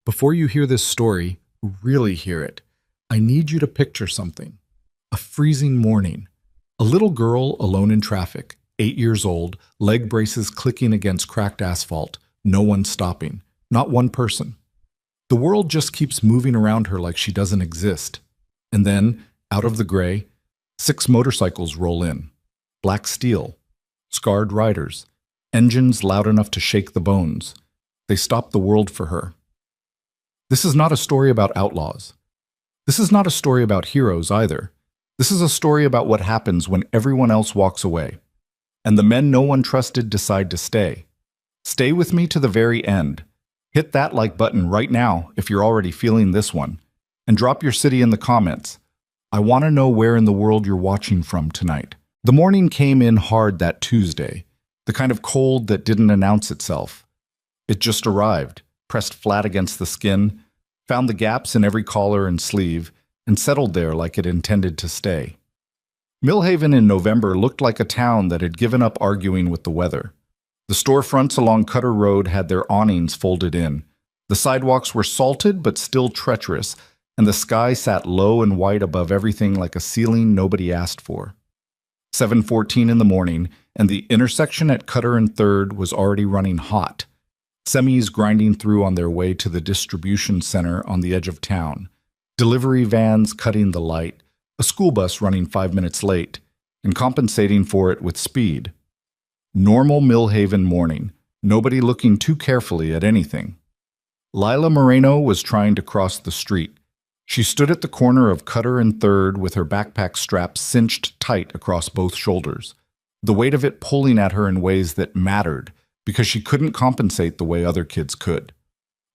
Before you hear this story, really hear it. I need you to picture something. A freezing morning. A little girl alone in traffic, 8 years old, leg braces clicking against cracked asphalt, no one stopping, not one person. The world just keeps moving around her like she doesn't exist. And then, out of the gray, 6 motorcycles roll in. Black steel, scarred riders, engines loud enough to shake the bones. They stop the world for her. This is not a story about outlaws. This is not a story about heroes either. This is a story about what happens when everyone else walks away. And the men no one trusted decide to stay. Stay with me to the very end. Hit that like button right now if you're already feeling this one. And drop your city in the comments. I want to know where in the world you're watching from tonight. The morning came in hard that Tuesday. The kind of cold that didn't announce itself. It just arrived, pressed flat against the skin, found the gaps in every collar and sleeve, and settled there like it intended to stay. Millhaven in November looked like a town that had given up arguing with the weather. The storefronts along Cutter Road had their awnings folded in. The sidewalks were salted but still treacherous, and the sky sat low and white above everything like a ceiling nobody asked for. 7:14 in the morning, and the intersection at Cutter and 3rd was already running hot. Semis grinding through on their way to the distribution center on the edge of town. Delivery vans cutting the light, a school bus running 5 minutes late, and compensating for it with speed. Normal Millhaven morning, nobody looking too carefully at anything. Lila Moreno was trying to cross the street. She stood at the corner of Cutter and 3rd with her backpack strap cinched tight across both shoulders, the weight of it pulling at her in ways that mattered, because she couldn't compensate the way other kids could.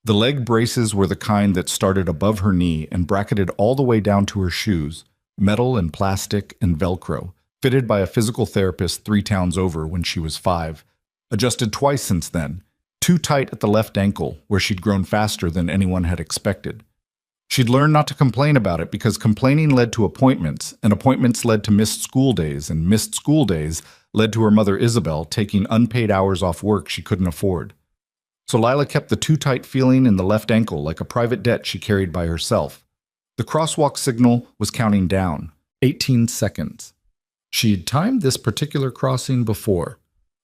The leg braces were the kind that started above her knee and bracketed all the way down to her shoes, metal and plastic and Velcro, fitted by a physical therapist 3 towns over when she was 5, adjusted twice since then, too tight at the left ankle where she'd grown faster than anyone had expected. She'd learned not to complain about it because complaining led to appointments, and appointments led to missed school days, and missed school days led to her mother Isabel taking unpaid hours off work she couldn't afford. So Lila kept the too tight feeling in the left ankle like a private debt she carried by herself. The crosswalk signal was counting down, 18 seconds. She had timed this particular crossing before.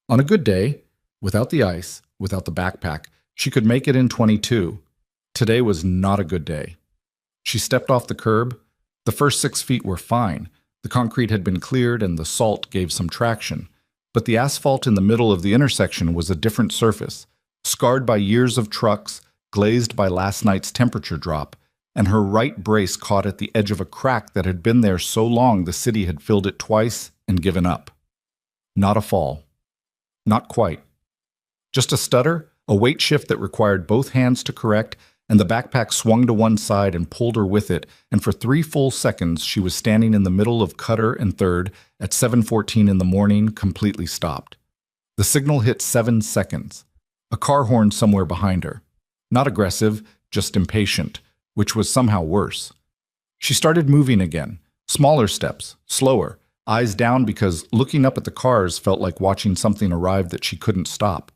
On a good day, without the ice, without the backpack, she could make it in 22. Today was not a good day. She stepped off the curb. The first 6 feet were fine. The concrete had been cleared and the salt gave some traction. But the asphalt in the middle of the intersection was a different surface, scarred by years of trucks, glazed by last night's temperature drop, and her right brace caught at the edge of a crack that had been there so long the city had filled it twice and given up. Not a fall. Not quite. Just a stutter, a weight shift that required both hands to correct, and the backpack swung to one side and pulled her with it, and for 3 full seconds she was standing in the middle of Cutter and 3rd at 7:14 in the morning, completely stopped. The signal hit 7 seconds. A car horn somewhere behind her. Not aggressive, just impatient, which was somehow worse. She started moving again, smaller steps, slower, eyes down because looking up at the cars felt like watching something arrive that she couldn't stop.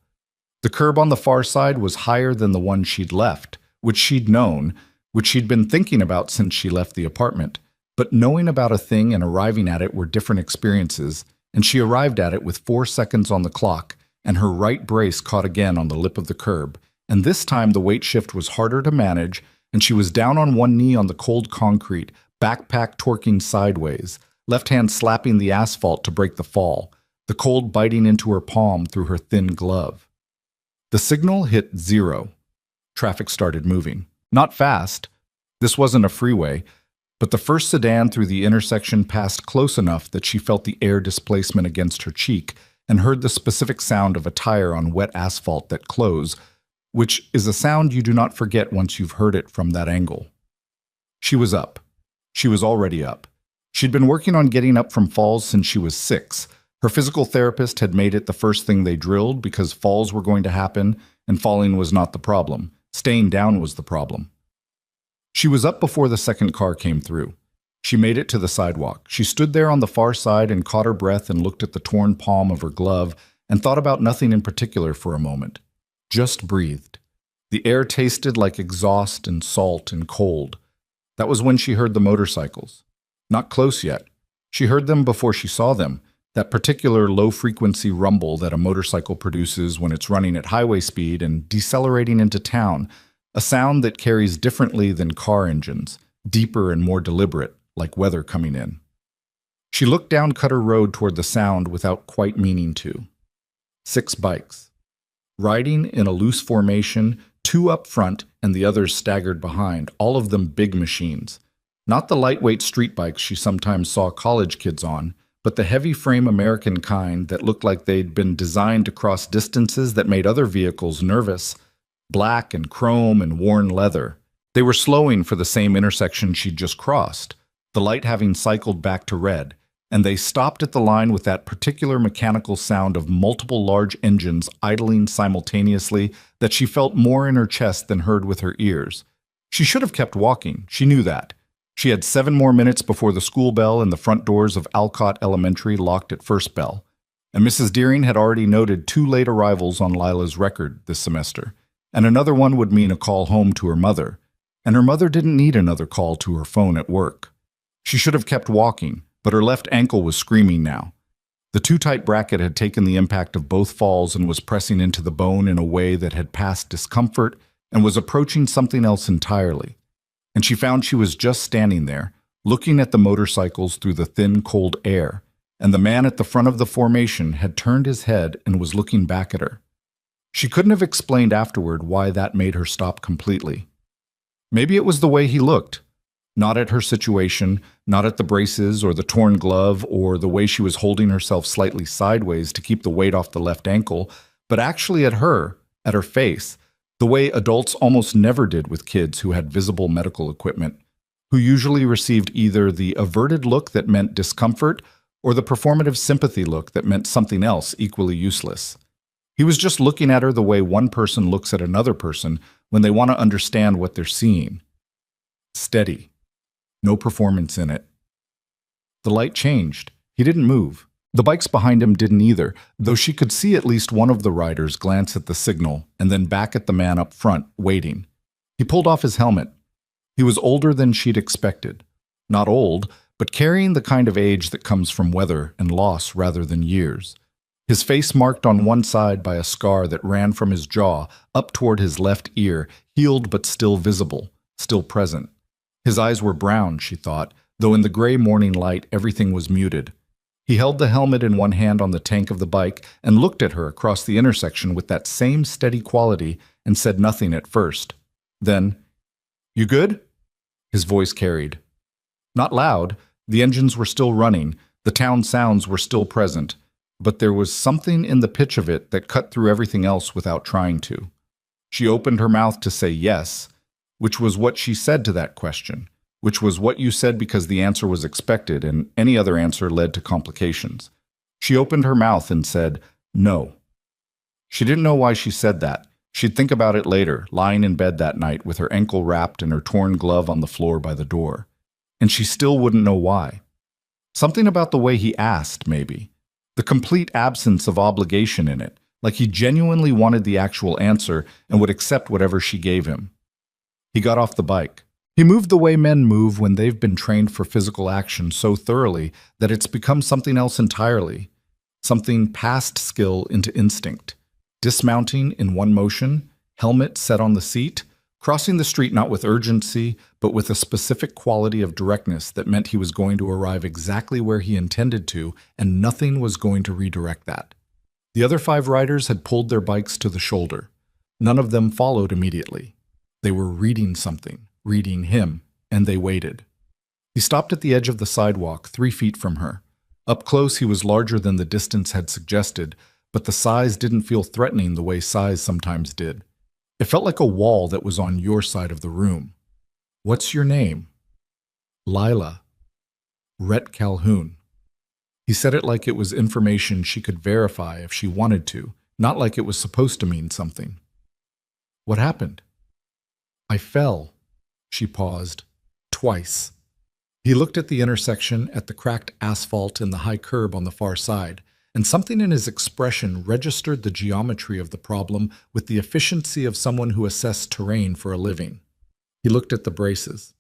The curb on the far side was higher than the one she'd left, which she'd known, which she'd been thinking about since she left the apartment. But knowing about a thing and arriving at it were different experiences, and she arrived at it with 4 seconds on the clock, and her right brace caught again on the lip of the curb, and this time the weight shift was harder to manage, and she was down on one knee on the cold concrete, backpack torquing sideways, left hand slapping the asphalt to break the fall, the cold biting into her palm through her thin glove. The signal hit 0. Traffic started moving. Not fast. This wasn't a freeway, but the first sedan through the intersection passed close enough that she felt the air displacement against her cheek and heard the specific sound of a tire on wet asphalt that close, which is a sound you do not forget once you've heard it from that angle. She was up. She was already up. She'd been working on getting up from falls since she was 6. Her physical therapist had made it the first thing they drilled because falls were going to happen and falling was not the problem. Staying down was the problem. She was up before the second car came through. She made it to the sidewalk. She stood there on the far side and caught her breath and looked at the torn palm of her glove and thought about nothing in particular for a moment. Just breathed. The air tasted like exhaust and salt and cold. That was when she heard the motorcycles. Not close yet. She heard them before she saw them, that particular low-frequency rumble that a motorcycle produces when it's running at highway speed and decelerating into town, a sound that carries differently than car engines, deeper and more deliberate, like weather coming in. She looked down Cutter Road toward the sound without quite meaning to. 6 bikes. Riding in a loose formation, 2 up front and the others staggered behind, all of them big machines. Not the lightweight street bikes she sometimes saw college kids on, but the heavy-frame American kind that looked like they'd been designed to cross distances that made other vehicles nervous. Black and chrome and worn leather. They were slowing for the same intersection she'd just crossed, the light having cycled back to red, and they stopped at the line with that particular mechanical sound of multiple large engines idling simultaneously that she felt more in her chest than heard with her ears. She should have kept walking, she knew that. She had 7 more minutes before the school bell and the front doors of Alcott Elementary locked at first bell, and Mrs. Deering had already noted 2 late arrivals on Lila's record this semester, and another one would mean a call home to her mother, and her mother didn't need another call to her phone at work. She should have kept walking, but her left ankle was screaming now. The too-tight bracket had taken the impact of both falls and was pressing into the bone in a way that had passed discomfort and was approaching something else entirely. And she found she was just standing there, looking at the motorcycles through the thin, cold air, and the man at the front of the formation had turned his head and was looking back at her. She couldn't have explained afterward why that made her stop completely. Maybe it was the way he looked. Not at her situation, not at the braces or the torn glove or the way she was holding herself slightly sideways to keep the weight off the left ankle, but actually at her face, the way adults almost never did with kids who had visible medical equipment, who usually received either the averted look that meant discomfort or the performative sympathy look that meant something else equally useless. He was just looking at her the way one person looks at another person when they want to understand what they're seeing. Steady. No performance in it. The light changed. He didn't move. The bikes behind him didn't either, though she could see at least one of the riders glance at the signal and then back at the man up front, waiting. He pulled off his helmet. He was older than she'd expected. Not old, but carrying the kind of age that comes from weather and loss rather than years. His face marked on one side by a scar that ran from his jaw up toward his left ear, healed but still visible, still present. His eyes were brown, she thought, though in the gray morning light everything was muted. He held the helmet in one hand on the tank of the bike and looked at her across the intersection with that same steady quality and said nothing at first. Then, "You good?" His voice carried. Not loud, the engines were still running, the town sounds were still present, but there was something in the pitch of it that cut through everything else without trying to. She opened her mouth to say yes, which was what she said to that question, which was what you said because the answer was expected and any other answer led to complications. She opened her mouth and said, no. She didn't know why she said that. She'd think about it later, lying in bed that night with her ankle wrapped and her torn glove on the floor by the door. And she still wouldn't know why. Something about the way he asked, maybe. The complete absence of obligation in it, like he genuinely wanted the actual answer and would accept whatever she gave him. He got off the bike. He moved the way men move when they've been trained for physical action so thoroughly that it's become something else entirely, something past skill into instinct. Dismounting in one motion, helmet set on the seat, crossing the street not with urgency, but with a specific quality of directness that meant he was going to arrive exactly where he intended to, and nothing was going to redirect that. The other 5 riders had pulled their bikes to the shoulder. None of them followed immediately. They were reading something, reading him, and they waited. He stopped at the edge of the sidewalk, 3 feet from her. Up close, he was larger than the distance had suggested, but the size didn't feel threatening the way size sometimes did. It felt like a wall that was on your side of the room. What's your name? Lila. Rhett Calhoun. He said it like it was information she could verify if she wanted to, not like it was supposed to mean something. What happened? I fell. She paused. Twice. He looked at the intersection, at the cracked asphalt and the high curb on the far side, and something in his expression registered the geometry of the problem with the efficiency of someone who assessed terrain for a living. He looked at the braces.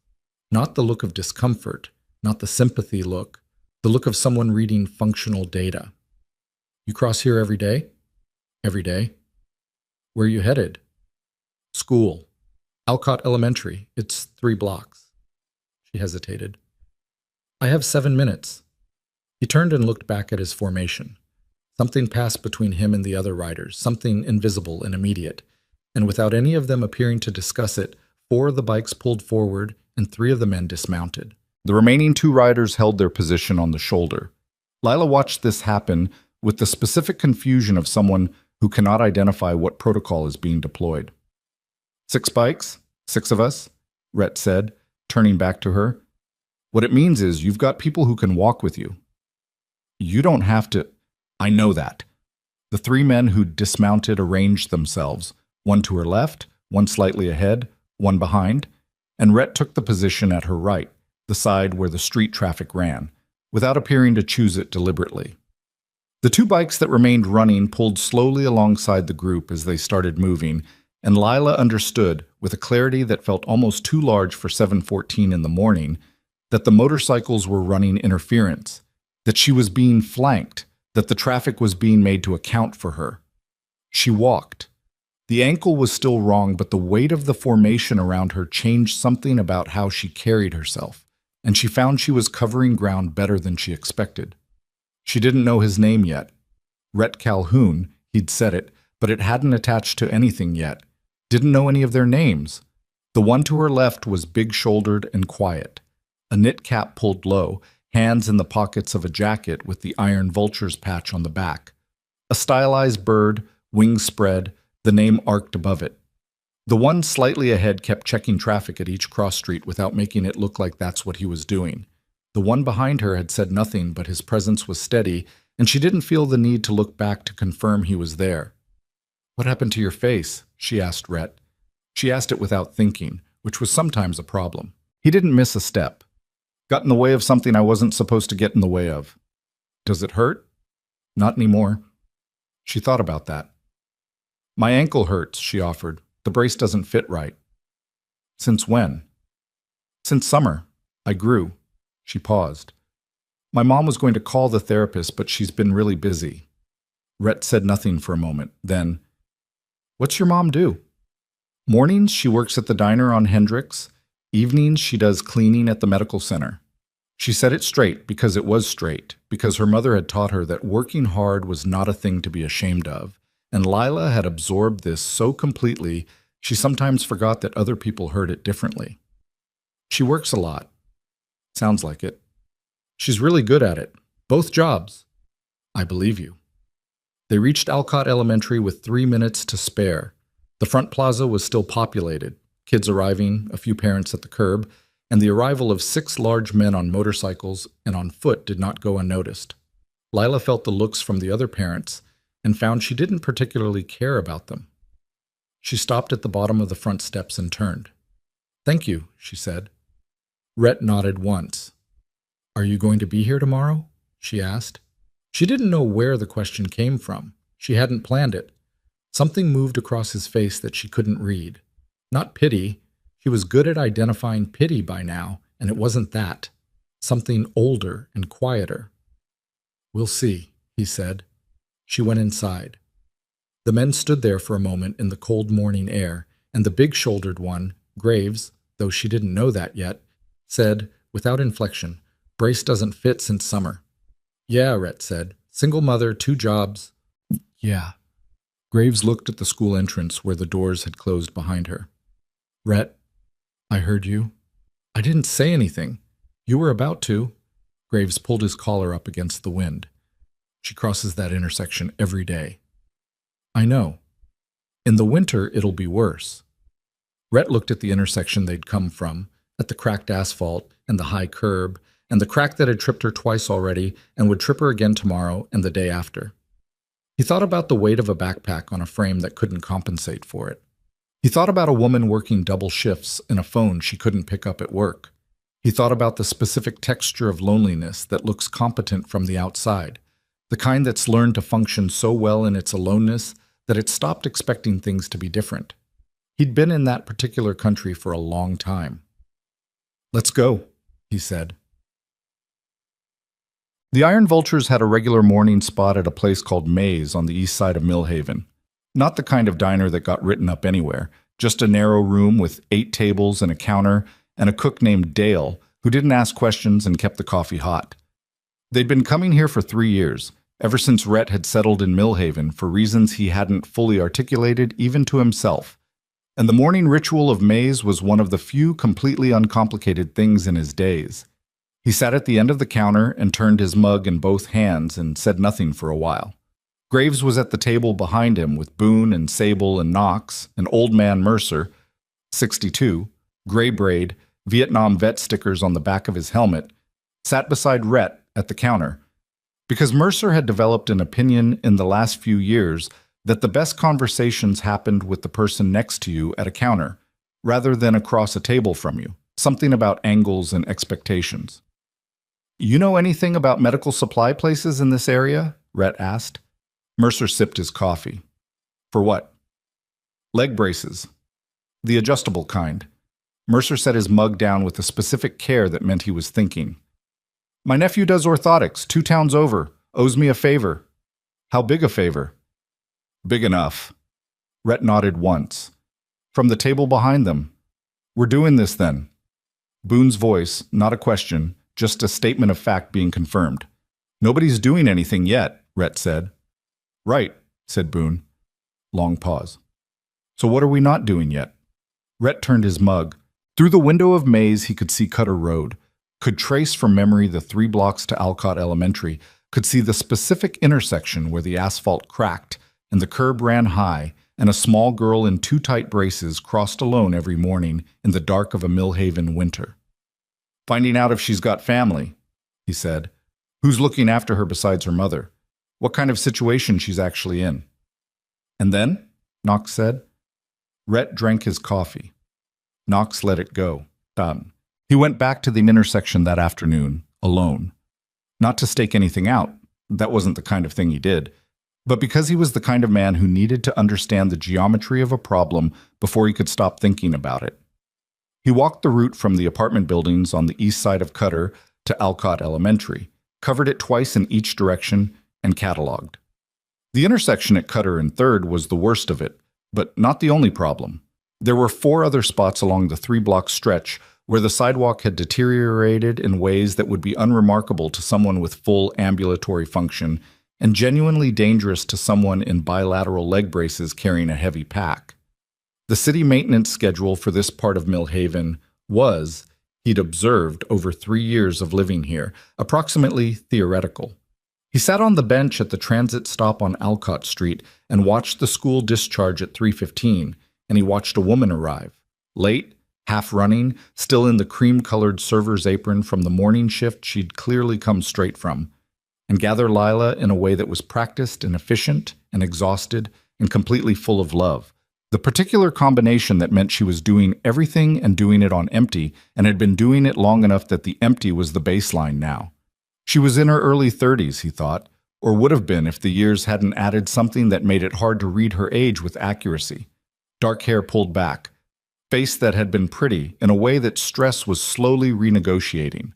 Not the look of discomfort, not the sympathy look, the look of someone reading functional data. You cross here every day? Every day. Where are you headed? School. Alcott Elementary. It's 3 blocks. She hesitated. I have 7 minutes. He turned and looked back at his formation. Something passed between him and the other riders, something invisible and immediate, and without any of them appearing to discuss it, 4 of the bikes pulled forward and 3 of the men dismounted. The remaining 2 riders held their position on the shoulder. Lila watched this happen with the specific confusion of someone who cannot identify what protocol is being deployed. 6 bikes? 6 of us? Rhett said, turning back to her. What it means is you've got people who can walk with you. You don't have to. I know that. The 3 men who dismounted arranged themselves, one to her left, one slightly ahead, one behind, and Rhett took the position at her right, the side where the street traffic ran, without appearing to choose it deliberately. The 2 bikes that remained running pulled slowly alongside the group as they started moving, and Lila understood, with a clarity that felt almost too large for 7:14 in the morning, that the motorcycles were running interference, that she was being flanked, that the traffic was being made to account for her. She walked. The ankle was still wrong, but the weight of the formation around her changed something about how she carried herself, and she found she was covering ground better than she expected. She didn't know his name yet. Rhett Calhoun, he'd said it, but it hadn't attached to anything yet. Didn't know any of their names. The one to her left was big-shouldered and quiet. A knit cap pulled low, hands in the pockets of a jacket with the iron vulture's patch on the back. A stylized bird, wings spread, the name arced above it. The one slightly ahead kept checking traffic at each cross street without making it look like that's what he was doing. The one behind her had said nothing, but his presence was steady, and she didn't feel the need to look back to confirm he was there. What happened to your face? She asked Rhett. She asked it without thinking, which was sometimes a problem. He didn't miss a step. Got in the way of something I wasn't supposed to get in the way of. Does it hurt? Not anymore. She thought about that. My ankle hurts, she offered. The brace doesn't fit right. Since when? Since summer. I grew. She paused. My mom was going to call the therapist, but she's been really busy. Rhett said nothing for a moment. Then, what's your mom do? Mornings, she works at the diner on Hendricks. Evenings, she does cleaning at the medical center. She said it straight because it was straight, because her mother had taught her that working hard was not a thing to be ashamed of, and Lila had absorbed this so completely she sometimes forgot that other people heard it differently. She works a lot. Sounds like it. She's really good at it. Both jobs. I believe you. They reached Alcott Elementary with 3 minutes to spare. The front plaza was still populated, kids arriving, a few parents at the curb, and the arrival of 6 large men on motorcycles and on foot did not go unnoticed. Lila felt the looks from the other parents and found she didn't particularly care about them. She stopped at the bottom of the front steps and turned. Thank you, she said. Rhett nodded once. Are you going to be here tomorrow? She asked. She didn't know where the question came from. She hadn't planned it. Something moved across his face that she couldn't read. Not pity. She was good at identifying pity by now, and it wasn't that. Something older and quieter. We'll see, he said. She went inside. The men stood there for a moment in the cold morning air, and the big-shouldered one, Graves, though she didn't know that yet, said, without inflection, Brace doesn't fit since summer. Yeah, Rhett said. Single mother, 2 jobs. Yeah. Graves looked at the school entrance where the doors had closed behind her. Rhett, I heard you. I didn't say anything. You were about to. Graves pulled his collar up against the wind. She crosses that intersection every day. I know. In the winter, it'll be worse. Rhett looked at the intersection they'd come from, at the cracked asphalt and the high curb, and the crack that had tripped her twice already and would trip her again tomorrow and the day after. He thought about the weight of a backpack on a frame that couldn't compensate for it. He thought about a woman working double shifts and a phone she couldn't pick up at work. He thought about the specific texture of loneliness that looks competent from the outside, the kind that's learned to function so well in its aloneness that it stopped expecting things to be different. He'd been in that particular country for a long time. "Let's go," he said. The Iron Vultures had a regular morning spot at a place called Maze on the east side of Millhaven. Not the kind of diner that got written up anywhere, just a narrow room with 8 tables and a counter and a cook named Dale who didn't ask questions and kept the coffee hot. They'd been coming here for 3 years, ever since Rhett had settled in Millhaven for reasons he hadn't fully articulated even to himself. And the morning ritual of Maze was one of the few completely uncomplicated things in his days. He sat at the end of the counter and turned his mug in both hands and said nothing for a while. Graves was at the table behind him with Boone and Sable and Knox, and Old Man Mercer, 62, gray braid, Vietnam vet stickers on the back of his helmet, sat beside Rhett at the counter, because Mercer had developed an opinion in the last few years that the best conversations happened with the person next to you at a counter, rather than across a table from you, something about angles and expectations. "You know anything about medical supply places in this area?" Rhett asked. Mercer sipped his coffee. "For what?" "Leg braces. The adjustable kind." Mercer set his mug down with a specific care that meant he was thinking. "My nephew does orthotics, 2 towns over, owes me a favor." "How big a favor?" "Big enough." Rhett nodded once. From the table behind them, "We're doing this then." Boone's voice, not a question, just a statement of fact being confirmed. "Nobody's doing anything yet," Rhett said. "Right," said Boone. Long pause. "So what are we not doing yet?" Rhett turned his mug. Through the window of Maze he could see Cutter Road, could trace from memory the 3 blocks to Alcott Elementary, could see the specific intersection where the asphalt cracked and the curb ran high, and a small girl in 2 tight braces crossed alone every morning in the dark of a Millhaven winter. "Finding out if she's got family," he said. "Who's looking after her besides her mother? What kind of situation she's actually in." "And then?" Knox said. Rhett drank his coffee. Knox let it go. Done. He went back to the intersection that afternoon, alone. Not to stake anything out. That wasn't the kind of thing he did. But because he was the kind of man who needed to understand the geometry of a problem before he could stop thinking about it. He walked the route from the apartment buildings on the east side of Cutter to Alcott Elementary, covered it twice in each direction, and cataloged. The intersection at Cutter and 3rd was the worst of it, but not the only problem. There were 4 other spots along the 3-block stretch where the sidewalk had deteriorated in ways that would be unremarkable to someone with full ambulatory function and genuinely dangerous to someone in bilateral leg braces carrying a heavy pack. The city maintenance schedule for this part of Millhaven was, he'd observed over 3 years of living here, approximately theoretical. He sat on the bench at the transit stop on Alcott Street and watched the school discharge at 3:15, and he watched a woman arrive, late, half running, still in the cream-colored server's apron from the morning shift she'd clearly come straight from, and gather Lila in a way that was practiced and efficient and exhausted and completely full of love. The particular combination that meant she was doing everything and doing it on empty, and had been doing it long enough that the empty was the baseline now. She was in her early 30s, he thought, or would have been if the years hadn't added something that made it hard to read her age with accuracy. Dark hair pulled back, face that had been pretty in a way that stress was slowly renegotiating.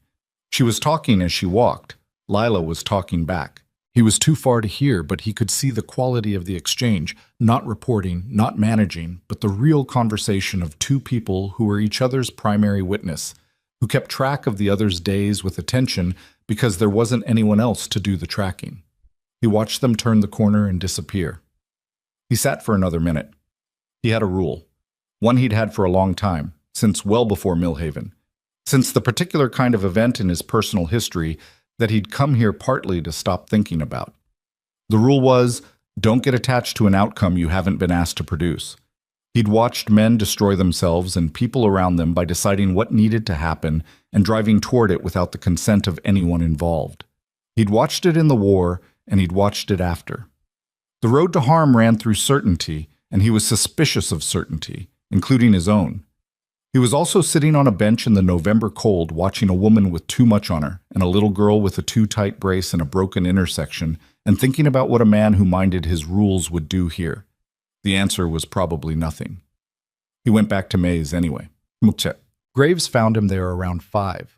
She was talking as she walked. Lila was talking back. He was too far to hear, but he could see the quality of the exchange, not reporting, not managing, but the real conversation of 2 people who were each other's primary witness, who kept track of the other's days with attention because there wasn't anyone else to do the tracking. He watched them turn the corner and disappear. He sat for another minute. He had a rule, one he'd had for a long time, since well before Millhaven, since the particular kind of event in his personal history that he'd come here partly to stop thinking about. The rule was, don't get attached to an outcome you haven't been asked to produce. He'd watched men destroy themselves and people around them by deciding what needed to happen and driving toward it without the consent of anyone involved. He'd watched it in the war, and he'd watched it after. The road to harm ran through certainty, and he was suspicious of certainty, including his own. He was also sitting on a bench in the November cold watching a woman with too much on her and a little girl with a too tight brace and a broken intersection and thinking about what a man who minded his rules would do here. The answer was probably nothing. He went back to Maze anyway. Graves found him there around 5.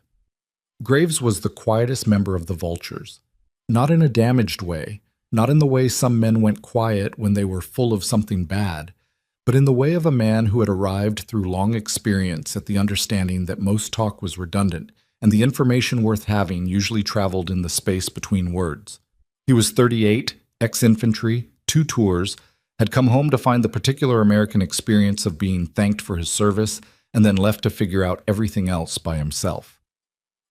Graves was the quietest member of the Vultures. Not in a damaged way, not in the way some men went quiet when they were full of something bad, but in the way of a man who had arrived through long experience at the understanding that most talk was redundant, and the information worth having usually traveled in the space between words. He was 38, ex-infantry, 2 tours, had come home to find the particular American experience of being thanked for his service, and then left to figure out everything else by himself.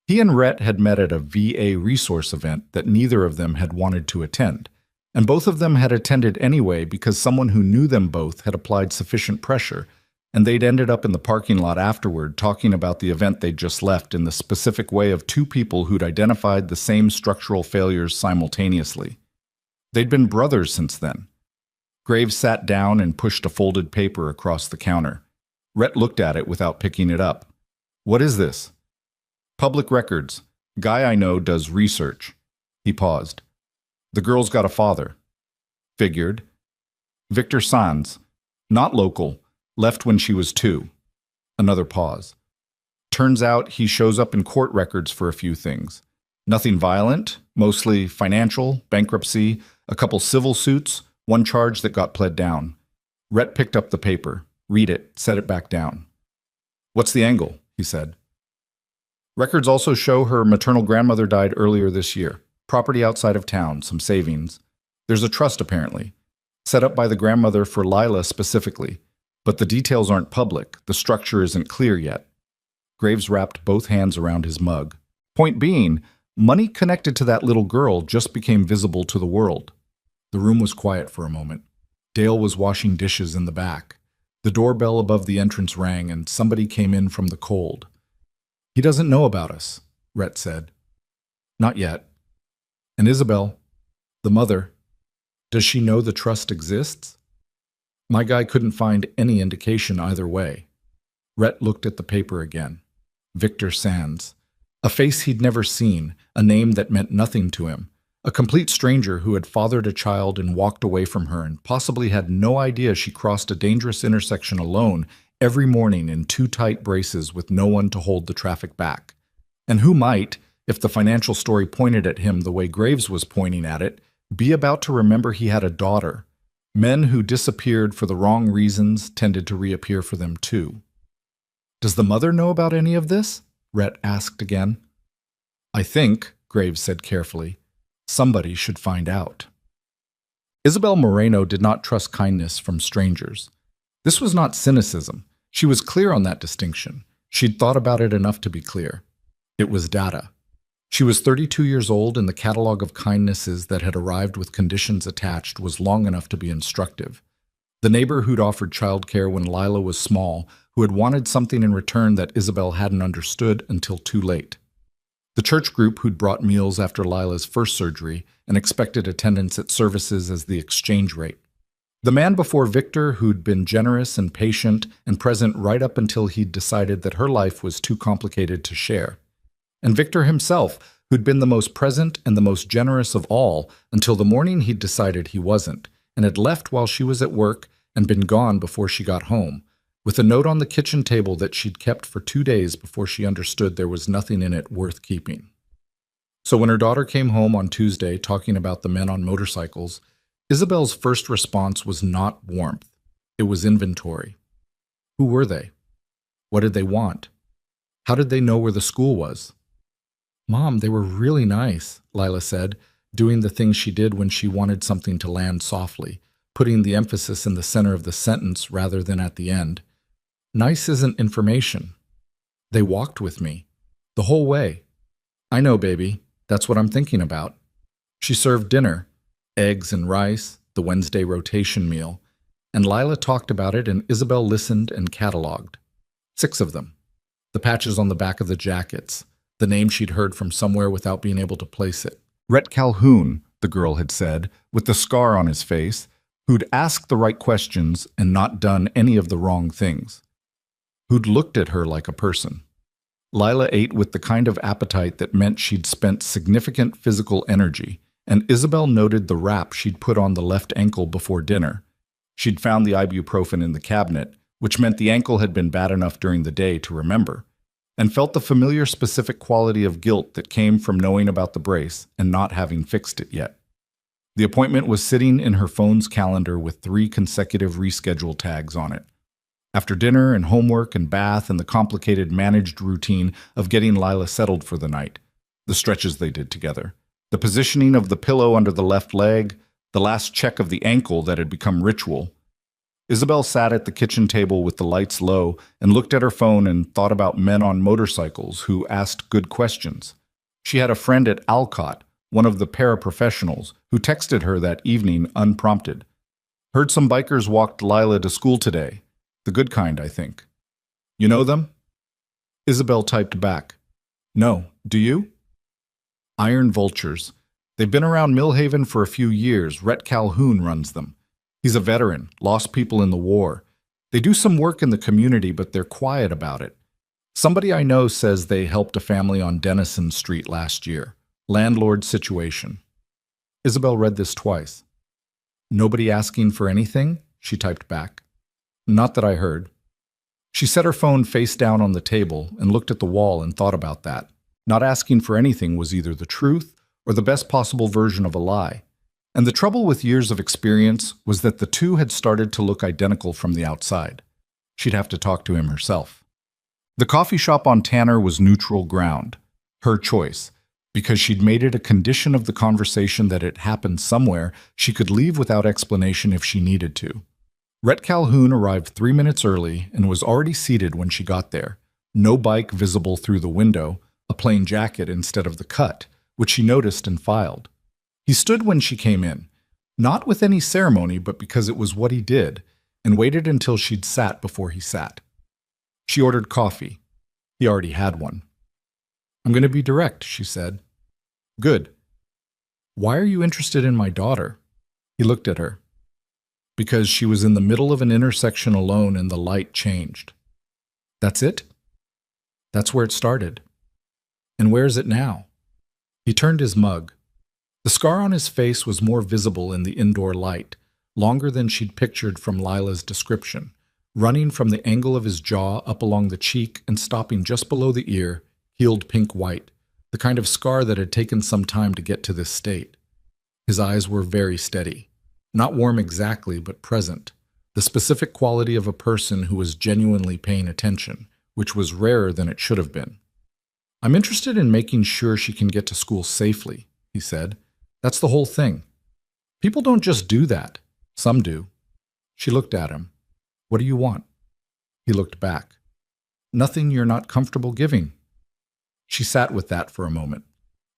He and Rhett had met at a VA resource event that neither of them had wanted to attend, and both of them had attended anyway because someone who knew them both had applied sufficient pressure, and they'd ended up in the parking lot afterward talking about the event they'd just left in the specific way of 2 people who'd identified the same structural failures simultaneously. They'd been brothers since then. Graves sat down and pushed a folded paper across the counter. Rhett looked at it without picking it up. "What is this?" "Public records. Guy I know does research." He paused. "The girl's got a father." "Figured." "Victor Sanz. Not local. Left when she was 2. Another pause. "Turns out he shows up in court records for a few things. Nothing violent, mostly financial, bankruptcy, a couple civil suits, 1 charge that got pled down." Rhett picked up the paper. Read it, set it back down. "What's the angle?" he said. "Records also show her maternal grandmother died earlier this year. Property outside of town, some savings. There's a trust apparently, set up by the grandmother for Lila specifically. But the details aren't public. The structure isn't clear yet." Graves wrapped both hands around his mug. "Point being, money connected to that little girl just became visible to the world." The room was quiet for a moment. Dale was washing dishes in the back. The doorbell above the entrance rang, and somebody came in from the cold. "He doesn't know about us," Rhett said. "Not yet." "And Isabel, the mother, does she know the trust exists?" My guy couldn't find any indication either way. Rhett looked at the paper again. Victor Sands. A face he'd never seen, a name that meant nothing to him. A complete stranger who had fathered a child and walked away from her and possibly had no idea she crossed a dangerous intersection alone every morning in 2 tight braces with no one to hold the traffic back. And who might, if the financial story pointed at him the way Graves was pointing at it, be about to remember he had a daughter. Men who disappeared for the wrong reasons tended to reappear for them too. "Does the mother know about any of this?" Rhett asked again. "I think," Graves said carefully, "somebody should find out." Isabel Moreno did not trust kindness from strangers. This was not cynicism. She was clear on that distinction. She'd thought about it enough to be clear. It was data. She was 32 years old, and the catalog of kindnesses that had arrived with conditions attached was long enough to be instructive. The neighbor who'd offered childcare when Lila was small, who had wanted something in return that Isabel hadn't understood until too late. The church group who'd brought meals after Lila's first surgery and expected attendance at services as the exchange rate. The man before Victor who'd been generous and patient and present right up until he'd decided that her life was too complicated to share. And Victor himself, who'd been the most present and the most generous of all until the morning he'd decided he wasn't, and had left while she was at work and been gone before she got home, with a note on the kitchen table that she'd kept for 2 days before she understood there was nothing in it worth keeping. So when her daughter came home on Tuesday talking about the men on motorcycles, Isabel's first response was not warmth. It was inventory. Who were they? What did they want? How did they know where the school was? "Mom, they were really nice," Lila said, doing the thing she did when she wanted something to land softly, putting the emphasis in the center of the sentence rather than at the end. "Nice isn't information. They walked with me. The whole way. I know, baby. That's what I'm thinking about." She served dinner, eggs and rice, the Wednesday rotation meal, and Lila talked about it and Isabel listened and cataloged. 6 of them. The patches on the back of the jackets, the name she'd heard from somewhere without being able to place it. Rhett Calhoun, the girl had said, with the scar on his face, who'd asked the right questions and not done any of the wrong things. Who'd looked at her like a person. Lila ate with the kind of appetite that meant she'd spent significant physical energy, and Isabel noted the wrap she'd put on the left ankle before dinner. She'd found the ibuprofen in the cabinet, which meant the ankle had been bad enough during the day to remember, and felt the familiar specific quality of guilt that came from knowing about the brace and not having fixed it yet. The appointment was sitting in her phone's calendar with 3 consecutive reschedule tags on it. After dinner and homework and bath and the complicated managed routine of getting Lila settled for the night, the stretches they did together, the positioning of the pillow under the left leg, the last check of the ankle that had become ritual, Isabel sat at the kitchen table with the lights low and looked at her phone and thought about men on motorcycles who asked good questions. She had a friend at Alcott, one of the paraprofessionals, who texted her that evening unprompted. Heard some bikers walked Lila to school today. The good kind, I think. You know them? Isabel typed back. No, do you? Iron Vultures. They've been around Millhaven for a few years. Rhett Calhoun runs them. He's a veteran, lost people in the war. They do some work in the community, but they're quiet about it. Somebody I know says they helped a family on Denison Street last year. Landlord situation. Isabel read this twice. Nobody asking for anything? She typed back. Not that I heard. She set her phone face down on the table and looked at the wall and thought about that. Not asking for anything was either the truth or the best possible version of a lie. And the trouble with years of experience was that the two had started to look identical from the outside. She'd have to talk to him herself. The coffee shop on Tanner was neutral ground, her choice, because she'd made it a condition of the conversation that it happened somewhere she could leave without explanation if she needed to. Rhett Calhoun arrived 3 minutes early and was already seated when she got there. No bike visible through the window, a plain jacket instead of the cut, which she noticed and filed. He stood when she came in, not with any ceremony, but because it was what he did, and waited until she'd sat before he sat. She ordered coffee. He already had one. I'm going to be direct, she said. Good. Why are you interested in my daughter? He looked at her. Because she was in the middle of an intersection alone and the light changed. That's it? That's where it started. And where is it now? He turned his mug. The scar on his face was more visible in the indoor light, longer than she'd pictured from Lila's description, running from the angle of his jaw up along the cheek and stopping just below the ear, healed pink-white, the kind of scar that had taken some time to get to this state. His eyes were very steady, not warm exactly, but present, the specific quality of a person who was genuinely paying attention, which was rarer than it should have been. I'm interested in making sure she can get to school safely, he said. That's the whole thing. People don't just do that. Some do. She looked at him. What do you want? He looked back. Nothing you're not comfortable giving. She sat with that for a moment.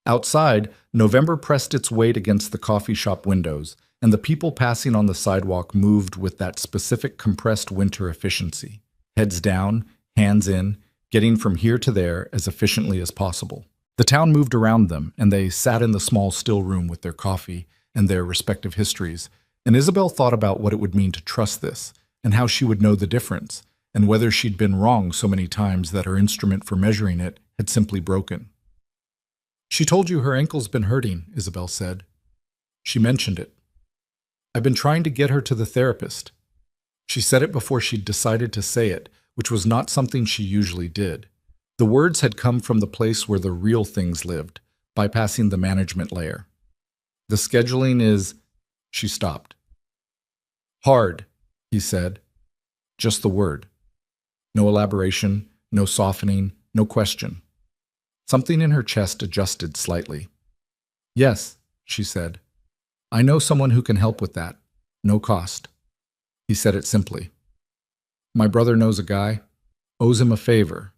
Outside, November pressed its weight against the coffee shop windows, and the people passing on the sidewalk moved with that specific compressed winter efficiency. Heads down, hands in, getting from here to there as efficiently as possible. The town moved around them, and they sat in the small still room with their coffee and their respective histories, and Isabel thought about what it would mean to trust this, and how she would know the difference, and whether she'd been wrong so many times that her instrument for measuring it had simply broken. She told you her ankle's been hurting, Isabel said. She mentioned it. I've been trying to get her to the therapist. She said it before she'd decided to say it, which was not something she usually did. The words had come from the place where the real things lived, bypassing the management layer. The scheduling is... She stopped. Hard, he said. Just the word. No elaboration, no softening, no question. Something in her chest adjusted slightly. Yes, she said. I know someone who can help with that. No cost. He said it simply. My brother knows a guy. Owes him a favor.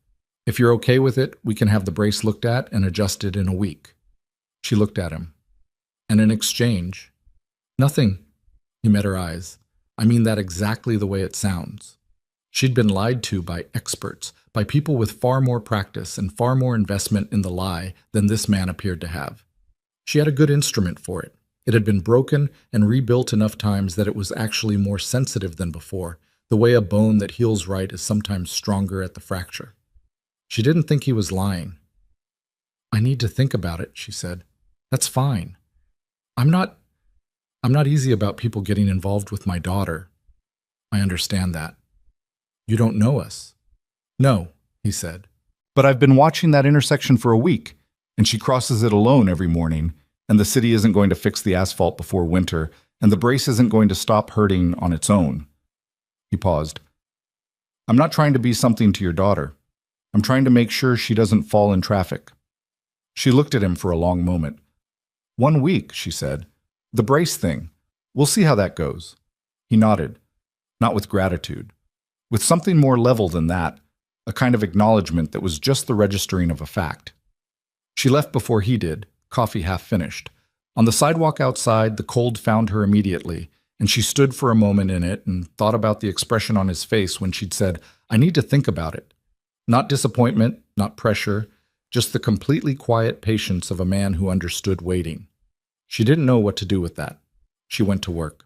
If you're okay with it, we can have the brace looked at and adjusted in a week. She looked at him. And in exchange... Nothing. He met her eyes. I mean that exactly the way it sounds. She'd been lied to by experts, by people with far more practice and far more investment in the lie than this man appeared to have. She had a good instrument for it. It had been broken and rebuilt enough times that it was actually more sensitive than before, the way a bone that heals right is sometimes stronger at the fracture. She didn't think he was lying. I need to think about it, she said. That's fine. I'm not I'm not easy about people getting involved with my daughter. I understand that. You don't know us. No, he said. But I've been watching that intersection for a week, and she crosses it alone every morning, and the city isn't going to fix the asphalt before winter, and the brace isn't going to stop hurting on its own. He paused. I'm not trying to be something to your daughter. I'm trying to make sure she doesn't fall in traffic. She looked at him for a long moment. 1 week, she said. The brace thing. We'll see how that goes. He nodded, not with gratitude, with something more level than that, a kind of acknowledgement that was just the registering of a fact. She left before he did, coffee half finished. On the sidewalk outside, the cold found her immediately, and she stood for a moment in it and thought about the expression on his face when she'd said, I need to think about it. Not disappointment, not pressure, just the completely quiet patience of a man who understood waiting. She didn't know what to do with that. She went to work.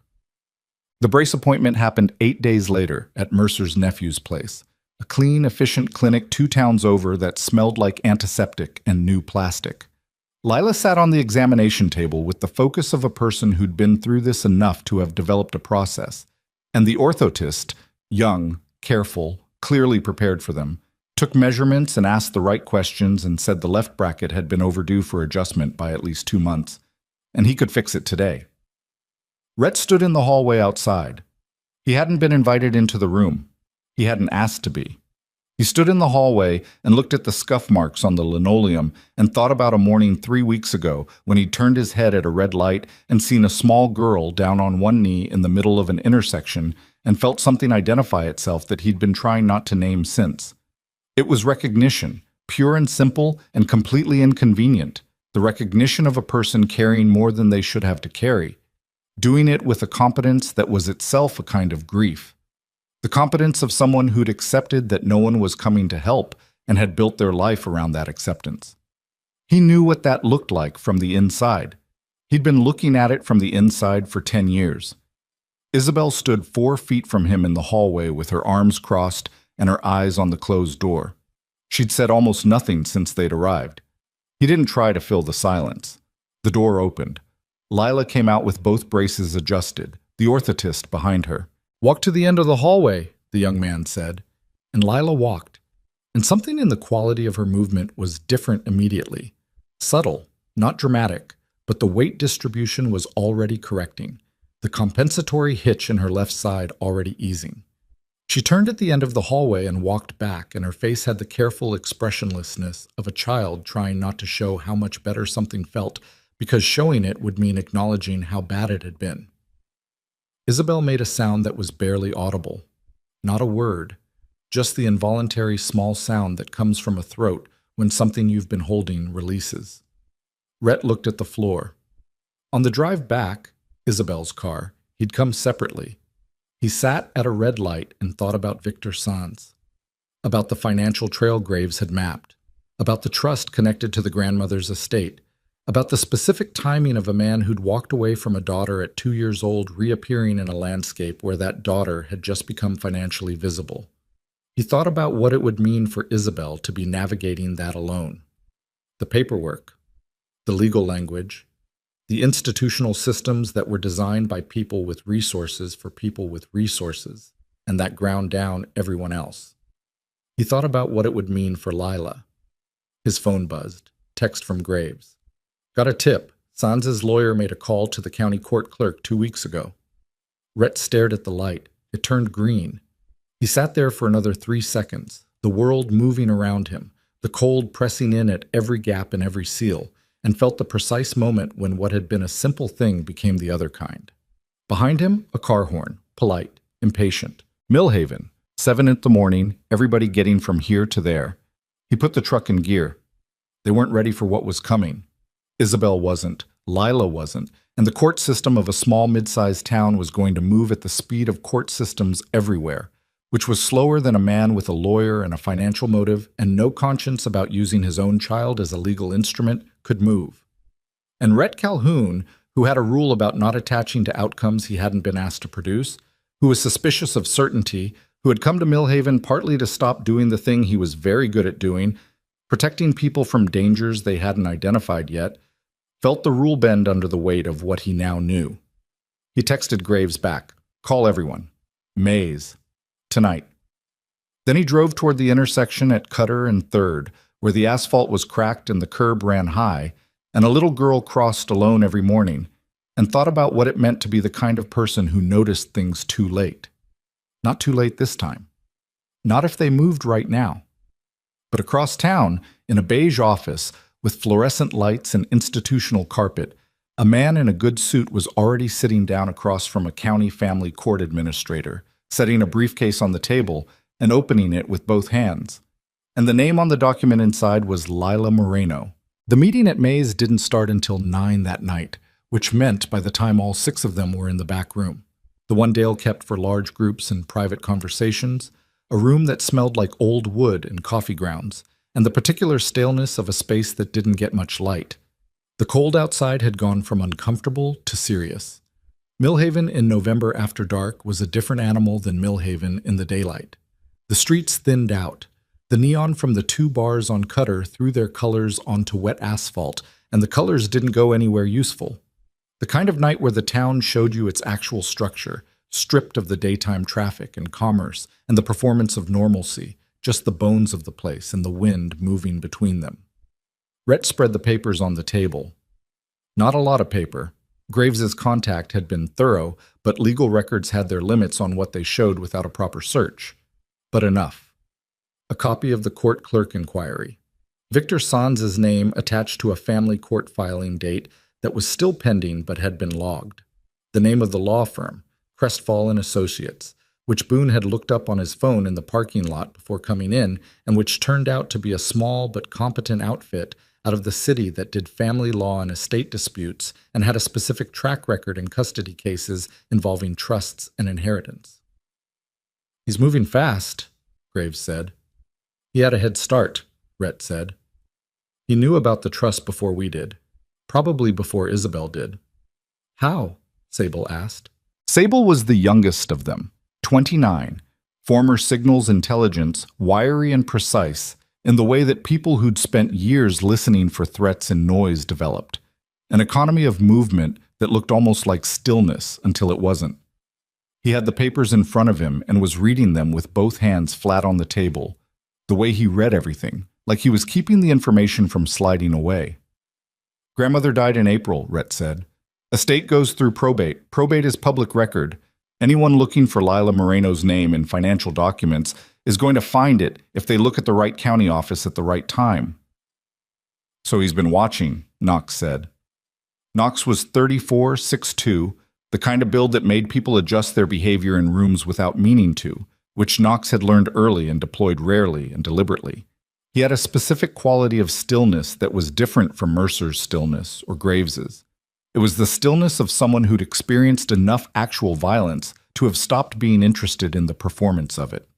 The brace appointment happened 8 days later at Mercer's nephew's place, a clean, efficient clinic 2 towns over that smelled like antiseptic and new plastic. Lila sat on the examination table with the focus of a person who'd been through this enough to have developed a process, and the orthotist, young, careful, clearly prepared for them, took measurements and asked the right questions and said the left bracket had been overdue for adjustment by at least 2 months, and he could fix it today. Rhett stood in the hallway outside. He hadn't been invited into the room. He hadn't asked to be. He stood in the hallway and looked at the scuff marks on the linoleum and thought about a morning 3 weeks ago when he turned his head at a red light and seen a small girl down on one knee in the middle of an intersection and felt something identify itself that he'd been trying not to name since. It was recognition, pure and simple and completely inconvenient, the recognition of a person carrying more than they should have to carry, doing it with a competence that was itself a kind of grief. The competence of someone who'd accepted that no one was coming to help and had built their life around that acceptance. He knew what that looked like from the inside. He'd been looking at it from the inside for 10 years. Isabel stood 4 feet from him in the hallway with her arms crossed and her eyes on the closed door. She'd said almost nothing since they'd arrived. He didn't try to fill the silence. The door opened. Lila came out with both braces adjusted, the orthotist behind her. Walk to the end of the hallway, the young man said, and Lila walked. And something in the quality of her movement was different immediately. Subtle, not dramatic, but the weight distribution was already correcting, the compensatory hitch in her left side already easing. She turned at the end of the hallway and walked back, and her face had the careful expressionlessness of a child trying not to show how much better something felt, because showing it would mean acknowledging how bad it had been. Isabel made a sound that was barely audible. Not a word, just the involuntary small sound that comes from a throat when something you've been holding releases. Rhett looked at the floor. On the drive back, Isabel's car, he'd come separately. He sat at a red light and thought about Victor Sanz, about the financial trail Graves had mapped, about the trust connected to the grandmother's estate, about the specific timing of a man who'd walked away from a daughter at 2 years old reappearing in a landscape where that daughter had just become financially visible. He thought about what it would mean for Isabel to be navigating that alone. The paperwork, the legal language, the institutional systems that were designed by people with resources for people with resources, and that ground down everyone else. He thought about what it would mean for Lila. His phone buzzed. Text from Graves. Got a tip. Sanz's lawyer made a call to the county court clerk 2 weeks ago. Rhett stared at the light. It turned green. He sat there for another 3 seconds, the world moving around him, the cold pressing in at every gap and every seal, and felt the precise moment when what had been a simple thing became the other kind. Behind him, a car horn, polite, impatient. Millhaven, 7 in the morning, everybody getting from here to there. He put the truck in gear. They weren't ready for what was coming. Isabel wasn't, Lila wasn't, and the court system of a small mid-sized town was going to move at the speed of court systems everywhere, which was slower than a man with a lawyer and a financial motive and no conscience about using his own child as a legal instrument could move. And Rhett Calhoun, who had a rule about not attaching to outcomes he hadn't been asked to produce, who was suspicious of certainty, who had come to Millhaven partly to stop doing the thing he was very good at doing, protecting people from dangers they hadn't identified yet, felt the rule bend under the weight of what he now knew. He texted Graves back, "Call everyone. Mays. Tonight." Then he drove toward the intersection at Cutter and 3rd, where the asphalt was cracked and the curb ran high, and a little girl crossed alone every morning, and thought about what it meant to be the kind of person who noticed things too late. Not too late this time. Not if they moved right now. But across town, in a beige office with fluorescent lights and institutional carpet, a man in a good suit was already sitting down across from a county family court administrator, setting a briefcase on the table and opening it with both hands. And the name on the document inside was Lila Moreno. The meeting at Mays didn't start until 9 that night, which meant by the time all 6 of them were in the back room, the one Dale kept for large groups and private conversations, a room that smelled like old wood and coffee grounds, and the particular staleness of a space that didn't get much light. The cold outside had gone from uncomfortable to serious. Millhaven in November after dark was a different animal than Millhaven in the daylight. The streets thinned out. The neon from the 2 bars on Cutter threw their colors onto wet asphalt, and the colors didn't go anywhere useful. The kind of night where the town showed you its actual structure, stripped of the daytime traffic and commerce and the performance of normalcy, just the bones of the place and the wind moving between them. Rhett spread the papers on the table. Not a lot of paper. Graves's contact had been thorough, but legal records had their limits on what they showed without a proper search. But enough. A copy of the court clerk inquiry. Victor Sanz's name attached to a family court filing date that was still pending but had been logged. The name of the law firm, Crestfall & Associates, which Boone had looked up on his phone in the parking lot before coming in, and which turned out to be a small but competent outfit out of the city that did family law and estate disputes and had a specific track record in custody cases involving trusts and inheritance. "He's moving fast," Graves said. "He had a head start," Rhett said. "He knew about the trust before we did. Probably before Isabel did." "How?" Sable asked. Sable was the youngest of them, 29, former signals intelligence, wiry and precise, in the way that people who'd spent years listening for threats and noise developed. An economy of movement that looked almost like stillness until it wasn't. He had the papers in front of him and was reading them with both hands flat on the table, the way he read everything, like he was keeping the information from sliding away. "Grandmother died in April," Rhett said. "Estate goes through probate. Probate is public record. Anyone looking for Lila Moreno's name in financial documents is going to find it if they look at the right county office at the right time." "So he's been watching," Knox said. Knox was 34, 6'2", the kind of build that made people adjust their behavior in rooms without meaning to, which Knox had learned early and deployed rarely and deliberately. He had a specific quality of stillness that was different from Mercer's stillness or Graves's. It was the stillness of someone who'd experienced enough actual violence to have stopped being interested in the performance of it.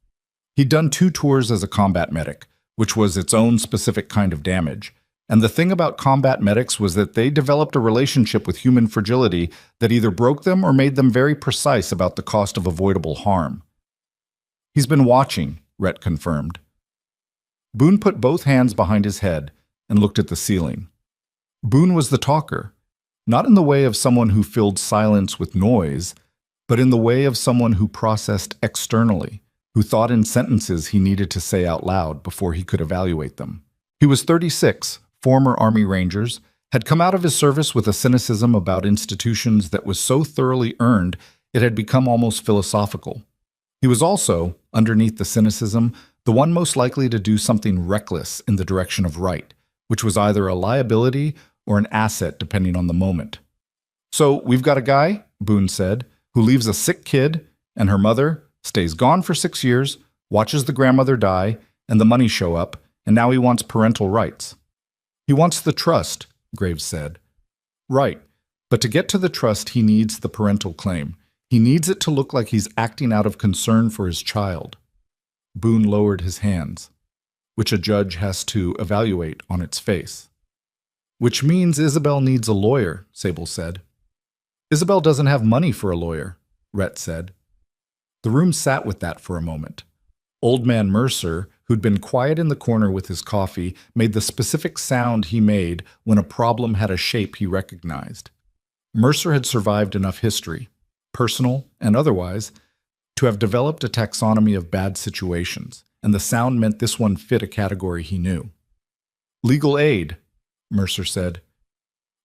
He'd done 2 tours as a combat medic, which was its own specific kind of damage. And the thing about combat medics was that they developed a relationship with human fragility that either broke them or made them very precise about the cost of avoidable harm. "He's been watching," Rhett confirmed. Boone put both hands behind his head and looked at the ceiling. Boone was the talker, not in the way of someone who filled silence with noise, but in the way of someone who processed externally, who thought in sentences he needed to say out loud before he could evaluate them. He was 36, former Army Rangers, had come out of his service with a cynicism about institutions that was so thoroughly earned it had become almost philosophical. He was also, underneath the cynicism, the one most likely to do something reckless in the direction of right, which was either a liability or an asset depending on the moment. "So we've got a guy," Boone said, "who leaves a sick kid and her mother, stays gone for 6 years, watches the grandmother die, and the money show up, and now he wants parental rights." "He wants the trust," Graves said. "Right, but to get to the trust he needs the parental claim. He needs it to look like he's acting out of concern for his child." Boone lowered his hands, which a judge has to evaluate on its face. "Which means Isabel needs a lawyer," Sable said. "Isabel doesn't have money for a lawyer," Rhett said. The room sat with that for a moment. Old man Mercer, who'd been quiet in the corner with his coffee, made the specific sound he made when a problem had a shape he recognized. Mercer had survived enough history, personal and otherwise, to have developed a taxonomy of bad situations, and the sound meant this one fit a category he knew. Legal aid, Mercer said.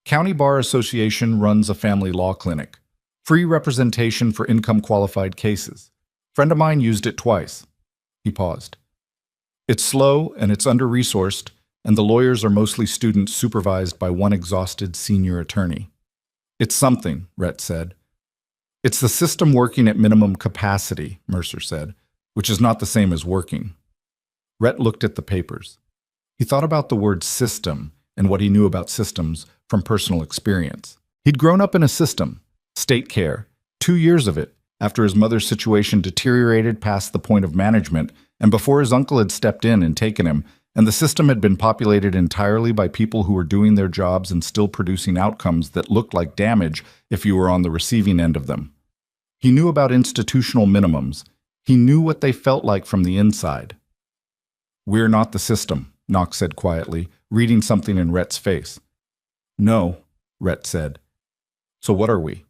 County Bar Association runs a family law clinic. Free representation for income-qualified cases. Friend of mine used it twice. He paused. It's slow and it's under-resourced, and the lawyers are mostly students supervised by one exhausted senior attorney. It's something, Rhett said. It's the system working at minimum capacity, Mercer said, which is not the same as working. Rhett looked at the papers. He thought about the word system and what he knew about systems from personal experience. He'd grown up in a system, state care, 2 years of it, after his mother's situation deteriorated past the point of management and before his uncle had stepped in and taken him, and the system had been populated entirely by people who were doing their jobs and still producing outcomes that looked like damage if you were on the receiving end of them. He knew about institutional minimums. He knew what they felt like from the inside. We're not the system, Knox said quietly, reading something in Rhett's face. No, Rhett said. So what are we?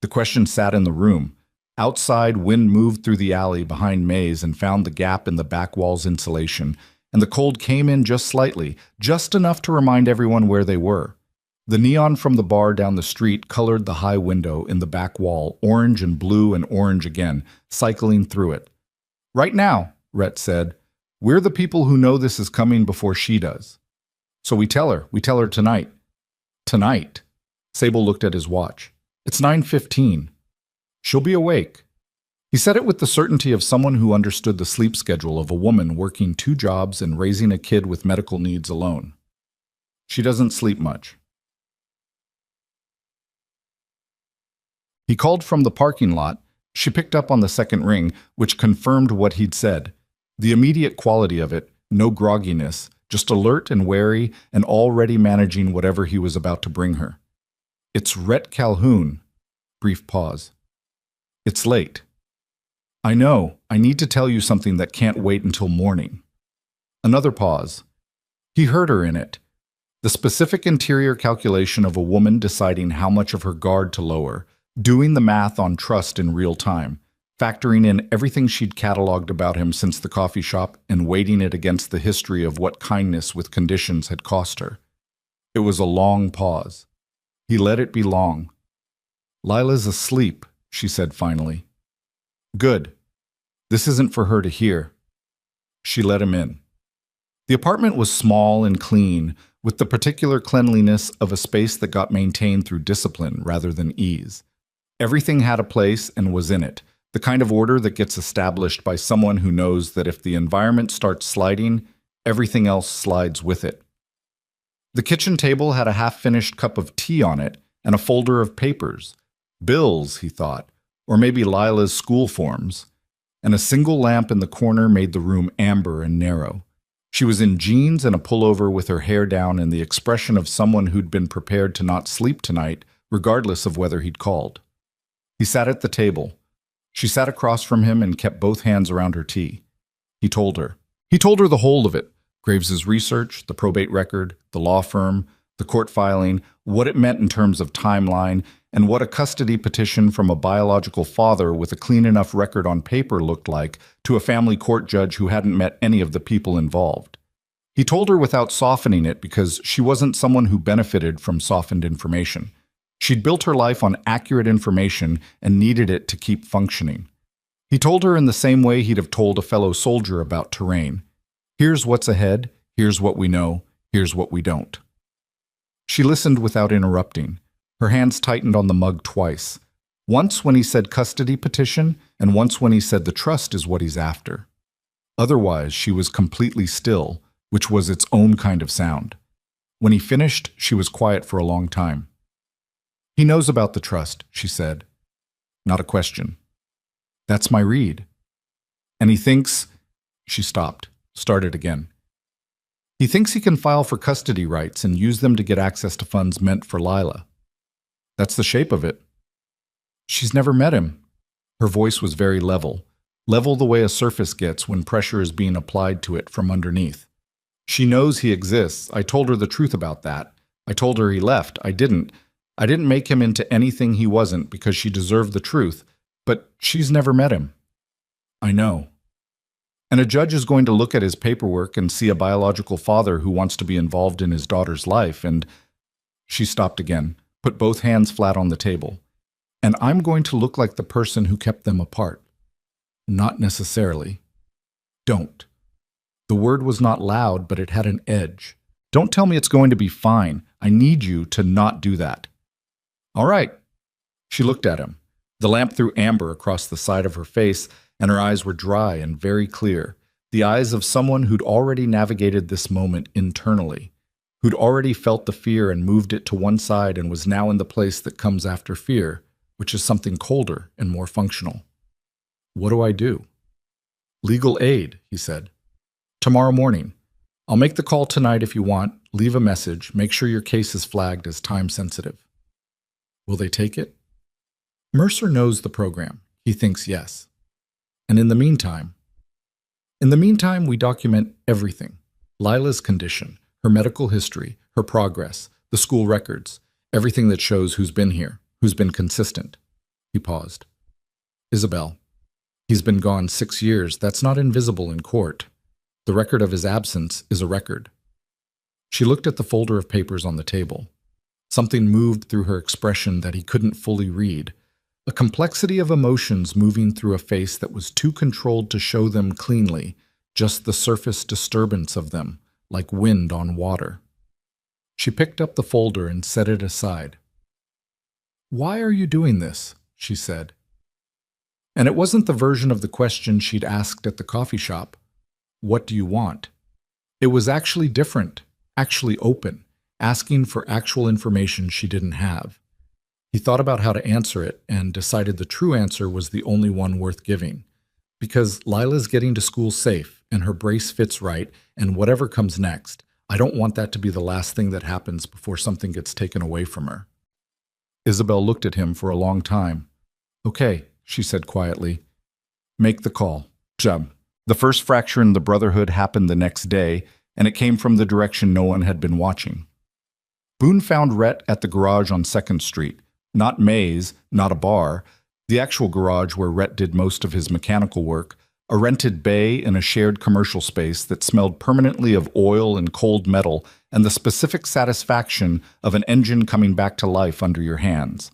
The question sat in the room. Outside, wind moved through the alley behind Maze and found the gap in the back wall's insulation, and the cold came in just slightly, just enough to remind everyone where they were. The neon from the bar down the street colored the high window in the back wall, orange and blue and orange again, cycling through it. Right now, Rhett said, we're the people who know this is coming before she does. So we tell her tonight. Tonight? Sable looked at his watch. It's 9:15. She'll be awake. He said it with the certainty of someone who understood the sleep schedule of a woman working 2 jobs and raising a kid with medical needs alone. She doesn't sleep much. He called from the parking lot. She picked up on the second ring, which confirmed what he'd said. The immediate quality of it, no grogginess, just alert and wary and already managing whatever he was about to bring her. It's Rhett Calhoun. Brief pause. It's late. I know. I need to tell you something that can't wait until morning. Another pause. He heard her in it. The specific interior calculation of a woman deciding how much of her guard to lower, doing the math on trust in real time, factoring in everything she'd cataloged about him since the coffee shop and weighting it against the history of what kindness with conditions had cost her. It was a long pause. He let it be long. Lila's asleep, she said finally. Good. This isn't for her to hear. She let him in. The apartment was small and clean, with the particular cleanliness of a space that got maintained through discipline rather than ease. Everything had a place and was in it, the kind of order that gets established by someone who knows that if the environment starts sliding, everything else slides with it. The kitchen table had a half-finished cup of tea on it and a folder of papers. Bills, he thought, or maybe Lila's school forms. And a single lamp in the corner made the room amber and narrow. She was in jeans and a pullover with her hair down and the expression of someone who'd been prepared to not sleep tonight, regardless of whether he'd called. He sat at the table. She sat across from him and kept both hands around her tea. He told her. He told her the whole of it. Graves's research, the probate record, the law firm, the court filing, what it meant in terms of timeline, and what a custody petition from a biological father with a clean enough record on paper looked like to a family court judge who hadn't met any of the people involved. He told her without softening it because she wasn't someone who benefited from softened information. She'd built her life on accurate information and needed it to keep functioning. He told her in the same way he'd have told a fellow soldier about terrain. Here's what's ahead, here's what we know, here's what we don't. She listened without interrupting. Her hands tightened on the mug twice. Once when he said custody petition, and once when he said the trust is what he's after. Otherwise, she was completely still, which was its own kind of sound. When he finished, she was quiet for a long time. He knows about the trust, she said. Not a question. That's my read. And he thinks... She stopped, started again. He thinks he can file for custody rights and use them to get access to funds meant for Lila. That's the shape of it. She's never met him. Her voice was very level. level the way a surface gets when pressure is being applied to it from underneath. She knows he exists. I told her the truth about that. I told her he left. I didn't. I didn't make him into anything he wasn't because she deserved the truth, but she's never met him. I know. And a judge is going to look at his paperwork and see a biological father who wants to be involved in his daughter's life, and she stopped again, put both hands flat on the table. And I'm going to look like the person who kept them apart. Not necessarily. Don't. The word was not loud, but it had an edge. Don't tell me it's going to be fine. I need you to not do that. All right. She looked at him. The lamp threw amber across the side of her face, and her eyes were dry and very clear. The eyes of someone who'd already navigated this moment internally, who'd already felt the fear and moved it to one side and was now in the place that comes after fear, which is something colder and more functional. What do I do? Legal aid, he said. Tomorrow morning. I'll make the call tonight if you want. Leave a message. Make sure your case is flagged as time sensitive. Will they take it? Mercer knows the program. He thinks yes. And in the meantime, we document everything. Lila's condition, her medical history, her progress, the school records, everything that shows who's been here, who's been consistent. He paused. Isabel. He's been gone 6 years. That's not invisible in court. The record of his absence is a record. She looked at the folder of papers on the table. Something moved through her expression that he couldn't fully read. A complexity of emotions moving through a face that was too controlled to show them cleanly, just the surface disturbance of them, like wind on water. She picked up the folder and set it aside. "Why are you doing this?" she said. And it wasn't the version of the question she'd asked at the coffee shop. What do you want? It was actually different, actually open, asking for actual information she didn't have. He thought about how to answer it and decided the true answer was the only one worth giving. Because Lila's getting to school safe and her brace fits right, and whatever comes next, I don't want that to be the last thing that happens before something gets taken away from her. Isabel looked at him for a long time. Okay, she said quietly. Make the call. Jump. The first fracture in the Brotherhood happened the next day, and it came from the direction no one had been watching. Boone found Rhett at the garage on 2nd Street. Not May's, not a bar, the actual garage where Rhett did most of his mechanical work, a rented bay in a shared commercial space that smelled permanently of oil and cold metal and the specific satisfaction of an engine coming back to life under your hands.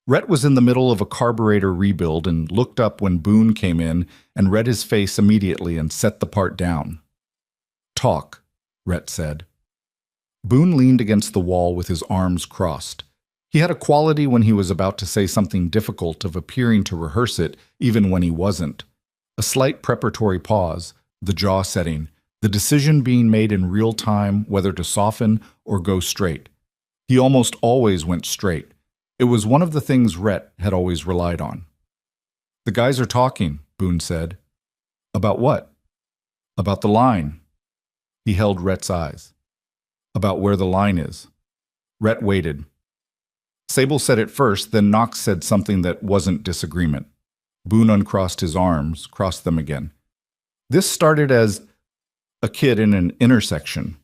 Rhett was in the middle of a carburetor rebuild and looked up when Boone came in and read his face immediately and set the part down. Talk, Rhett said. Boone leaned against the wall with his arms crossed. He had a quality when he was about to say something difficult of appearing to rehearse it even when he wasn't. A slight preparatory pause, the jaw setting, the decision being made in real time whether to soften or go straight. He almost always went straight. It was one of the things Rhett had always relied on. The guys are talking, Boone said. About what? About the line. He held Rhett's eyes. About where the line is. Rhett waited. Sable said it first, then Knox said something that wasn't disagreement. Boone uncrossed his arms, crossed them again. This started as a kid in an intersection.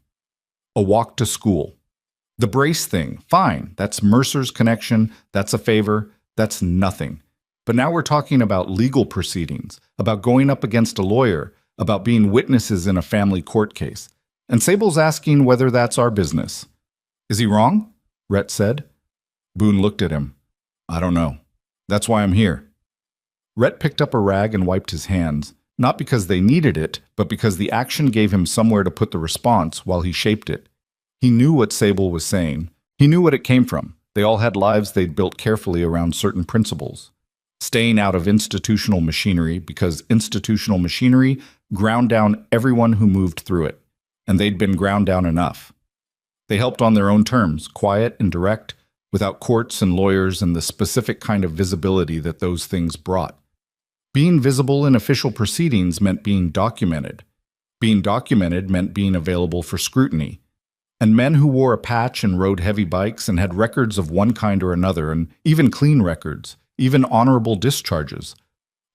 A walk to school. The brace thing, fine, that's Mercer's connection, that's a favor, that's nothing. But now we're talking about legal proceedings, about going up against a lawyer, about being witnesses in a family court case. And Sable's asking whether that's our business. Is he wrong? Rhett said. Boone looked at him. I don't know. That's why I'm here. Rhett picked up a rag and wiped his hands, not because they needed it, but because the action gave him somewhere to put the response while he shaped it. He knew what Sable was saying. He knew what it came from. They all had lives they'd built carefully around certain principles. Staying out of institutional machinery because institutional machinery ground down everyone who moved through it, and they'd been ground down enough. They helped on their own terms, quiet and direct, without courts and lawyers and the specific kind of visibility that those things brought. Being visible in official proceedings meant being documented. Being documented meant being available for scrutiny. And men who wore a patch and rode heavy bikes and had records of one kind or another, and even clean records, even honorable discharges,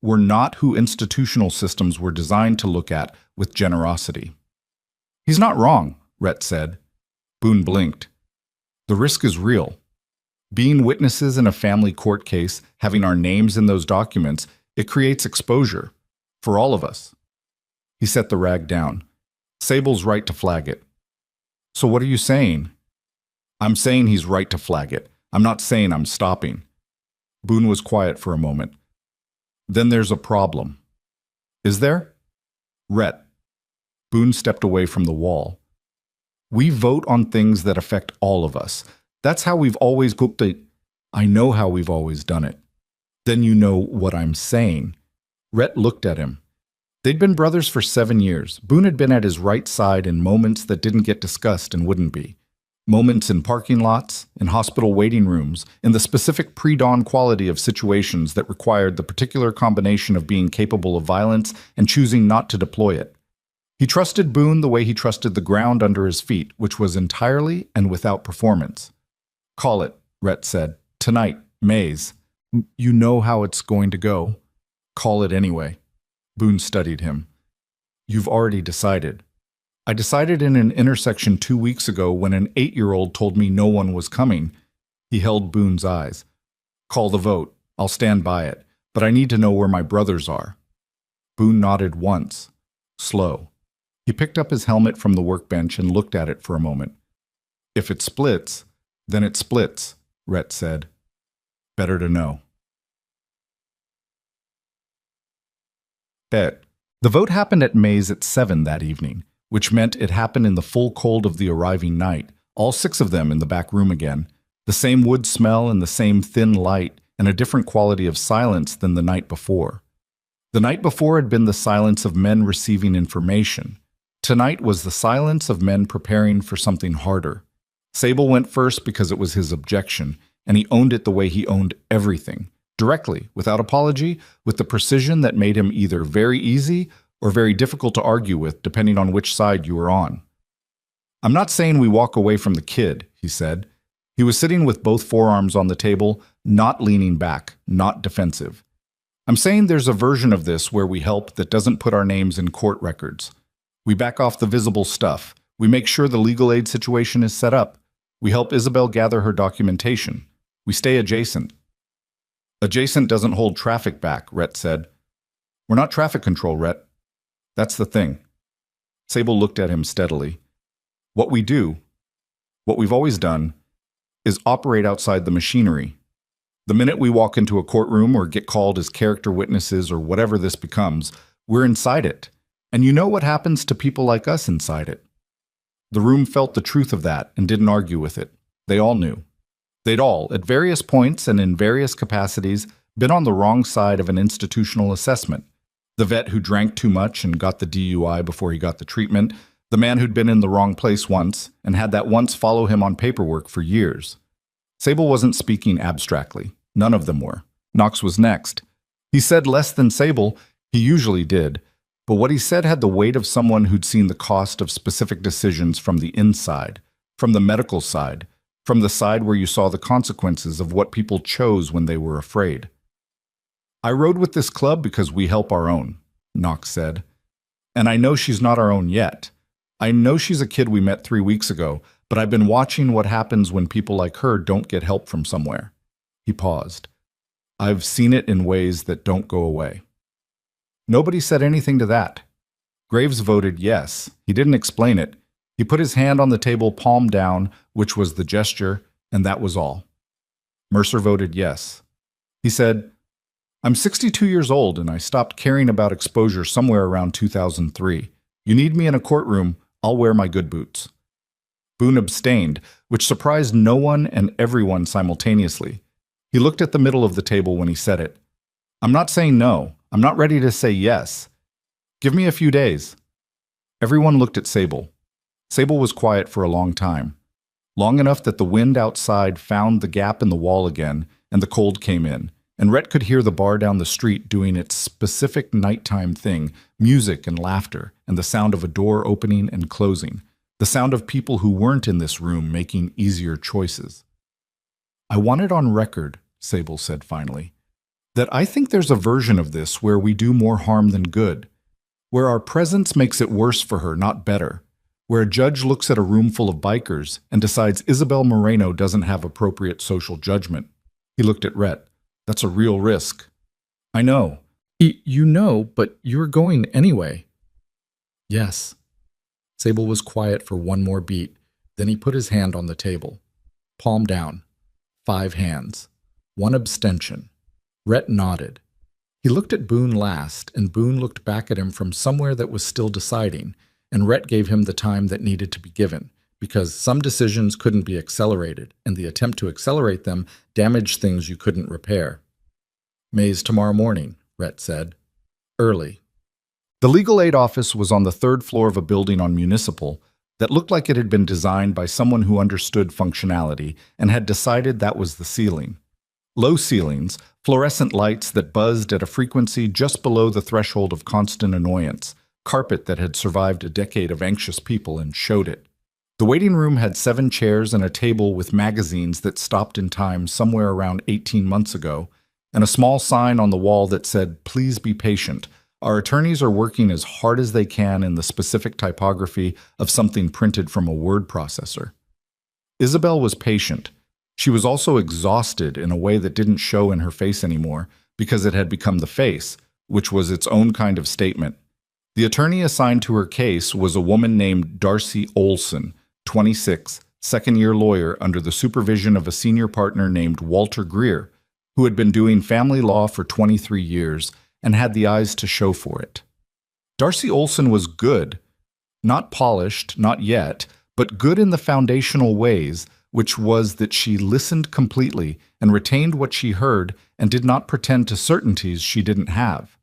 were not who institutional systems were designed to look at with generosity. He's not wrong, Rhett said. Boone blinked. The risk is real. Being witnesses in a family court case, having our names in those documents, it creates exposure. For all of us. He set the rag down. Sable's right to flag it. So what are you saying? I'm saying he's right to flag it. I'm not saying I'm stopping. Boone was quiet for a moment. Then there's a problem. Is there? Rhett. Boone stepped away from the wall. We vote on things that affect all of us. That's how we've always cooked it. I know how we've always done it. Then you know what I'm saying. Rhett looked at him. They'd been brothers for 7 years. Boone had been at his right side in moments that didn't get discussed and wouldn't be. Moments in parking lots, in hospital waiting rooms, in the specific pre-dawn quality of situations that required the particular combination of being capable of violence and choosing not to deploy it. He trusted Boone the way he trusted the ground under his feet, which was entirely and without performance. Call it, Rhett said. Tonight, Maze. You know how it's going to go. Call it anyway. Boone studied him. You've already decided. I decided in an intersection 2 weeks ago when an 8-year-old told me no one was coming. He held Boone's eyes. Call the vote. I'll stand by it. But I need to know where my brothers are. Boone nodded once. Slow. He picked up his helmet from the workbench and looked at it for a moment. If it splits, then it splits, Rhett said. Better to know. Bet. The vote happened at Maze at 7 that evening, which meant it happened in the full cold of the arriving night, all 6 of them in the back room again, the same wood smell and the same thin light, and a different quality of silence than the night before. The night before had been the silence of men receiving information. Tonight was the silence of men preparing for something harder. Sable went first because it was his objection, and he owned it the way he owned everything. Directly, without apology, with the precision that made him either very easy or very difficult to argue with, depending on which side you were on. I'm not saying we walk away from the kid, he said. He was sitting with both forearms on the table, not leaning back, not defensive. I'm saying there's a version of this where we help that doesn't put our names in court records. We back off the visible stuff. We make sure the legal aid situation is set up. We help Isabel gather her documentation. We stay adjacent. Adjacent doesn't hold traffic back, Rhett said. We're not traffic control, Rhett. That's the thing. Sable looked at him steadily. What we do, what we've always done, is operate outside the machinery. The minute we walk into a courtroom or get called as character witnesses or whatever this becomes, we're inside it. And you know what happens to people like us inside it. The room felt the truth of that and didn't argue with it. They all knew. They'd all, at various points and in various capacities, been on the wrong side of an institutional assessment. The vet who drank too much and got the DUI before he got the treatment, the man who'd been in the wrong place once and had that once follow him on paperwork for years. Sable wasn't speaking abstractly. None of them were. Knox was next. He said less than Sable, he usually did, but what he said had the weight of someone who'd seen the cost of specific decisions from the inside, from the medical side, from the side where you saw the consequences of what people chose when they were afraid. I rode with this club because we help our own, Knox said. And I know she's not our own yet. I know she's a kid we met 3 weeks ago, but I've been watching what happens when people like her don't get help from somewhere. He paused. I've seen it in ways that don't go away. Nobody said anything to that. Graves voted yes. He didn't explain it. He put his hand on the table, palm down, which was the gesture, and that was all. Mercer voted yes. He said, I'm 62 years old and I stopped caring about exposure somewhere around 2003. You need me in a courtroom, I'll wear my good boots. Boone abstained, which surprised no one and everyone simultaneously. He looked at the middle of the table when he said it. I'm not saying no. I'm not ready to say yes. Give me a few days. Everyone looked at Sable. Sable was quiet for a long time. Long enough that the wind outside found the gap in the wall again, and the cold came in, and Rhett could hear the bar down the street doing its specific nighttime thing, music and laughter, and the sound of a door opening and closing, the sound of people who weren't in this room making easier choices. I want it on record, Sable said finally. That I think there's a version of this where we do more harm than good, where our presence makes it worse for her, not better, where a judge looks at a room full of bikers and decides Isabel Moreno doesn't have appropriate social judgment. He looked at Rhett. That's a real risk. I know. You know, but you're going anyway. Yes. Sable was quiet for one more beat. Then he put his hand on the table. Palm down. 5 hands. 1 abstention. Rhett nodded. He looked at Boone last, and Boone looked back at him from somewhere that was still deciding, and Rhett gave him the time that needed to be given, because some decisions couldn't be accelerated, and the attempt to accelerate them damaged things you couldn't repair. May's tomorrow morning, Rhett said. Early. The legal aid office was on the 3rd floor of a building on Municipal that looked like it had been designed by someone who understood functionality and had decided that was the ceiling. Low ceilings, fluorescent lights that buzzed at a frequency just below the threshold of constant annoyance, carpet that had survived a decade of anxious people and showed it. The waiting room had 7 chairs and a table with magazines that stopped in time somewhere around 18 months ago, and a small sign on the wall that said, "Please be patient. Our attorneys are working as hard as they can in the specific typography of something printed from a word processor." Isabel was patient. She was also exhausted in a way that didn't show in her face anymore because it had become the face, which was its own kind of statement. The attorney assigned to her case was a woman named Darcy Olson, 26, second-year lawyer under the supervision of a senior partner named Walter Greer, who had been doing family law for 23 years and had the eyes to show for it. Darcy Olson was good, not polished, not yet, but good in the foundational ways, which was that she listened completely and retained what she heard and did not pretend to certainties she didn't have.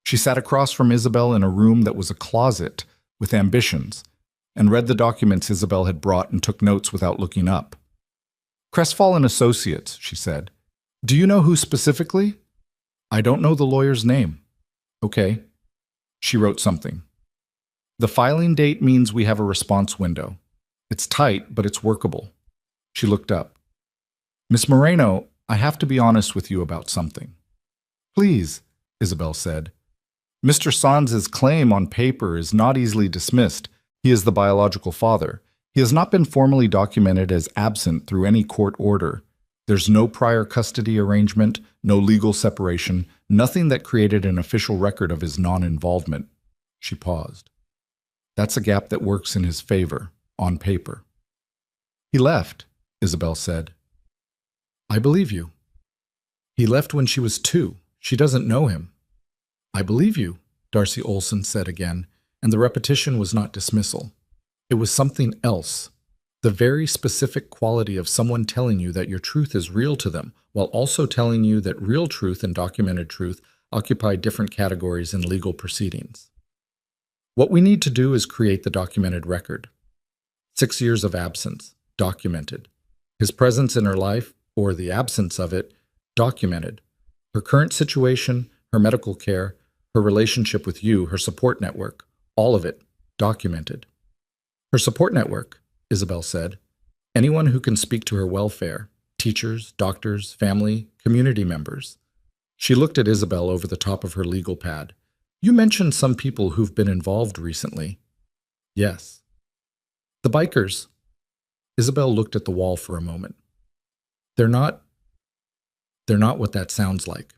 She sat across from Isabel in a room that was a closet with ambitions and read the documents Isabel had brought and took notes without looking up. "Crestfallen Associates," she said. "Do you know who specifically?" "I don't know the lawyer's name." "Okay." She wrote something. "The filing date means we have a response window. It's tight, but it's workable." She looked up. "Miss Moreno, I have to be honest with you about something." "Please," Isabel said. "Mr. Sanz's claim on paper is not easily dismissed. He is the biological father. He has not been formally documented as absent through any court order. There's no prior custody arrangement, no legal separation, nothing that created an official record of his non-involvement." She paused. "That's a gap that works in his favor, on paper." "He left," Isabel said. "I believe you." "He left when she was 2. She doesn't know him." "I believe you," Darcy Olson said again, and the repetition was not dismissal. It was something else. The very specific quality of someone telling you that your truth is real to them, while also telling you that real truth and documented truth occupy different categories in legal proceedings. What we need to do is create the documented record. 6 years of absence, documented. His presence in her life, or the absence of it, documented. Her current situation, her medical care, her relationship with you, her support network, all of it, documented. Her support network, Isabel said. Anyone who can speak to her welfare, teachers, doctors, family, community members. She looked at Isabel over the top of her legal pad. "You mentioned some people who've been involved recently." "Yes." "The bikers." Isabel looked at the wall for a moment. They're not what that sounds like."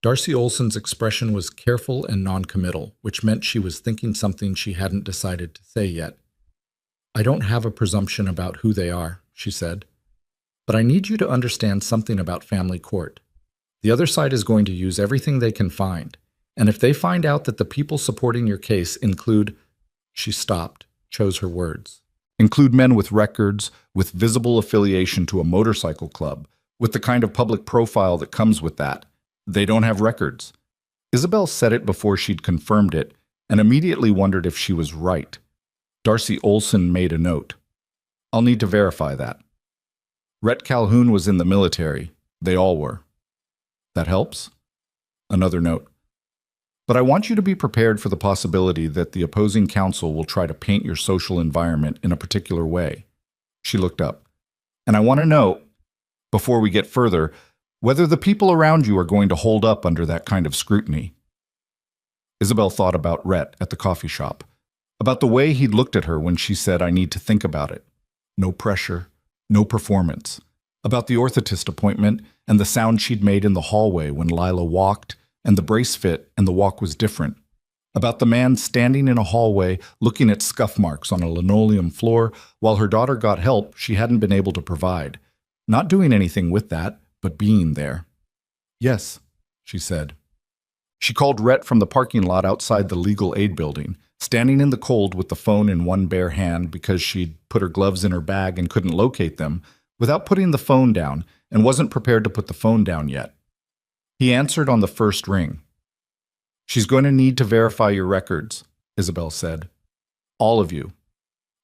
Darcy Olson's expression was careful and non-committal, which meant she was thinking something she hadn't decided to say yet. "I don't have a presumption about who they are," she said. "But I need you to understand something about family court. The other side is going to use everything they can find, and if they find out that the people supporting your case include—" She stopped, chose her words. "Include men with records, with visible affiliation to a motorcycle club, with the kind of public profile that comes with that. They don't have records." Isabel said it before she'd confirmed it, and immediately wondered if she was right. Darcy Olson made a note. "I'll need to verify that." Rhett Calhoun was in the military. They all were. "That helps?" Another note. "But I want you to be prepared for the possibility that the opposing counsel will try to paint your social environment in a particular way." She looked up. "And I want to know, before we get further, Whether the people around you are going to hold up under that kind of scrutiny. Isabel thought about Rhett at the coffee shop, about the way he'd looked at her when she said, "I need to think about it." No pressure, no performance. About the orthotist appointment and the sound she'd made in the hallway when Lila walked, and the brace fit and the walk was different. About the man standing in a hallway looking at scuff marks on a linoleum floor while her daughter got help she hadn't been able to provide. Not doing anything with that, but being there. "Yes," she said. She called Rhett from the parking lot outside the legal aid building, standing in the cold with the phone in one bare hand because she'd put her gloves in her bag and couldn't locate them, without putting the phone down, and wasn't prepared to put the phone down yet. He answered on the first ring. "She's going to need to verify your records," Isabel said. "All of you.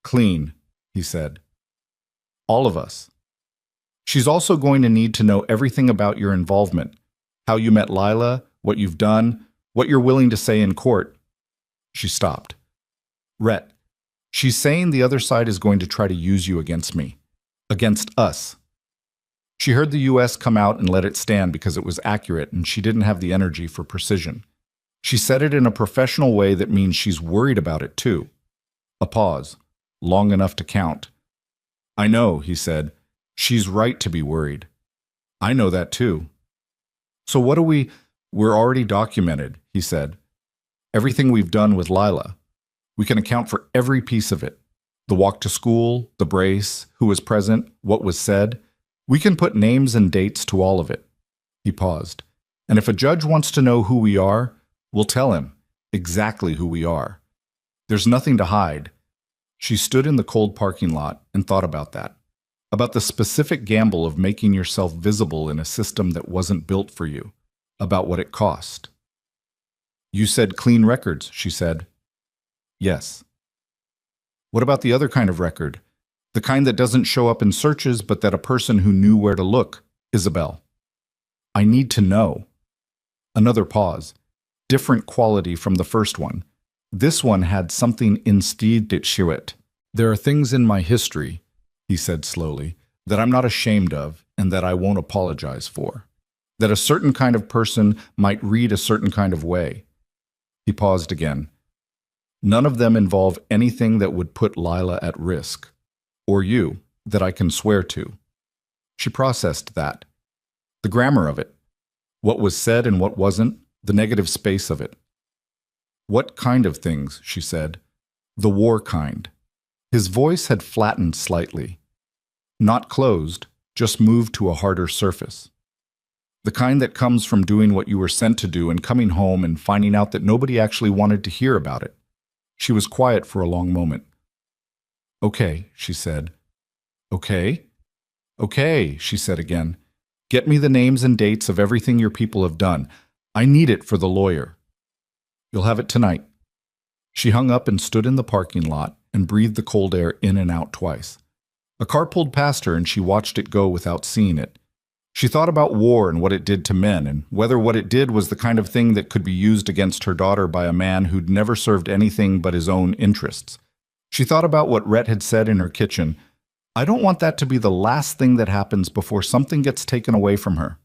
Clean," he said. "All of us. She's also going to need to know everything about your involvement, how you met Lila, what you've done, what you're willing to say in court." She stopped. "Rhett, she's saying the other side is going to try to use you against me. Against us." She heard the U.S. come out and let it stand because it was accurate and she didn't have the energy for precision. She said it in a professional way that means she's worried about it too. A pause, long enough to count. "I know," he said. "She's right to be worried. I know that too." "So what do we're already documented," he said. "Everything we've done with Lila. We can account for every piece of it. The walk to school, the brace, who was present, what was said. We can put names and dates to all of it." He paused. "And if a judge wants to know who we are, we'll tell him exactly who we are. There's nothing to hide." She stood in the cold parking lot and thought about that. About the specific gamble of making yourself visible in a system that wasn't built for you. About what it cost. "You said clean records," she said. "Yes." "What about the other kind of record? The kind that doesn't show up in searches, but that a person who knew where to look, Isabel." "I need to know." Another pause. Different quality from the first one. This one had something instinctive. "There are things in my history," he said slowly, "that I'm not ashamed of and that I won't apologize for. That a certain kind of person might read a certain kind of way." He paused again. "None of them involve anything that would put Lila at risk. Or you, that I can swear to." She processed that. The grammar of it. What was said and what wasn't, the negative space of it. "What kind of things?" she said. "The war kind." His voice had flattened slightly. Not closed, just moved to a harder surface. "The kind that comes from doing what you were sent to do and coming home and finding out that nobody actually wanted to hear about it." She was quiet for a long moment. "Okay," she said. "Okay?" "Okay," she said again. "Get me the names and dates of everything your people have done. I need it for the lawyer." "You'll have it tonight." She hung up and stood in the parking lot and breathed the cold air in and out twice. A car pulled past her and she watched it go without seeing it. She thought about war and what it did to men, and whether what it did was the kind of thing that could be used against her daughter by a man who'd never served anything but his own interests. She thought about what Rhett had said in her kitchen. "I don't want that to be the last thing that happens before something gets taken away from her."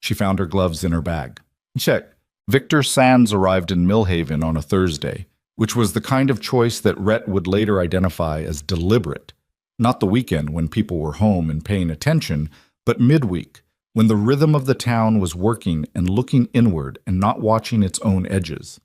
She found her gloves in her bag. Check. Victor Sands arrived in Millhaven on a Thursday, which was the kind of choice that Rhett would later identify as deliberate. Not the weekend when people were home and paying attention, but midweek, when the rhythm of the town was working and looking inward and not watching its own edges.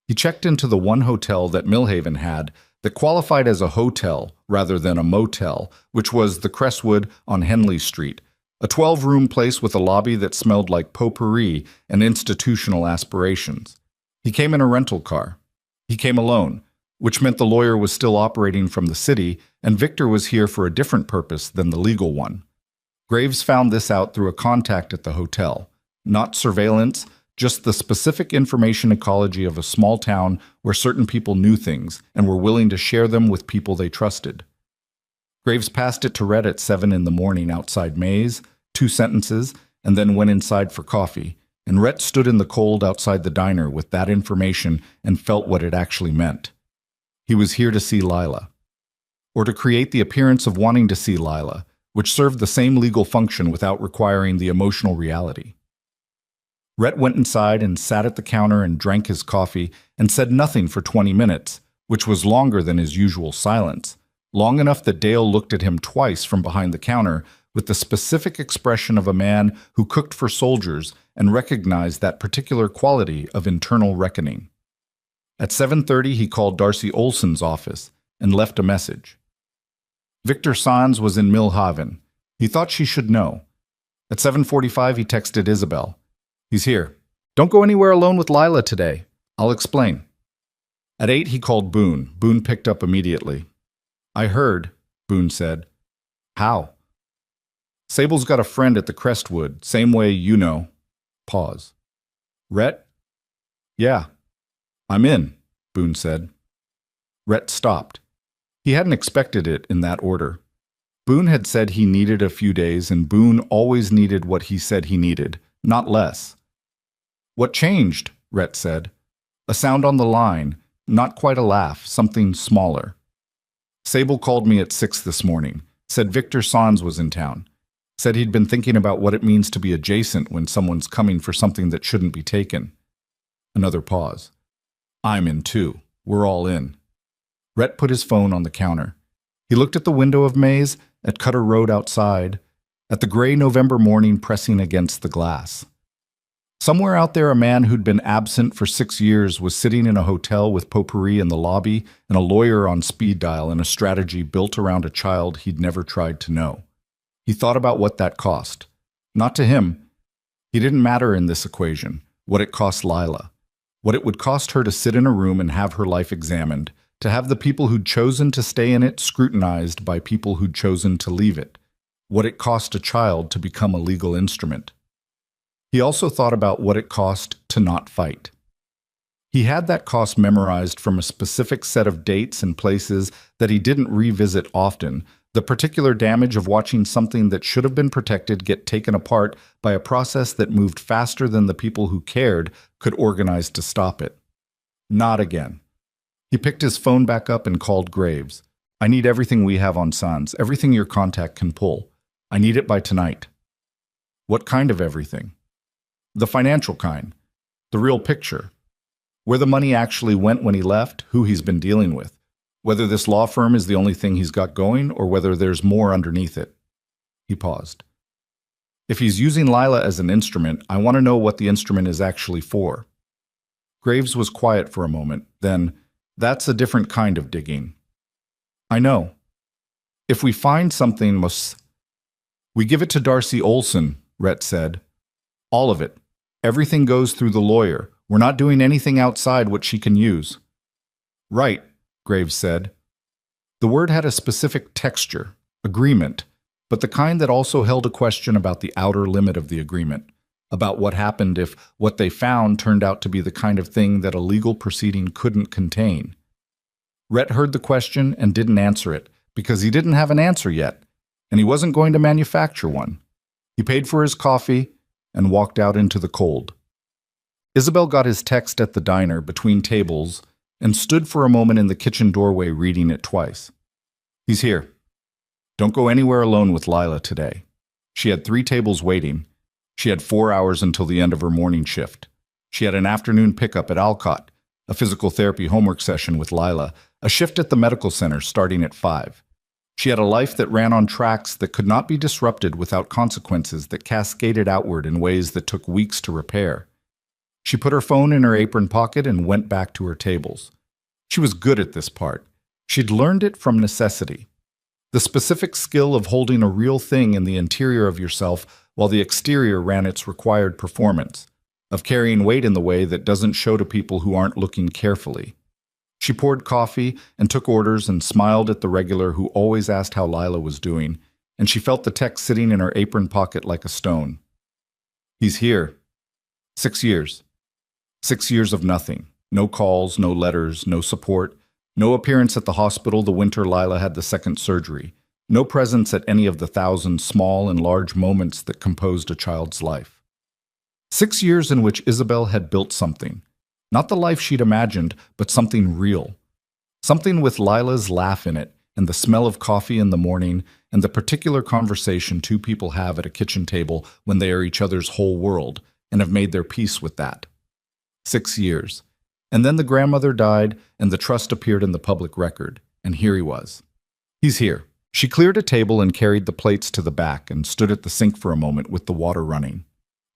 He checked into the one hotel that Millhaven had that qualified as a hotel rather than a motel, which was the Crestwood on Henley Street, a 12-room place with a lobby that smelled like potpourri and institutional aspirations. He came in a rental car. He came alone, which meant the lawyer was still operating from the city, and Victor was here for a different purpose than the legal one. Graves found this out through a contact at the hotel. Not surveillance, just the specific information ecology of a small town where certain people knew things and were willing to share them with people they trusted. Graves passed it to Rhett at 7 in the morning outside Mays, 2 sentences, and then went inside for coffee, and Rhett stood in the cold outside the diner with that information and felt what it actually meant. He was here to see Lila. Or to create the appearance of wanting to see Lila, which served the same legal function without requiring the emotional reality. Rhett went inside and sat at the counter and drank his coffee and said nothing for 20 minutes, which was longer than his usual silence, long enough that Dale looked at him twice from behind the counter with the specific expression of a man who cooked for soldiers and recognized that particular quality of internal reckoning. At 7:30, he called Darcy Olson's office and left a message. Victor Sanz was in Millhaven. He thought she should know. At 7:45, he texted Isabel. He's here. Don't go anywhere alone with Lila today. I'll explain. At 8, he called Boone. Boone picked up immediately. I heard, Boone said. How? Sable's got a friend at the Crestwood, same way you know. Pause. Rhett? Yeah. I'm in, Boone said. Rhett stopped. He hadn't expected it in that order. Boone had said he needed a few days, and Boone always needed what he said he needed, not less. What changed? Rhett said. A sound on the line, not quite a laugh, something smaller. Sable called me at 6 this morning, said Victor Sanz was in town, said he'd been thinking about what it means to be adjacent when someone's coming for something that shouldn't be taken. Another pause. I'm in too. We're all in. Rhett put his phone on the counter. He looked at the window of Maze, at Cutter Road outside, at the gray November morning pressing against the glass. Somewhere out there, a man who'd been absent for 6 years was sitting in a hotel with potpourri in the lobby and a lawyer on speed dial and a strategy built around a child he'd never tried to know. He thought about what that cost. Not to him. He didn't matter in this equation, what it cost Lila. What it would cost her to sit in a room and have her life examined, to have the people who'd chosen to stay in it scrutinized by people who'd chosen to leave it. What it cost a child to become a legal instrument. He also thought about what it cost to not fight. He had that cost memorized from a specific set of dates and places that he didn't revisit often, the particular damage of watching something that should have been protected get taken apart by a process that moved faster than the people who cared could organize to stop it. Not again. He picked his phone back up and called Graves. I need everything we have on Sanz, everything your contact can pull. I need it by tonight. What kind of everything? The financial kind. The real picture. Where the money actually went when he left, who he's been dealing with. Whether this law firm is the only thing he's got going, or whether there's more underneath it. He paused. If he's using Lila as an instrument, I want to know what the instrument is actually for. Graves was quiet for a moment, then, that's a different kind of digging. I know. If we find something, we give it to Darcy Olson, Rhett said. All of it. Everything goes through the lawyer. We're not doing anything outside what she can use. Right, Graves said. The word had a specific texture, agreement, but the kind that also held a question about the outer limit of the agreement, about what happened if what they found turned out to be the kind of thing that a legal proceeding couldn't contain. Rhett heard the question and didn't answer it, because he didn't have an answer yet, and he wasn't going to manufacture one. He paid for his coffee and walked out into the cold. Isabel got his text at the diner between tables and stood for a moment in the kitchen doorway reading it twice. He's here. Don't go anywhere alone with Lila today. She had 3 tables waiting. She had 4 hours until the end of her morning shift. She had an afternoon pickup at Alcott, a physical therapy homework session with Lila, a shift at the medical center starting at 5. She had a life that ran on tracks that could not be disrupted without consequences that cascaded outward in ways that took weeks to repair. She put her phone in her apron pocket and went back to her tables. She was good at this part. She'd learned it from necessity. The specific skill of holding a real thing in the interior of yourself while the exterior ran its required performance, of carrying weight in the way that doesn't show to people who aren't looking carefully. She poured coffee and took orders and smiled at the regular who always asked how Lila was doing, and she felt the text sitting in her apron pocket like a stone. He's here. 6 years. 6 years of nothing. No calls, no letters, no support, no appearance at the hospital the winter Lila had the second surgery, no presence at any of the 1,000 small and large moments that composed a child's life. 6 years in which Isabel had built something. Not the life she'd imagined, but something real. Something with Lila's laugh in it, and the smell of coffee in the morning, and the particular conversation two people have at a kitchen table when they are each other's whole world and have made their peace with that. 6 years. And then the grandmother died, and the trust appeared in the public record, and here he was. He's here. She cleared a table and carried the plates to the back and stood at the sink for a moment with the water running.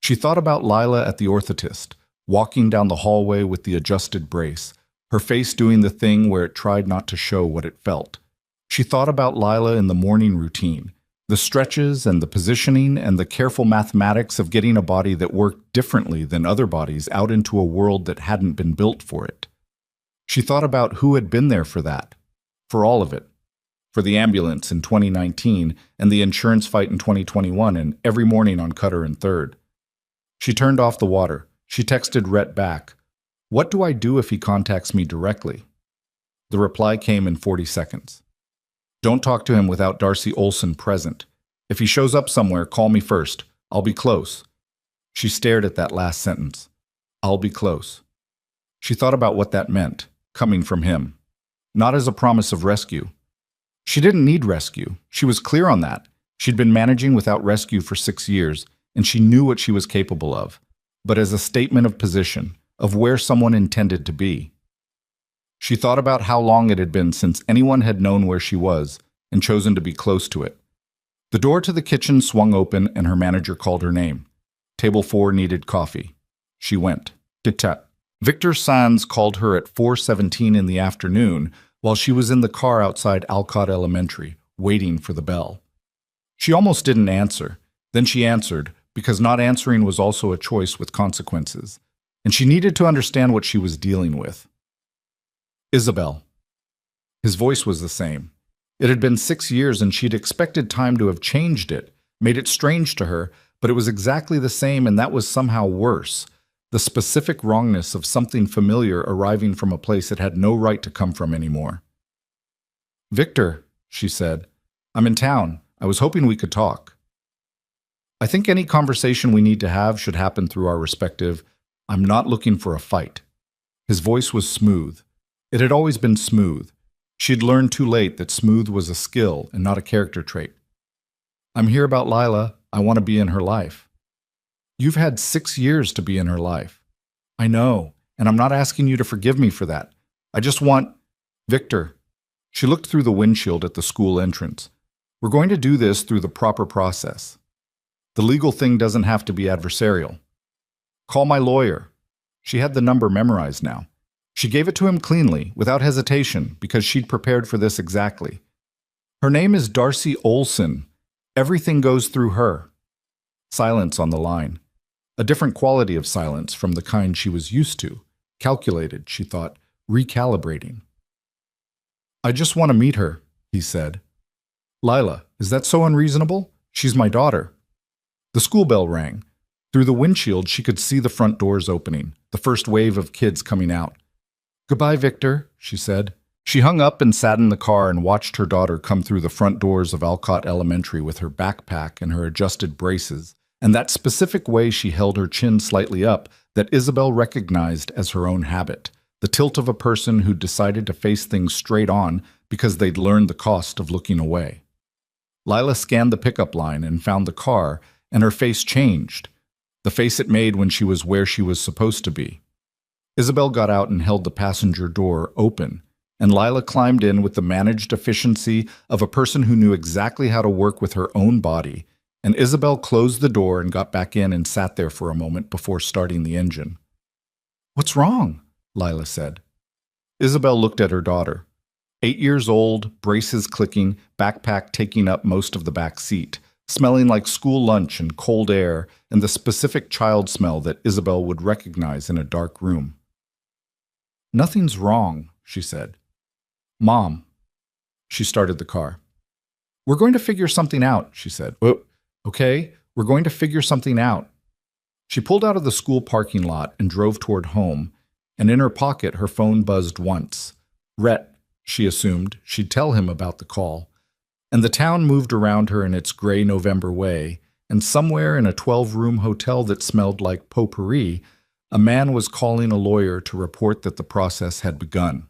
She thought about Lila at the orthotist, walking down the hallway with the adjusted brace, her face doing the thing where it tried not to show what it felt. She thought about Lila in the morning routine, the stretches and the positioning and the careful mathematics of getting a body that worked differently than other bodies out into a world that hadn't been built for it. She thought about who had been there for that, for all of it, for the ambulance in 2019 and the insurance fight in 2021 and every morning on Cutter and Third. She turned off the water. She texted Rhett back, "What do I do if he contacts me directly?" The reply came in 40 seconds. "Don't talk to him without Darcy Olson present. If he shows up somewhere, call me first. I'll be close." She stared at that last sentence. "I'll be close." She thought about what that meant, coming from him. Not as a promise of rescue. She didn't need rescue. She was clear on that. She'd been managing without rescue for 6 years, and she knew what she was capable of, but as a statement of position, of where someone intended to be. She thought about how long it had been since anyone had known where she was and chosen to be close to it. The door to the kitchen swung open and her manager called her name. Table 4 needed coffee. She went. Tit-tat. Victor Sands called her at 4:17 in the afternoon while she was in the car outside Alcott Elementary, waiting for the bell. She almost didn't answer. Then she answered, because not answering was also a choice with consequences, and she needed to understand what she was dealing with. Isabel. His voice was the same. It had been 6 years and she'd expected time to have changed it, made it strange to her, but it was exactly the same, and that was somehow worse. The specific wrongness of something familiar arriving from a place it had no right to come from anymore. "Victor," she said, "I'm in town. I was hoping we could talk." "I think any conversation we need to have should happen through our respective, I'm not looking for a fight." His voice was smooth. It had always been smooth. She'd learned too late that smooth was a skill and not a character trait. "I'm here about Lila. I want to be in her life." "You've had 6 years to be in her life." "I know, and I'm not asking you to forgive me for that. I just want—" "Victor." She looked through the windshield at the school entrance. "We're going to do this through the proper process. The legal thing doesn't have to be adversarial. Call my lawyer." She had the number memorized now. She gave it to him cleanly, without hesitation, because she'd prepared for this exactly. "Her name is Darcy Olson. Everything goes through her." Silence on the line. A different quality of silence from the kind she was used to. Calculated, she thought, recalibrating. "I just want to meet her," he said. "Lila, is that so unreasonable? She's my daughter." The school bell rang. Through the windshield, she could see the front doors opening, the first wave of kids coming out. "Goodbye, Victor," she said. She hung up and sat in the car and watched her daughter come through the front doors of Alcott Elementary with her backpack and her adjusted braces, and that specific way she held her chin slightly up that Isabel recognized as her own habit, the tilt of a person who'd decided to face things straight on because they'd learned the cost of looking away. Lila scanned the pickup line and found the car, and her face changed, the face it made when she was where she was supposed to be. Isabel got out and held the passenger door open, and Lila climbed in with the managed efficiency of a person who knew exactly how to work with her own body, and Isabel closed the door and got back in and sat there for a moment before starting the engine. "What's wrong?" Lila said. Isabel looked at her daughter. 8 years old, braces clicking, backpack taking up most of the back seat, smelling like school lunch and cold air and the specific child smell that Isabel would recognize in a dark room. "Nothing's wrong," she said. "Mom." She started the car. "We're going to figure something out," she said. "Okay, we're going to figure something out." She pulled out of the school parking lot and drove toward home, and in her pocket her phone buzzed once. Rhett, she assumed, she'd tell him about the call. And the town moved around her in its gray November way, and somewhere in a 12-room hotel that smelled like potpourri, a man was calling a lawyer to report that the process had begun.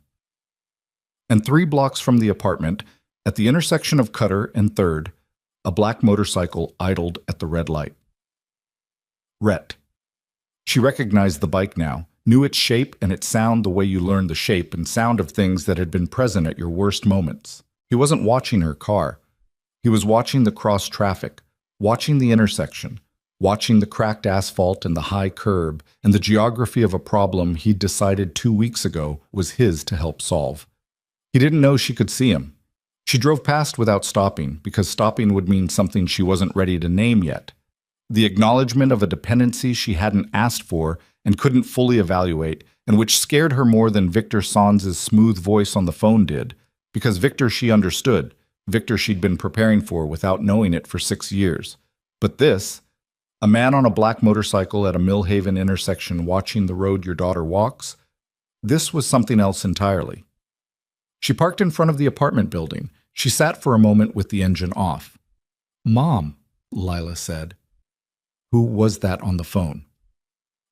And 3 blocks from the apartment, At the intersection of Cutter and 3rd, a black motorcycle idled at the red light. Rhett. She recognized the bike now, knew its shape and its sound the way you learned the shape and sound of things that had been present at your worst moments. He wasn't watching her car. He was watching the cross traffic, watching the intersection, watching the cracked asphalt and the high curb and the geography of a problem he'd decided 2 weeks ago was his to help solve. He didn't know she could see him. She drove past without stopping, because stopping would mean something she wasn't ready to name yet. The acknowledgement of a dependency she hadn't asked for and couldn't fully evaluate, and which scared her more than Victor Sanz's smooth voice on the phone did, because Victor she understood, Victor she'd been preparing for without knowing it for 6 years. But this, a man on a black motorcycle at a Millhaven intersection watching the road your daughter walks, this was something else entirely. She parked in front of the apartment building. She sat for a moment with the engine off. "Mom," Lila said. Who was that on the phone?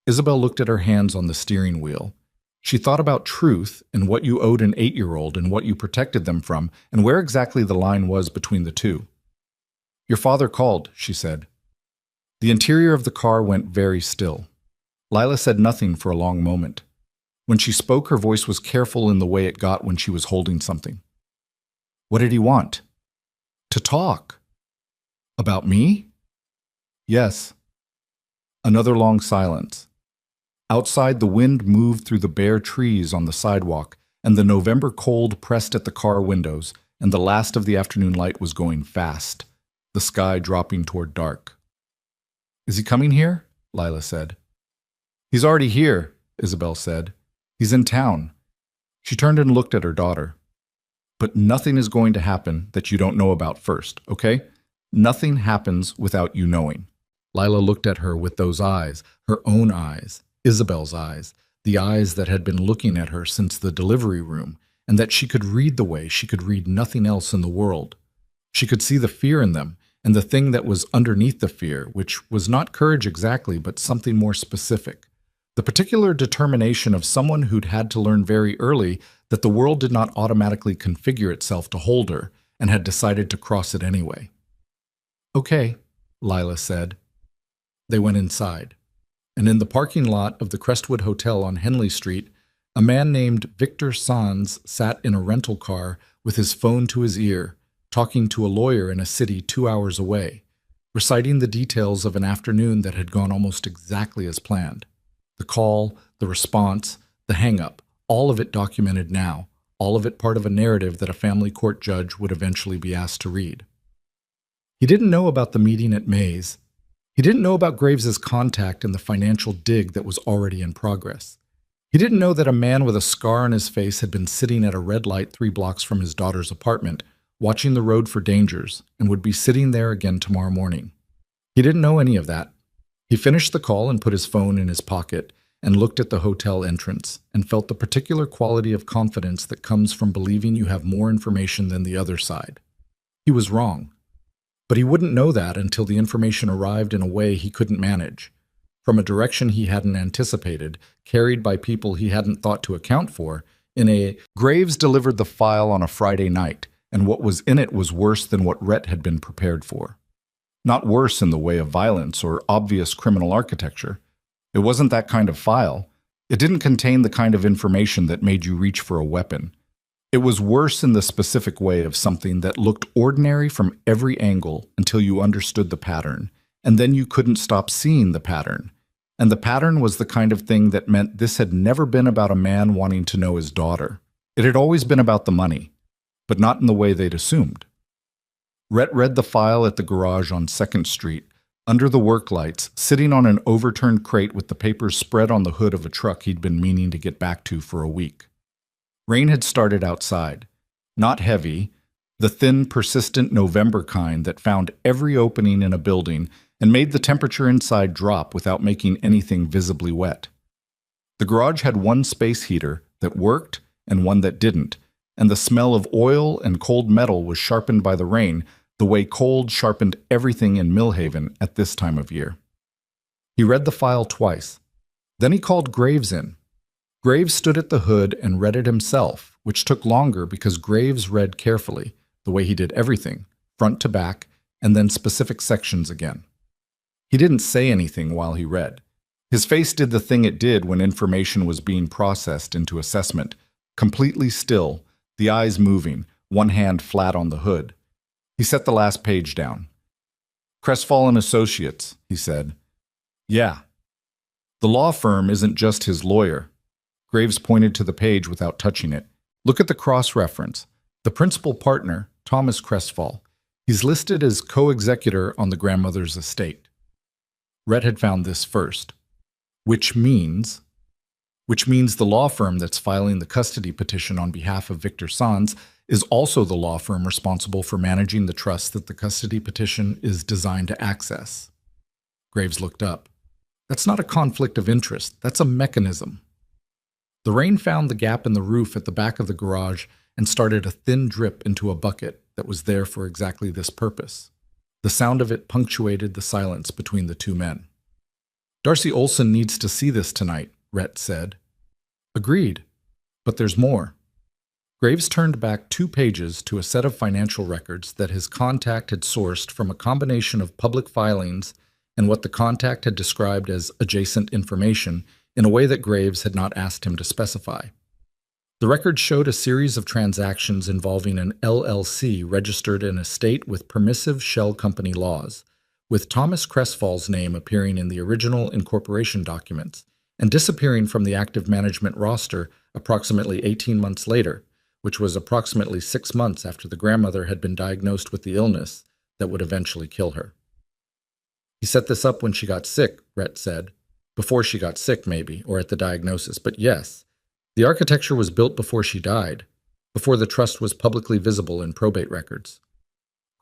Isabel looked at her hands on the steering wheel. She thought about truth and what you owed an 8-year-old and what you protected them from and where exactly the line was between the two. "Your father called," she said. The interior of the car went very still. Lila said nothing for a long moment. When she spoke, her voice was careful in the way it got when she was holding something. "What did he want?" "To talk." "About me?" "Yes." Another long silence. Outside, the wind moved through the bare trees on the sidewalk, and the November cold pressed at the car windows, and the last of the afternoon light was going fast, the sky dropping toward dark. "Is he coming here?" Lila said. "He's already here," Isabel said. "He's in town." She turned and looked at her daughter. "But nothing is going to happen that you don't know about first, okay? Nothing happens without you knowing." Lila looked at her with those eyes, her own eyes, Isabel's eyes, the eyes that had been looking at her since the delivery room, and that she could read the way she could read nothing else in the world. She could see the fear in them, and the thing that was underneath the fear, which was not courage exactly, but something more specific. The particular determination of someone who'd had to learn very early that the world did not automatically configure itself to hold her, and had decided to cross it anyway. "Okay," Lila said. They went inside, and in the parking lot of the Crestwood Hotel on Henley Street, a man named Victor Sanz sat in a rental car with his phone to his ear, talking to a lawyer in a city 2 hours away, reciting the details of an afternoon that had gone almost exactly as planned. The call, the response, the hang-up, all of it documented now, all of it part of a narrative that a family court judge would eventually be asked to read. He didn't know about the meeting at Mays. He didn't know about Graves's contact and the financial dig that was already in progress. He didn't know that a man with a scar on his face had been sitting at a red light 3 blocks from his daughter's apartment, watching the road for dangers, and would be sitting there again tomorrow morning. He didn't know any of that. He finished the call and put his phone in his pocket and looked at the hotel entrance and felt the particular quality of confidence that comes from believing you have more information than the other side. He was wrong. But he wouldn't know that until the information arrived in a way he couldn't manage, from a direction he hadn't anticipated, carried by people he hadn't thought to account for. Graves delivered the file on a Friday night, and what was in it was worse than what Rhett had been prepared for. Not worse in the way of violence or obvious criminal architecture. It wasn't that kind of file. It didn't contain the kind of information that made you reach for a weapon. It was worse in the specific way of something that looked ordinary from every angle until you understood the pattern, and then you couldn't stop seeing the pattern. And the pattern was the kind of thing that meant this had never been about a man wanting to know his daughter. It had always been about the money, but not in the way they'd assumed. Rhett read the file at the garage on 2nd Street, under the work lights, sitting on an overturned crate with the papers spread on the hood of a truck he'd been meaning to get back to for a week. Rain had started outside. Not heavy, the thin, persistent November kind that found every opening in a building and made the temperature inside drop without making anything visibly wet. The garage had one space heater that worked and one that didn't, and the smell of oil and cold metal was sharpened by the rain, the way cold sharpened everything in Millhaven at this time of year. He read the file twice. Then he called Graves in. Graves stood at the hood and read it himself, which took longer because Graves read carefully, the way he did everything, front to back, and then specific sections again. He didn't say anything while he read. His face did the thing it did when information was being processed into assessment, completely still, the eyes moving, one hand flat on the hood. He set the last page down. "Crestfall & Associates," he said. "Yeah. The law firm isn't just his lawyer." Graves pointed to the page without touching it. "Look at the cross-reference. The principal partner, Thomas Crestfall. He's listed as co-executor on the grandmother's estate." Rhett had found this first. Which means the law firm that's filing the custody petition on behalf of Victor Sanz is also the law firm responsible for managing the trust that the custody petition is designed to access. Graves looked up. "That's not a conflict of interest. That's a mechanism." The rain found the gap in the roof at the back of the garage and started a thin drip into a bucket that was there for exactly this purpose. The sound of it punctuated the silence between the two men. "Darcy Olson needs to see this tonight," Rhett said. "Agreed. But there's more." Graves turned back 2 pages to a set of financial records that his contact had sourced from a combination of public filings and what the contact had described as adjacent information in a way that Graves had not asked him to specify. The record showed a series of transactions involving an LLC registered in a state with permissive shell company laws, with Thomas Crestfall's name appearing in the original incorporation documents and disappearing from the active management roster approximately 18 months later, which was approximately 6 months after the grandmother had been diagnosed with the illness that would eventually kill her. "He set this up when she got sick," Rhett said. "Before she got sick, maybe, or at the diagnosis, but yes. The architecture was built before she died, before the trust was publicly visible in probate records."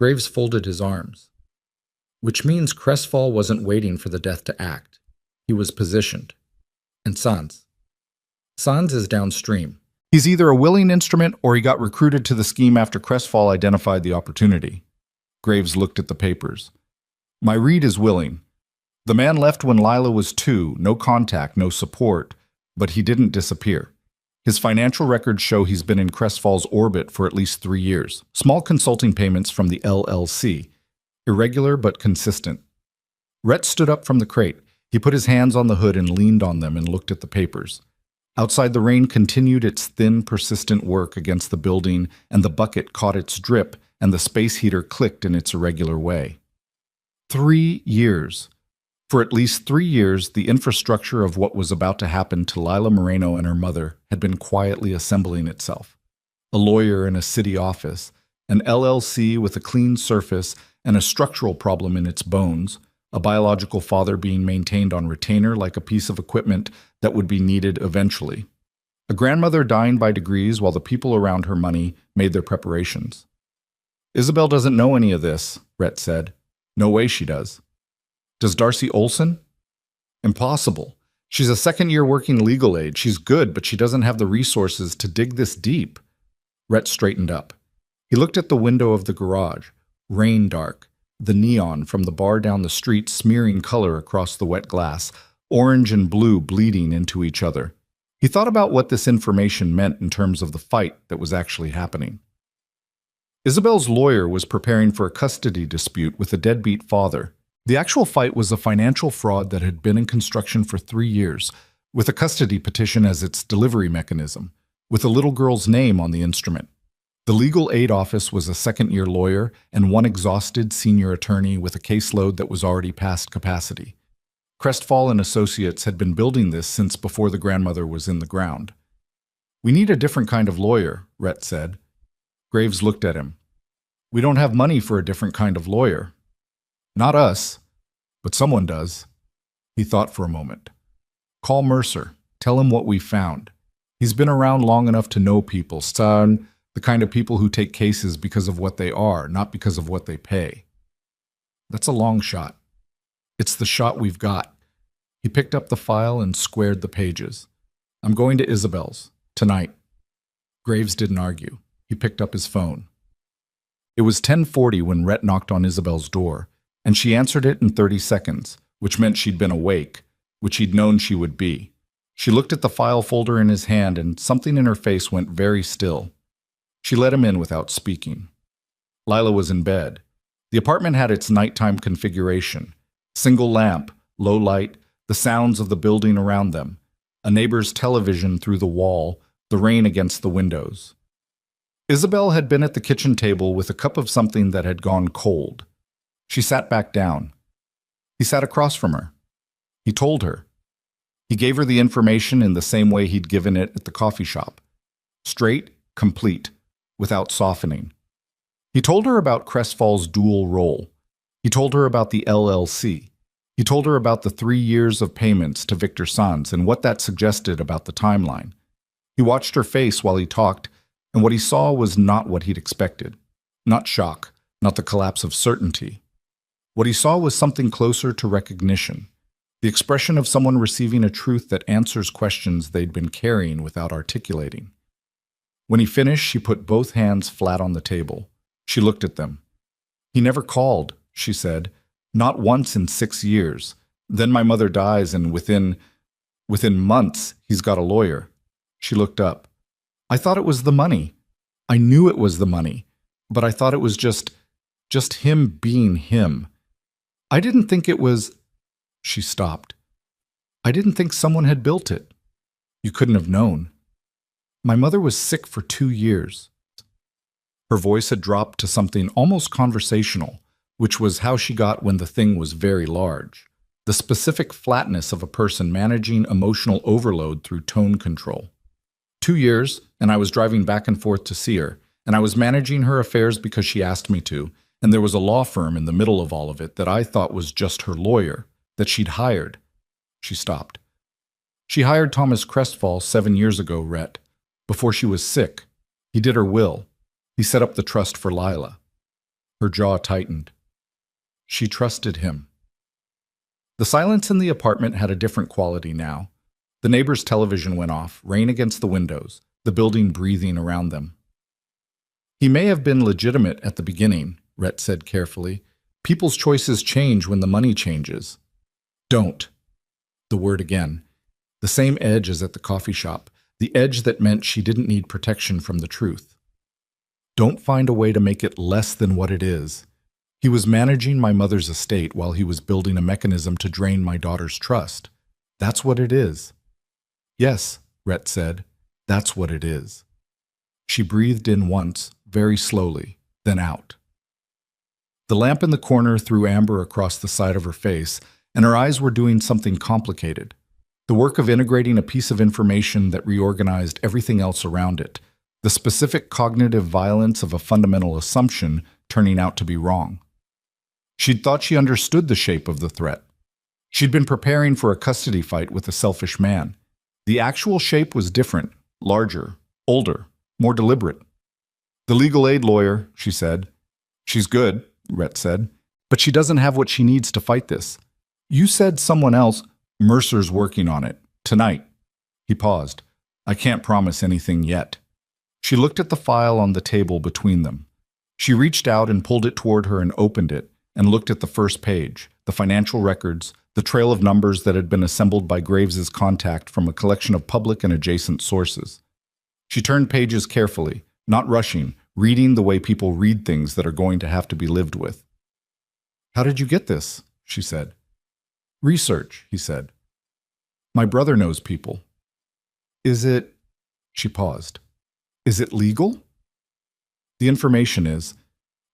Graves folded his arms. "Which means Crestfall wasn't waiting for the death to act. He was positioned. And Sanz is downstream. He's either a willing instrument or he got recruited to the scheme after Crestfall identified the opportunity." Graves looked at the papers. "My read is willing. The man left when Lila was 2, no contact, no support, but he didn't disappear. His financial records show he's been in Crestfall's orbit for at least 3 years. Small consulting payments from the LLC. Irregular but consistent." Rhett stood up from the crate. He put his hands on the hood and leaned on them and looked at the papers. Outside, the rain continued its thin, persistent work against the building, and the bucket caught its drip, and the space heater clicked in its irregular way. 3 years. For at least 3 years, the infrastructure of what was about to happen to Lila Moreno and her mother had been quietly assembling itself. A lawyer in a city office, an LLC with a clean surface and a structural problem in its bones, a biological father being maintained on retainer like a piece of equipment that would be needed eventually. A grandmother dying by degrees while the people around her money made their preparations. "Isabel doesn't know any of this," Rhett said. "No way she does." "Does Darcy Olson?" "Impossible. She's a second-year working legal aid. She's good, but she doesn't have the resources to dig this deep." Rhett straightened up. He looked at the window of the garage, rain dark, the neon from the bar down the street smearing color across the wet glass, orange and blue bleeding into each other. He thought about what this information meant in terms of the fight that was actually happening. Isabel's lawyer was preparing for a custody dispute with a deadbeat father. The actual fight was a financial fraud that had been in construction for 3 years, with a custody petition as its delivery mechanism, with a little girl's name on the instrument. The legal aid office was a second-year lawyer and one exhausted senior attorney with a caseload that was already past capacity. Crestfall & Associates had been building this since before the grandmother was in the ground. "We need a different kind of lawyer," Rhett said. Graves looked at him. "We don't have money for a different kind of lawyer." "Not us, but someone does." He thought for a moment. "Call Mercer. Tell him what we found. He's been around long enough to know people, son, the kind of people who take cases because of what they are, not because of what they pay." "That's a long shot." "It's the shot we've got." He picked up the file and squared the pages. "I'm going to Isabel's. Tonight." Graves didn't argue. He picked up his phone. It was 10:40 when Rhett knocked on Isabel's door, and she answered it in 30 seconds, which meant she'd been awake, which he'd known she would be. She looked at the file folder in his hand, and something in her face went very still. She let him in without speaking. Lila was in bed. The apartment had its nighttime configuration. Single lamp, low light, the sounds of the building around them, a neighbor's television through the wall, the rain against the windows. Isabel had been at the kitchen table with a cup of something that had gone cold. She sat back down. He sat across from her. He told her. He gave her the information in the same way he'd given it at the coffee shop. Straight, complete, without softening. He told her about Crestfall's dual role. He told her about the LLC. He told her about the 3 years of payments to Victor Sanz and what that suggested about the timeline. He watched her face while he talked, and what he saw was not what he'd expected. Not shock, not the collapse of certainty. What he saw was something closer to recognition, the expression of someone receiving a truth that answers questions they'd been carrying without articulating. When he finished, she put both hands flat on the table. She looked at them. "He never called," she said. "Not once in 6 years. Then my mother dies, and within months, he's got a lawyer." She looked up. "I thought it was the money. I knew it was the money, but I thought it was just him being him. I didn't think it was—" She stopped. "I didn't think someone had built it. You couldn't have known. My mother was sick for 2 years." Her voice had dropped to something almost conversational, which was how she got when the thing was very large. The specific flatness of a person managing emotional overload through tone control. 2 years, and I was driving back and forth to see her, and I was managing her affairs because she asked me to, and there was a law firm in the middle of all of it that I thought was just her lawyer, that she'd hired. She stopped. "She hired Thomas Crestfall 7 years ago, Rhett, before she was sick. He did her will. He set up the trust for Lila." Her jaw tightened. She trusted him. The silence in the apartment had a different quality now. The neighbor's television went off, rain against the windows, the building breathing around them. "He may have been legitimate at the beginning," Rhett said carefully. "People's choices change when the money changes." "Don't." The word again. The same edge as at the coffee shop, the edge that meant she didn't need protection from the truth. "Don't find a way to make it less than what it is. He was managing my mother's estate while he was building a mechanism to drain my daughter's trust. That's what it is." "Yes," Rhett said, "that's what it is." She breathed in once, very slowly, then out. The lamp in the corner threw amber across the side of her face, and her eyes were doing something complicated. The work of integrating a piece of information that reorganized everything else around it. The specific cognitive violence of a fundamental assumption turning out to be wrong. She'd thought she understood the shape of the threat. She'd been preparing for a custody fight with a selfish man. The actual shape was different, larger, older, more deliberate. "The legal aid lawyer," she said. "She's good," Rhett said, "but she doesn't have what she needs to fight this. You said someone else—" "Mercer's working on it. Tonight." He paused. "I can't promise anything yet." She looked at the file on the table between them. She reached out and pulled it toward her and opened it, and looked at the first page, the financial records, the trail of numbers that had been assembled by Graves's contact from a collection of public and adjacent sources. She turned pages carefully, not rushing, reading the way people read things that are going to have to be lived with. "How did you get this?" she said. "Research," he said. "My brother knows people." "Is it—" She paused. "Is it legal?" "The information is.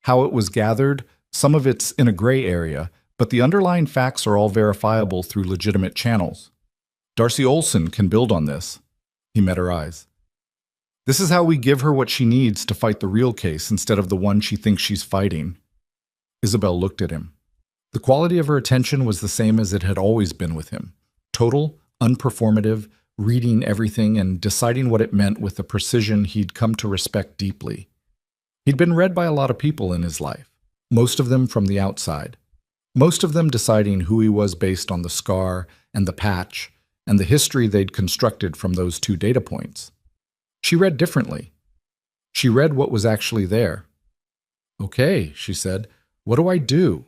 How it was gathered, some of it's in a gray area, but the underlying facts are all verifiable through legitimate channels. Darcy Olson can build on this." He met her eyes. "This is how we give her what she needs to fight the real case instead of the one she thinks she's fighting." Isabel looked at him. The quality of her attention was the same as it had always been with him. Total, unperformative, reading everything and deciding what it meant with a precision he'd come to respect deeply. He'd been read by a lot of people in his life, most of them from the outside. Most of them deciding who he was based on the scar and the patch and the history they'd constructed from those 2 data points. She read differently. She read what was actually there. "Okay," she said, "what do I do?"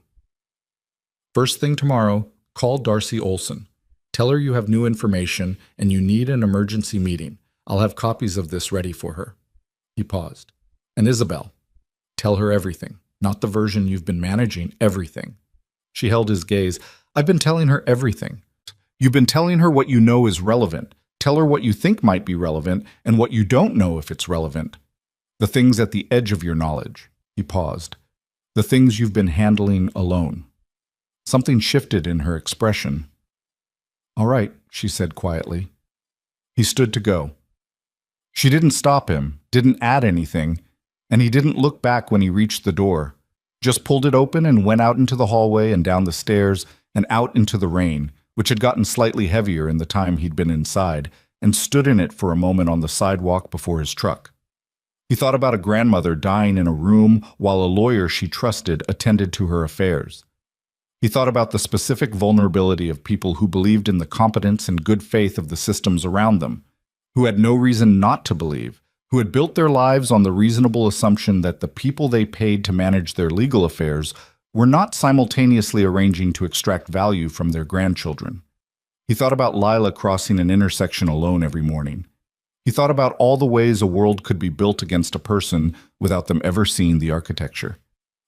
"First thing tomorrow, call Darcy Olson. Tell her you have new information and you need an emergency meeting. I'll have copies of this ready for her." He paused. "And Isabel." Tell her everything, not the version you've been managing, everything. She held his gaze. I've been telling her everything. You've been telling her what you know is relevant. Tell her what you think might be relevant and what you don't know if it's relevant. The things at the edge of your knowledge. He paused. The things you've been handling alone. Something shifted in her expression. All right, she said quietly. He stood to go. She didn't stop him, didn't add anything, and he didn't look back when he reached the door. Just pulled it open and went out into the hallway and down the stairs and out into the rain, which had gotten slightly heavier in the time he'd been inside, and stood in it for a moment on the sidewalk before his truck. He thought about a grandmother dying in a room while a lawyer she trusted attended to her affairs. He thought about the specific vulnerability of people who believed in the competence and good faith of the systems around them, who had no reason not to believe, who had built their lives on the reasonable assumption that the people they paid to manage their legal affairs were not simultaneously arranging to extract value from their grandchildren. He thought about Lila crossing an intersection alone every morning. He thought about all the ways a world could be built against a person without them ever seeing the architecture.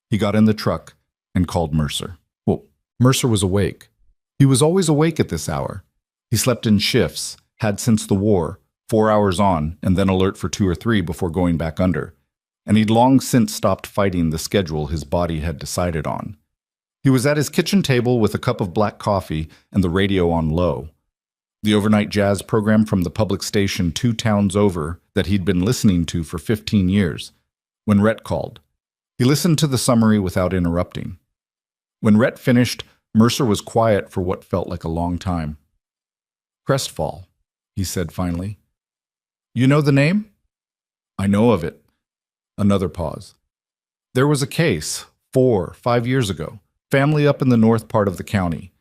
He got in the truck and called Mercer. Well, Mercer was awake. He was always awake at this hour. He slept in shifts, had since the war, 4 hours on and then alert for 2 or 3 before going back under. And he'd long since stopped fighting the schedule his body had decided on. He was at his kitchen table with a cup of black coffee and the radio on low. The overnight jazz program from the public station 2 towns over that he'd been listening to for 15 years, when Rhett called. He listened to the summary without interrupting. When Rhett finished, Mercer was quiet for what felt like a long time. Crestfall, he said finally. You know the name? I know of it. Another pause. There was a case, 4, 5 years ago, family up in the north part of the county.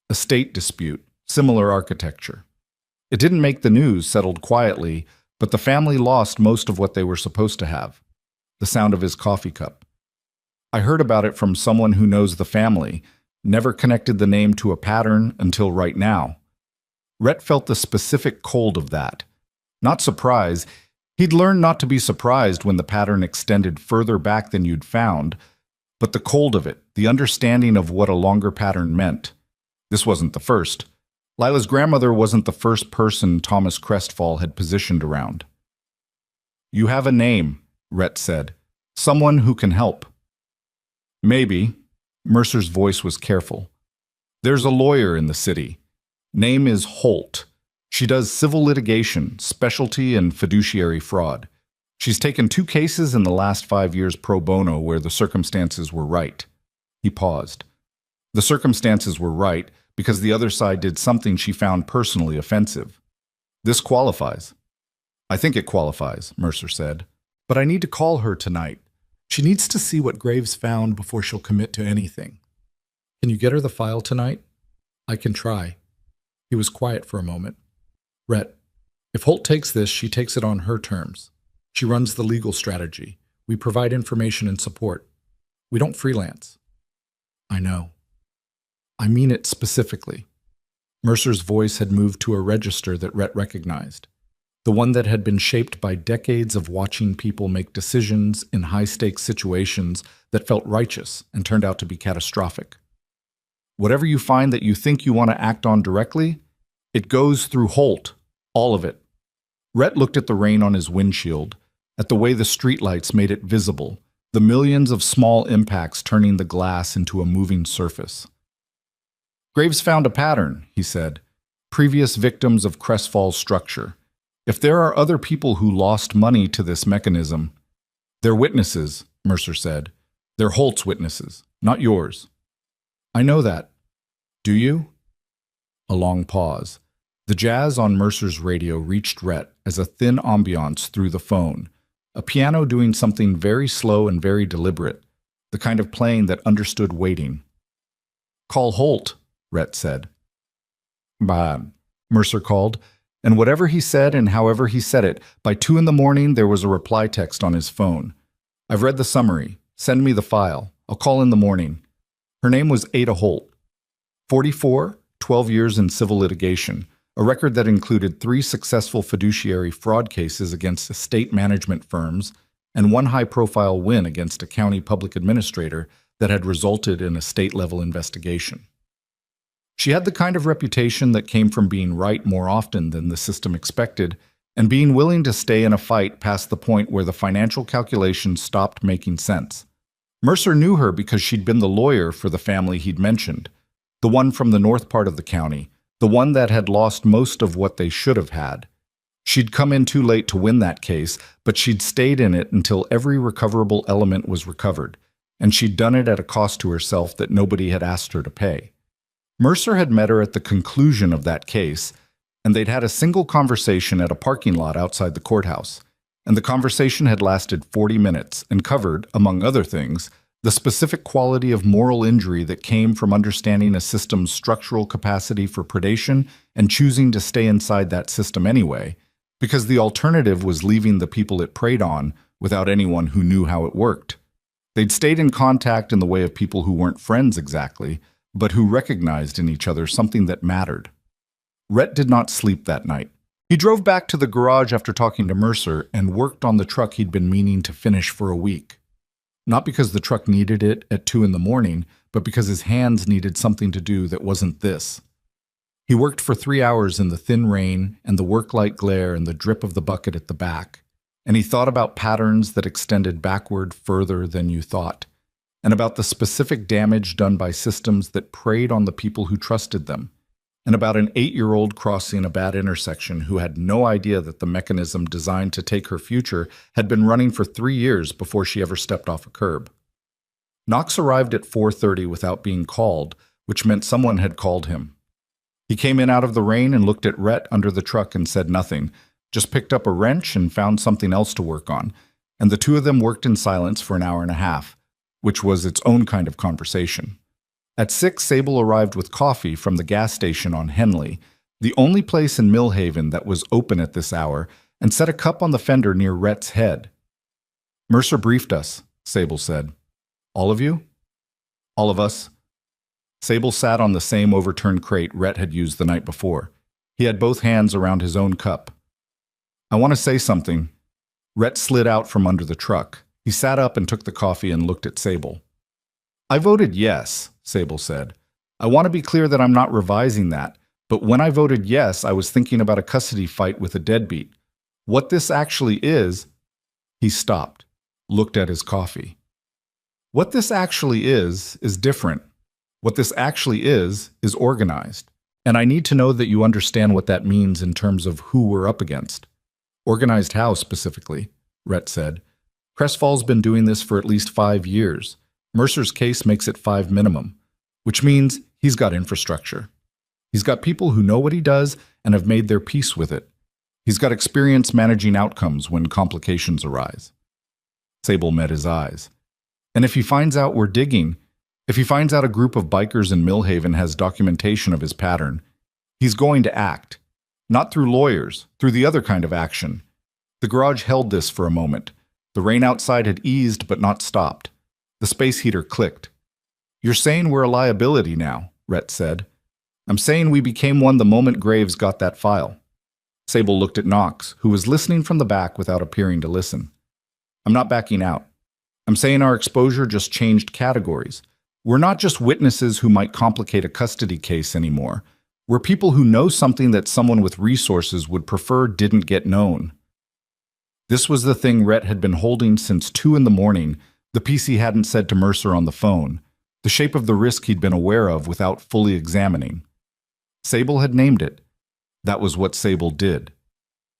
Estate dispute. Similar architecture. It didn't make the news, settled quietly, but the family lost most of what they were supposed to have. The sound of his coffee cup. I heard about it from someone who knows the family, never connected the name to a pattern until right now. Rhett felt the specific cold of that. Not surprise. He'd learned not to be surprised when the pattern extended further back than you'd found, but the cold of it, the understanding of what a longer pattern meant. This wasn't the first. Lila's grandmother wasn't the first person Thomas Crestfall had positioned around. You have a name, Rhett said. Someone who can help. Maybe. Mercer's voice was careful. There's a lawyer in the city. Name is Holt. She does civil litigation, specialty, and fiduciary fraud. She's taken 2 cases in the last 5 years pro bono where the circumstances were right. He paused. The circumstances were right because the other side did something she found personally offensive. This qualifies. I think it qualifies, Mercer said. But I need to call her tonight. She needs to see what Graves found before she'll commit to anything. Can you get her the file tonight? I can try. He was quiet for a moment. Rhett, if Holt takes this, she takes it on her terms. She runs the legal strategy. We provide information and support. We don't freelance. I know. I mean it specifically. Mercer's voice had moved to a register that Rhett recognized, the one that had been shaped by decades of watching people make decisions in high-stakes situations that felt righteous and turned out to be catastrophic. Whatever you find that you think you want to act on directly, it goes through Holt, all of it. Rhett looked at the rain on his windshield, at the way the streetlights made it visible, the millions of small impacts turning the glass into a moving surface. Graves found a pattern, he said. Previous victims of Crestfall's structure. If there are other people who lost money to this mechanism, they're witnesses, Mercer said. They're Holt's witnesses, not yours. I know that. Do you? A long pause. The jazz on Mercer's radio reached Rhett as a thin ambiance through the phone, a piano doing something very slow and very deliberate, the kind of playing that understood waiting. Call Holt, Rhett said. Bah, Mercer called, and whatever he said and however he said it, by 2 a.m. there was a reply text on his phone. I've read the summary. Send me the file. I'll call in the morning. Her name was Ada Holt. 44, 12 years in civil litigation, a record that included 3 successful fiduciary fraud cases against estate management firms and one high-profile win against a county public administrator that had resulted in a state-level investigation. She had the kind of reputation that came from being right more often than the system expected and being willing to stay in a fight past the point where the financial calculations stopped making sense. Mercer knew her because she'd been the lawyer for the family he'd mentioned, the one from the north part of the county, the one that had lost most of what they should have had. She'd come in too late to win that case, but she'd stayed in it until every recoverable element was recovered, and she'd done it at a cost to herself that nobody had asked her to pay. Mercer had met her at the conclusion of that case, and they'd had a single conversation at a parking lot outside the courthouse, and the conversation had lasted 40 minutes and covered, among other things, the specific quality of moral injury that came from understanding a system's structural capacity for predation and choosing to stay inside that system anyway, because the alternative was leaving the people it preyed on without anyone who knew how it worked. They'd stayed in contact in the way of people who weren't friends exactly, but who recognized in each other something that mattered. Rhett did not sleep that night. He drove back to the garage after talking to Mercer and worked on the truck he'd been meaning to finish for a week. Not because the truck needed it at 2 in the morning, but because his hands needed something to do that wasn't this. He worked for 3 hours in the thin rain and the work light glare and the drip of the bucket at the back, and he thought about patterns that extended backward further than you thought, and about the specific damage done by systems that preyed on the people who trusted them, and about an 8-year-old crossing a bad intersection who had no idea that the mechanism designed to take her future had been running for 3 years before she ever stepped off a curb. Knox arrived at 4:30 without being called, which meant someone had called him. He came in out of the rain and looked at Rhett under the truck and said nothing, just picked up a wrench and found something else to work on, and the two of them worked in silence for an hour and a half, which was its own kind of conversation. At 6, Sable arrived with coffee from the gas station on Henley, the only place in Millhaven that was open at this hour, and set a cup on the fender near Rhett's head. "Mercer briefed us," Sable said. "All of you?" "All of us." Sable sat on the same overturned crate Rhett had used the night before. He had both hands around his own cup. "I want to say something." Rhett slid out from under the truck. He sat up and took the coffee and looked at Sable. "I voted yes," Sable said. "I want to be clear that I'm not revising that, but when I voted yes, I was thinking about a custody fight with a deadbeat. What this actually is—" He stopped, looked at his coffee. "What this actually is different. What this actually is organized. And I need to know that you understand what that means in terms of who we're up against." "Organized how, specifically?" Rhett said. "Crestfall's been doing this for at least 5 years. Mercer's case makes it 5 minimum, which means he's got infrastructure. He's got people who know what he does and have made their peace with it. He's got experience managing outcomes when complications arise." Sable met his eyes. "And if he finds out we're digging, if he finds out a group of bikers in Millhaven has documentation of his pattern, he's going to act. Not through lawyers, through the other kind of action." The garage held this for a moment. The rain outside had eased but not stopped. The space heater clicked. "You're saying we're a liability now," Rhett said. "I'm saying we became one the moment Graves got that file." Sable looked at Knox, who was listening from the back without appearing to listen. "I'm not backing out. I'm saying our exposure just changed categories. We're not just witnesses who might complicate a custody case anymore. We're people who know something that someone with resources would prefer didn't get known." This was the thing Rhett had been holding since 2 in the morning, the piece he hadn't said to Mercer on the phone, the shape of the risk he'd been aware of without fully examining. Sable had named it. That was what Sable did.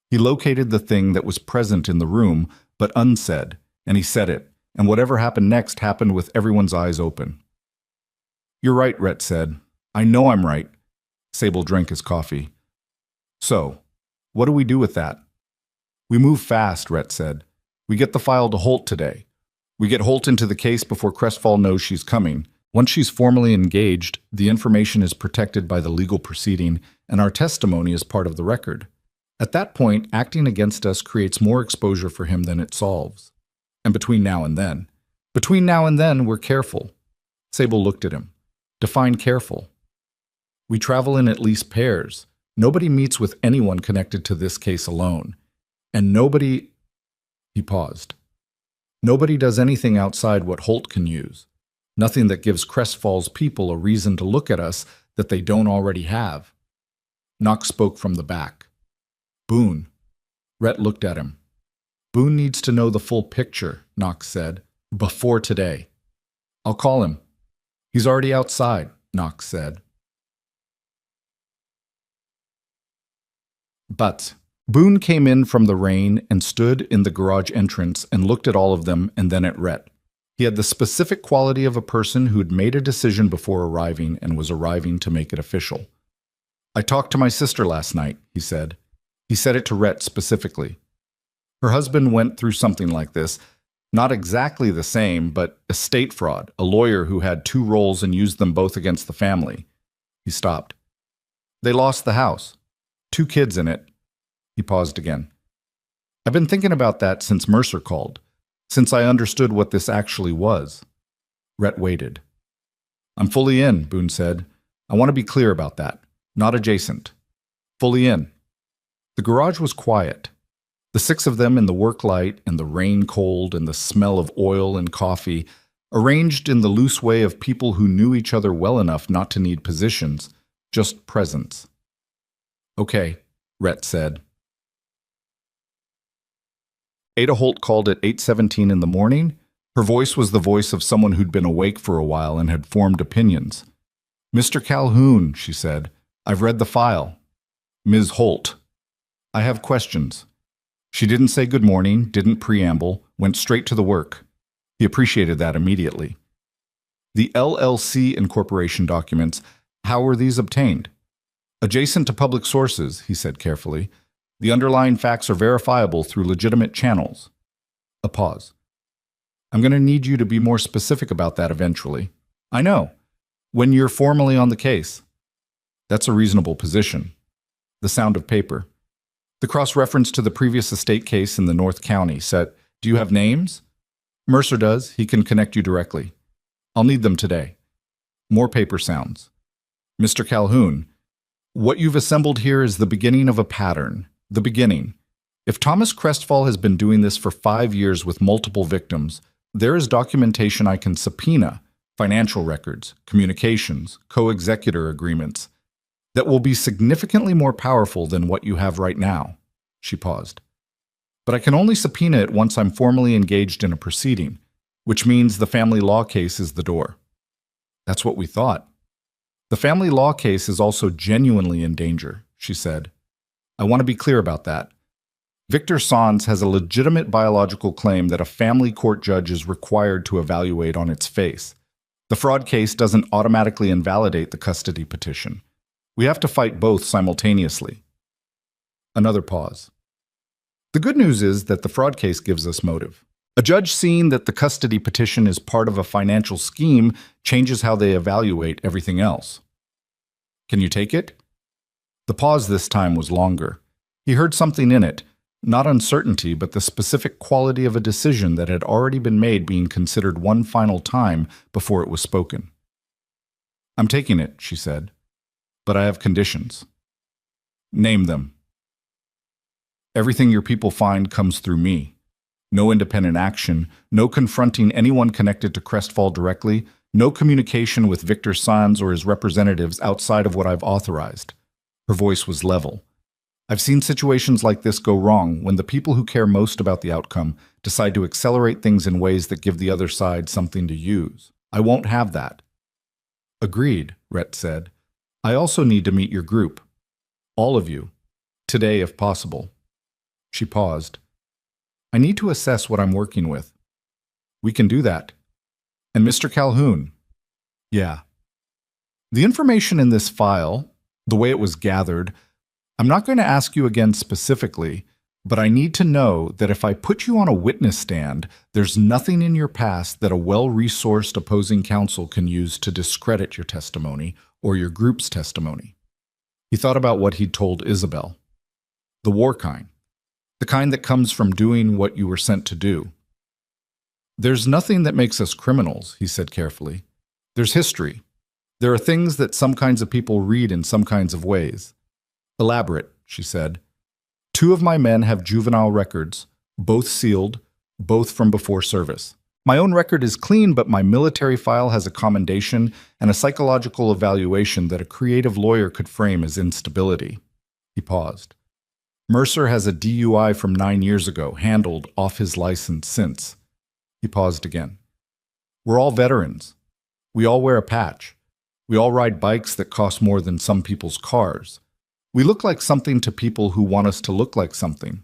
He located the thing that was present in the room, but unsaid, and he said it, and whatever happened next happened with everyone's eyes open. "You're right," Rhett said. "I know I'm right." Sable drank his coffee. "So, what do we do with that?" "We move fast," Rhett said. "We get the file to Holt today. We get Holt into the case before Crestfall knows she's coming. Once she's formally engaged, the information is protected by the legal proceeding, and our testimony is part of the record. At that point, acting against us creates more exposure for him than it solves. And between now and then, we're careful." Sable looked at him. "Define careful." "We travel in at least pairs. Nobody meets with anyone connected to this case alone. And nobody—" He paused. Nobody does anything outside what Holt can use. Nothing that gives Crestfall's people a reason to look at us that they don't already have. Knox spoke from the back. Boone. Rhett looked at him. Boone needs to know the full picture, Knox said, before today. I'll call him. He's already outside, Knox said. But Boone came in from the rain and stood in the garage entrance and looked at all of them and then at Rhett. He had the specific quality of a person who'd made a decision before arriving and was arriving to make it official. I talked to my sister last night, he said. He said it to Rhett specifically. Her husband went through something like this, not exactly the same, but estate fraud, a lawyer who had two roles and used them both against the family. He stopped. They lost the house. 2 kids in it. He paused again. I've been thinking about that since Mercer called, since I understood what this actually was. Rhett waited. I'm fully in, Boone said. I want to be clear about that. Not adjacent. Fully in. The garage was quiet. The 6 of them in the work light and the rain cold and the smell of oil and coffee, arranged in the loose way of people who knew each other well enough not to need positions, just presence. Okay, Rhett said. Ada Holt called at 8:17 in the morning. Her voice was the voice of someone who'd been awake for a while and had formed opinions. Mr. Calhoun, she said, I've read the file. Ms. Holt. I have questions. She didn't say good morning, didn't preamble, went straight to the work. He appreciated that immediately. The LLC incorporation documents, how were these obtained? Adjacent to public sources, he said carefully. The underlying facts are verifiable through legitimate channels. A pause. I'm going to need you to be more specific about that eventually. I know. When you're formally on the case. That's a reasonable position. The sound of paper. The cross-reference to the previous estate case in the North County said, do you have names? Mercer does. He can connect you directly. I'll need them today. More paper sounds. Mr. Calhoun, what you've assembled here is the beginning of a pattern. The beginning. If Thomas Crestfall has been doing this for 5 years with multiple victims, there is documentation I can subpoena, financial records, communications, co-executor agreements, that will be significantly more powerful than what you have right now. She paused. But I can only subpoena it once I'm formally engaged in a proceeding, which means the family law case is the door. That's what we thought. The family law case is also genuinely in danger, she said. I want to be clear about that. Victor Sanz has a legitimate biological claim that a family court judge is required to evaluate on its face. The fraud case doesn't automatically invalidate the custody petition. We have to fight both simultaneously. Another pause. The good news is that the fraud case gives us motive. A judge seeing that the custody petition is part of a financial scheme changes how they evaluate everything else. Can you take it? The pause this time was longer. He heard something in it, not uncertainty, but the specific quality of a decision that had already been made being considered one final time before it was spoken. I'm taking it, she said, but I have conditions. Name them. Everything your people find comes through me. No independent action, no confronting anyone connected to Crestfall directly, no communication with Victor Sanz or his representatives outside of what I've authorized. Her voice was level. I've seen situations like this go wrong when the people who care most about the outcome decide to accelerate things in ways that give the other side something to use. I won't have that. Agreed, Rhett said. I also need to meet your group. All of you. Today, if possible. She paused. I need to assess what I'm working with. We can do that. And Mr. Calhoun. Yeah. The information in this file, the way it was gathered, I'm not going to ask you again specifically, but I need to know that if I put you on a witness stand, there's nothing in your past that a well-resourced opposing counsel can use to discredit your testimony or your group's testimony. He thought about what he'd told Isabel. The war kind. The kind that comes from doing what you were sent to do. There's nothing that makes us criminals, he said carefully. There's history. There are things that some kinds of people read in some kinds of ways. Elaborate, she said. 2 of my men have juvenile records, both sealed, both from before service. My own record is clean, but my military file has a commendation and a psychological evaluation that a creative lawyer could frame as instability. He paused. Mercer has a DUI from 9 years ago, handled off his license since. He paused again. We're all veterans. We all wear a patch. We all ride bikes that cost more than some people's cars. We look like something to people who want us to look like something.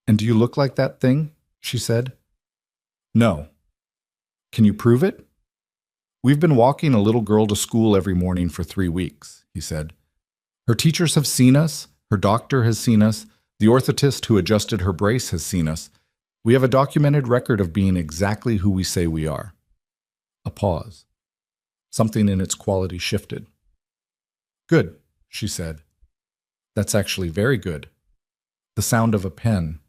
And do you look like that thing? She said. No. Can you prove it? We've been walking a little girl to school every morning for 3 weeks, he said. Her teachers have seen us. Her doctor has seen us. The orthotist who adjusted her brace has seen us. We have a documented record of being exactly who we say we are. A pause. Something in its quality shifted. Good, she said. That's actually very good. The sound of a pen.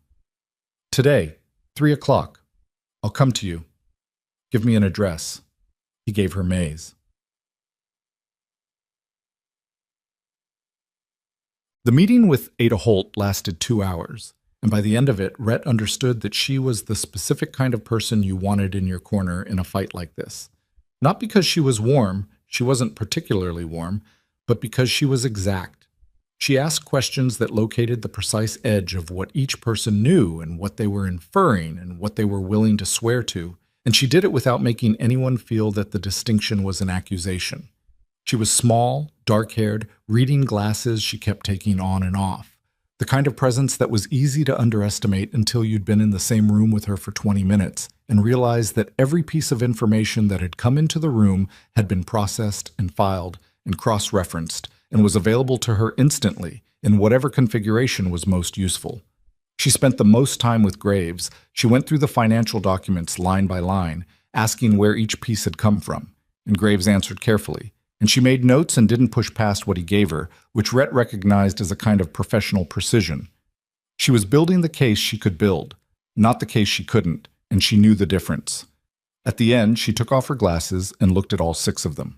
Today, 3 o'clock. I'll come to you. Give me an address. He gave her May's. The meeting with Ada Holt lasted 2 hours, and by the end of it, Rhett understood that she was the specific kind of person you wanted in your corner in a fight like this. Not because she was warm, she wasn't particularly warm, but because she was exact. She asked questions that located the precise edge of what each person knew and what they were inferring and what they were willing to swear to, and she did it without making anyone feel that the distinction was an accusation. She was small, dark-haired, reading glasses she kept taking on and off, the kind of presence that was easy to underestimate until you'd been in the same room with her for 20 minutes and realized that every piece of information that had come into the room had been processed and filed and cross-referenced and was available to her instantly in whatever configuration was most useful. She spent the most time with Graves. She went through the financial documents line by line, asking where each piece had come from, and Graves answered carefully. And she made notes and didn't push past what he gave her, which Rhett recognized as a kind of professional precision. She was building the case she could build, not the case she couldn't, and she knew the difference. At the end, she took off her glasses and looked at all 6 of them.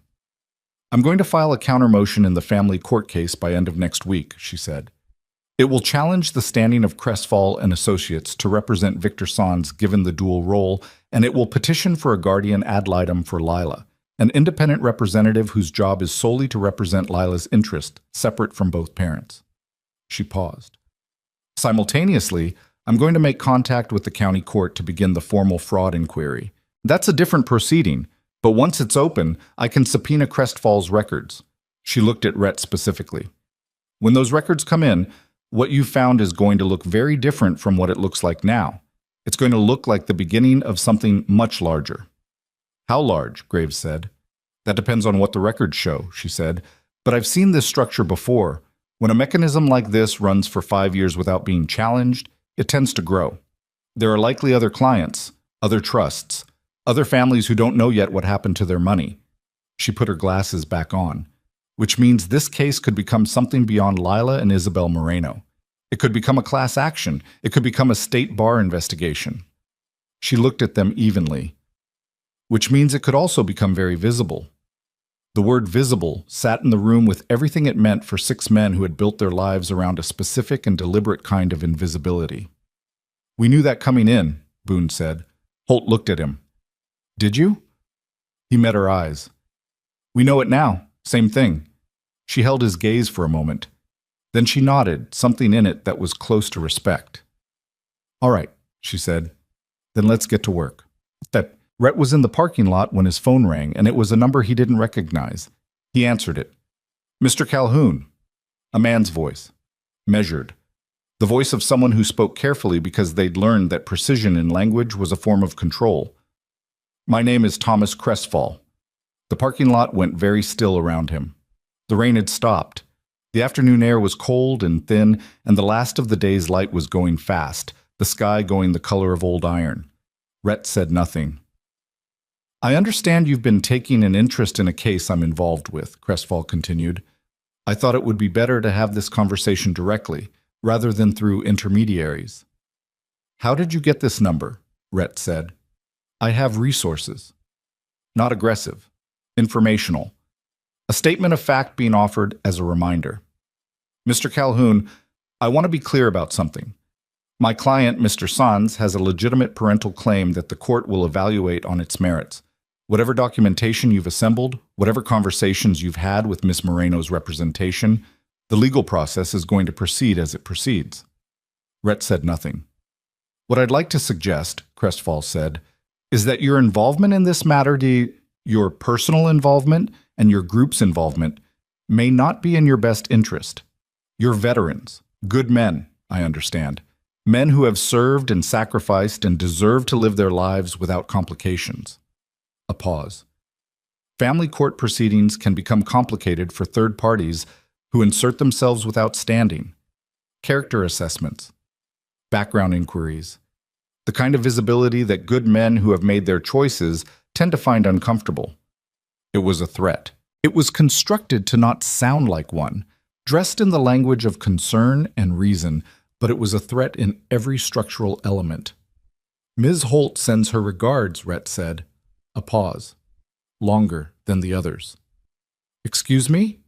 I'm going to file a counter-motion in the family court case by end of next week, she said. It will challenge the standing of Crestfall and Associates to represent Victor Sands given the dual role, and it will petition for a guardian ad litem for Lila, an independent representative whose job is solely to represent Lila's interest, separate from both parents. She paused. Simultaneously, I'm going to make contact with the county court to begin the formal fraud inquiry. That's a different proceeding, but once it's open, I can subpoena Crestfall's records. She looked at Rhett specifically. When those records come in, what you found is going to look very different from what it looks like now. It's going to look like the beginning of something much larger. How large? Graves said. That depends on what the records show, she said. But I've seen this structure before. When a mechanism like this runs for 5 years without being challenged, it tends to grow. There are likely other clients, other trusts, other families who don't know yet what happened to their money. She put her glasses back on, which means this case could become something beyond Lila and Isabel Moreno. It could become a class action. It could become a state bar investigation. She looked at them evenly, which means it could also become very visible. The word visible sat in the room with everything it meant for 6 men who had built their lives around a specific and deliberate kind of invisibility. We knew that coming in, Boone said. Holt looked at him. Did you? He met her eyes. We know it now. Same thing. She held his gaze for a moment. Then she nodded, something in it that was close to respect. All right, she said. Then let's get to work. Rhett was in the parking lot when his phone rang, and it was a number he didn't recognize. He answered it. Mr. Calhoun. A man's voice. Measured. The voice of someone who spoke carefully because they'd learned that precision in language was a form of control. My name is Thomas Crestfall. The parking lot went very still around him. The rain had stopped. The afternoon air was cold and thin, and the last of the day's light was going fast, the sky going the color of old iron. Rhett said nothing. I understand you've been taking an interest in a case I'm involved with, Crestfall continued. I thought it would be better to have this conversation directly, rather than through intermediaries. How did you get this number? Rhett said. I have resources. Not aggressive. Informational. A statement of fact being offered as a reminder. Mr. Calhoun, I want to be clear about something. My client, Mr. Sanz, has a legitimate parental claim that the court will evaluate on its merits. Whatever documentation you've assembled, whatever conversations you've had with Miss Moreno's representation, the legal process is going to proceed as it proceeds. Rhett said nothing. What I'd like to suggest, Crestfall said, is that your involvement in this matter, your personal involvement and your group's involvement, may not be in your best interest. You're veterans, good men, I understand. Men who have served and sacrificed and deserve to live their lives without complications. A pause. Family court proceedings can become complicated for third parties who insert themselves without standing. Character assessments. Background inquiries. The kind of visibility that good men who have made their choices tend to find uncomfortable. It was a threat. It was constructed to not sound like one, dressed in the language of concern and reason, but it was a threat in every structural element. Ms. Holt sends her regards, Rhett said. A pause. Longer than the others. Excuse me?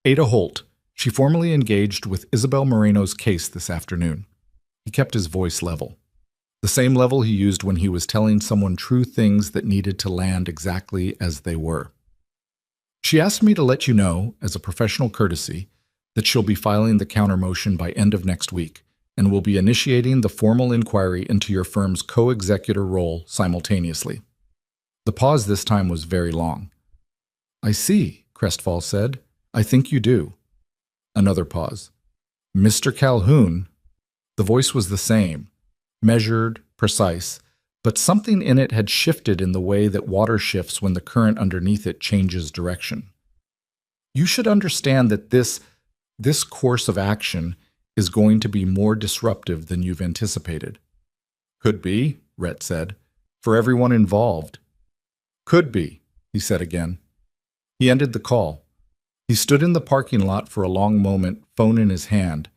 Ada Holt. She formally engaged with Isabel Moreno's case this afternoon. He kept his voice level. The same level he used when he was telling someone true things that needed to land exactly as they were. She asked me to let you know, as a professional courtesy, that she'll be filing the counter motion by end of next week, and will be initiating the formal inquiry into your firm's co-executor role simultaneously. The pause this time was very long. I see, Crestfall said. I think you do. Another pause. Mr. Calhoun. The voice was the same, measured, precise, but something in it had shifted in the way that water shifts when the current underneath it changes direction. You should understand that this course of action is going to be more disruptive than you've anticipated. Could be, Rhett said, for everyone involved. Could be, he said again. He ended the call. He stood in the parking lot for a long moment, phone in his hand,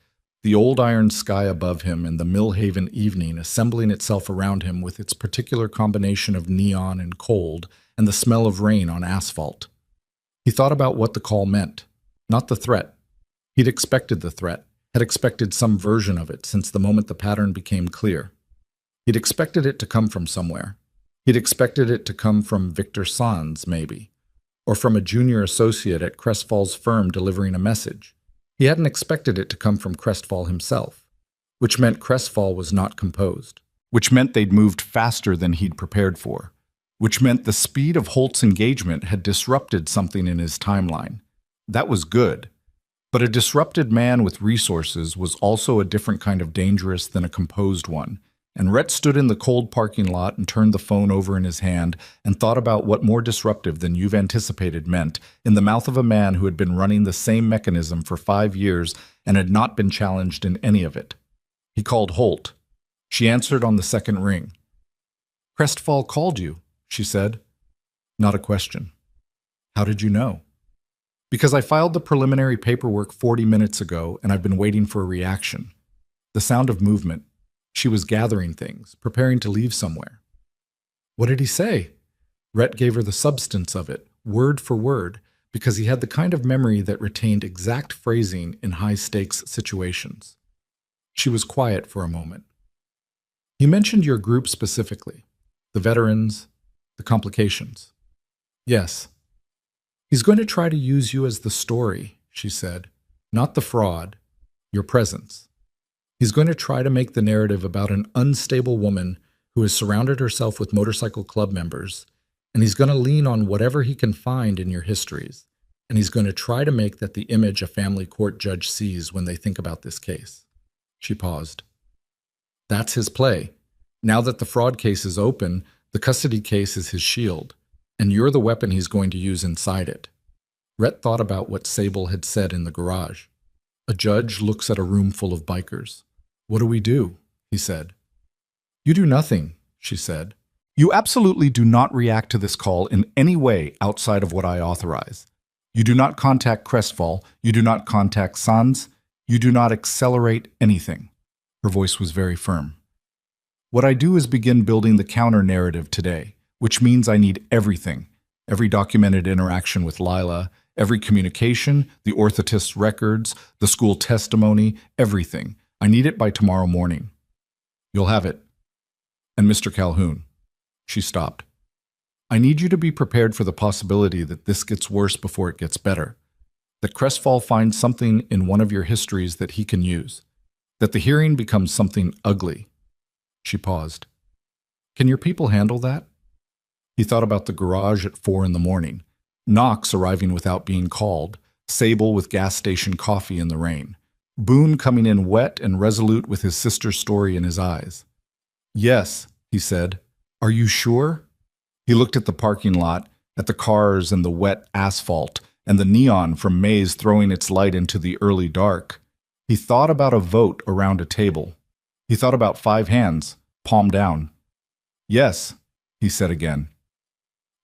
the old iron sky above him and the Millhaven evening assembling itself around him with its particular combination of neon and cold and the smell of rain on asphalt. He thought about what the call meant, not the threat. He'd expected the threat, had expected some version of it since the moment the pattern became clear. He'd expected it to come from somewhere. He'd expected it to come from Victor Sanz, maybe, or from a junior associate at Crestfall's firm delivering a message. He hadn't expected it to come from Crestfall himself, which meant Crestfall was not composed, which meant they'd moved faster than he'd prepared for, which meant the speed of Holt's engagement had disrupted something in his timeline. That was good. But a disrupted man with resources was also a different kind of dangerous than a composed one, and Rhett stood in the cold parking lot and turned the phone over in his hand and thought about what more disruptive than you've anticipated meant in the mouth of a man who had been running the same mechanism for 5 years and had not been challenged in any of it. He called Holt. She answered on the second ring. Crestfall called you, she said. Not a question. How did you know? Because I filed the preliminary paperwork 40 minutes ago and I've been waiting for a reaction. The sound of movement. She was gathering things, preparing to leave somewhere. What did he say? Rhett gave her the substance of it, word for word, because he had the kind of memory that retained exact phrasing in high-stakes situations. She was quiet for a moment. He mentioned your group specifically, the veterans, the complications. Yes. He's going to try to use you as the story, she said, not the fraud, your presence. He's going to try to make the narrative about an unstable woman who has surrounded herself with motorcycle club members, and he's going to lean on whatever he can find in your histories, and he's going to try to make that the image a family court judge sees when they think about this case. She paused. That's his play. Now that the fraud case is open, the custody case is his shield, and you're the weapon he's going to use inside it. Rhett thought about what Sable had said in the garage. A judge looks at a room full of bikers. What do we do? He said. You do nothing, she said. You absolutely do not react to this call in any way outside of what I authorize. You do not contact Crestfall. You do not contact Sanz. You do not accelerate anything. Her voice was very firm. What I do is begin building the counter-narrative today, which means I need everything. Every documented interaction with Lila, every communication, the orthotist's records, the school testimony, everything. I need it by tomorrow morning. You'll have it. And Mr. Calhoun. She stopped. I need you to be prepared for the possibility that this gets worse before it gets better. That Crestfall finds something in one of your histories that he can use. That the hearing becomes something ugly. She paused. Can your people handle that? He thought about the garage at 4 a.m, Knox arriving without being called, Sable with gas station coffee in the rain, Boone coming in wet and resolute with his sister's story in his eyes. Yes, he said. Are you sure? He looked at the parking lot, at the cars and the wet asphalt, and the neon from Maze throwing its light into the early dark. He thought about a vote around a table. He thought about 5 hands, palm down. Yes, he said again.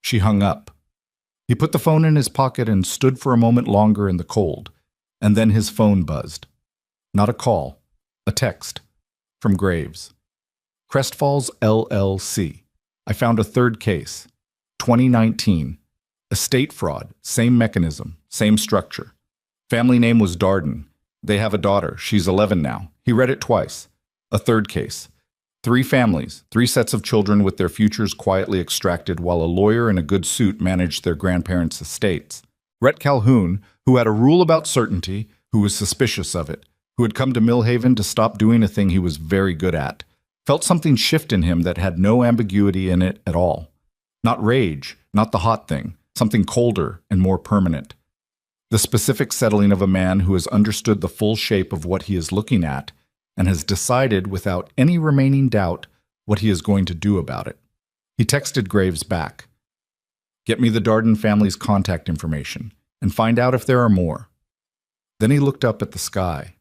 She hung up. He put the phone in his pocket and stood for a moment longer in the cold, and then his phone buzzed. Not a call, a text, from Graves. Crestfalls LLC. I found a third case. 2019. Estate fraud, same mechanism, same structure. Family name was Darden. They have a daughter. She's 11 now. He read it twice. A third case. 3 families, 3 sets of children with their futures quietly extracted while a lawyer in a good suit managed their grandparents' estates. Rhett Calhoun, who had a rule about certainty, who was suspicious of it, who had come to Millhaven to stop doing a thing he was very good at, felt something shift in him that had no ambiguity in it at all. Not rage, not the hot thing, something colder and more permanent. The specific settling of a man who has understood the full shape of what he is looking at and has decided without any remaining doubt what he is going to do about it. He texted Graves back. Get me the Darden family's contact information and find out if there are more. Then he looked up at the sky.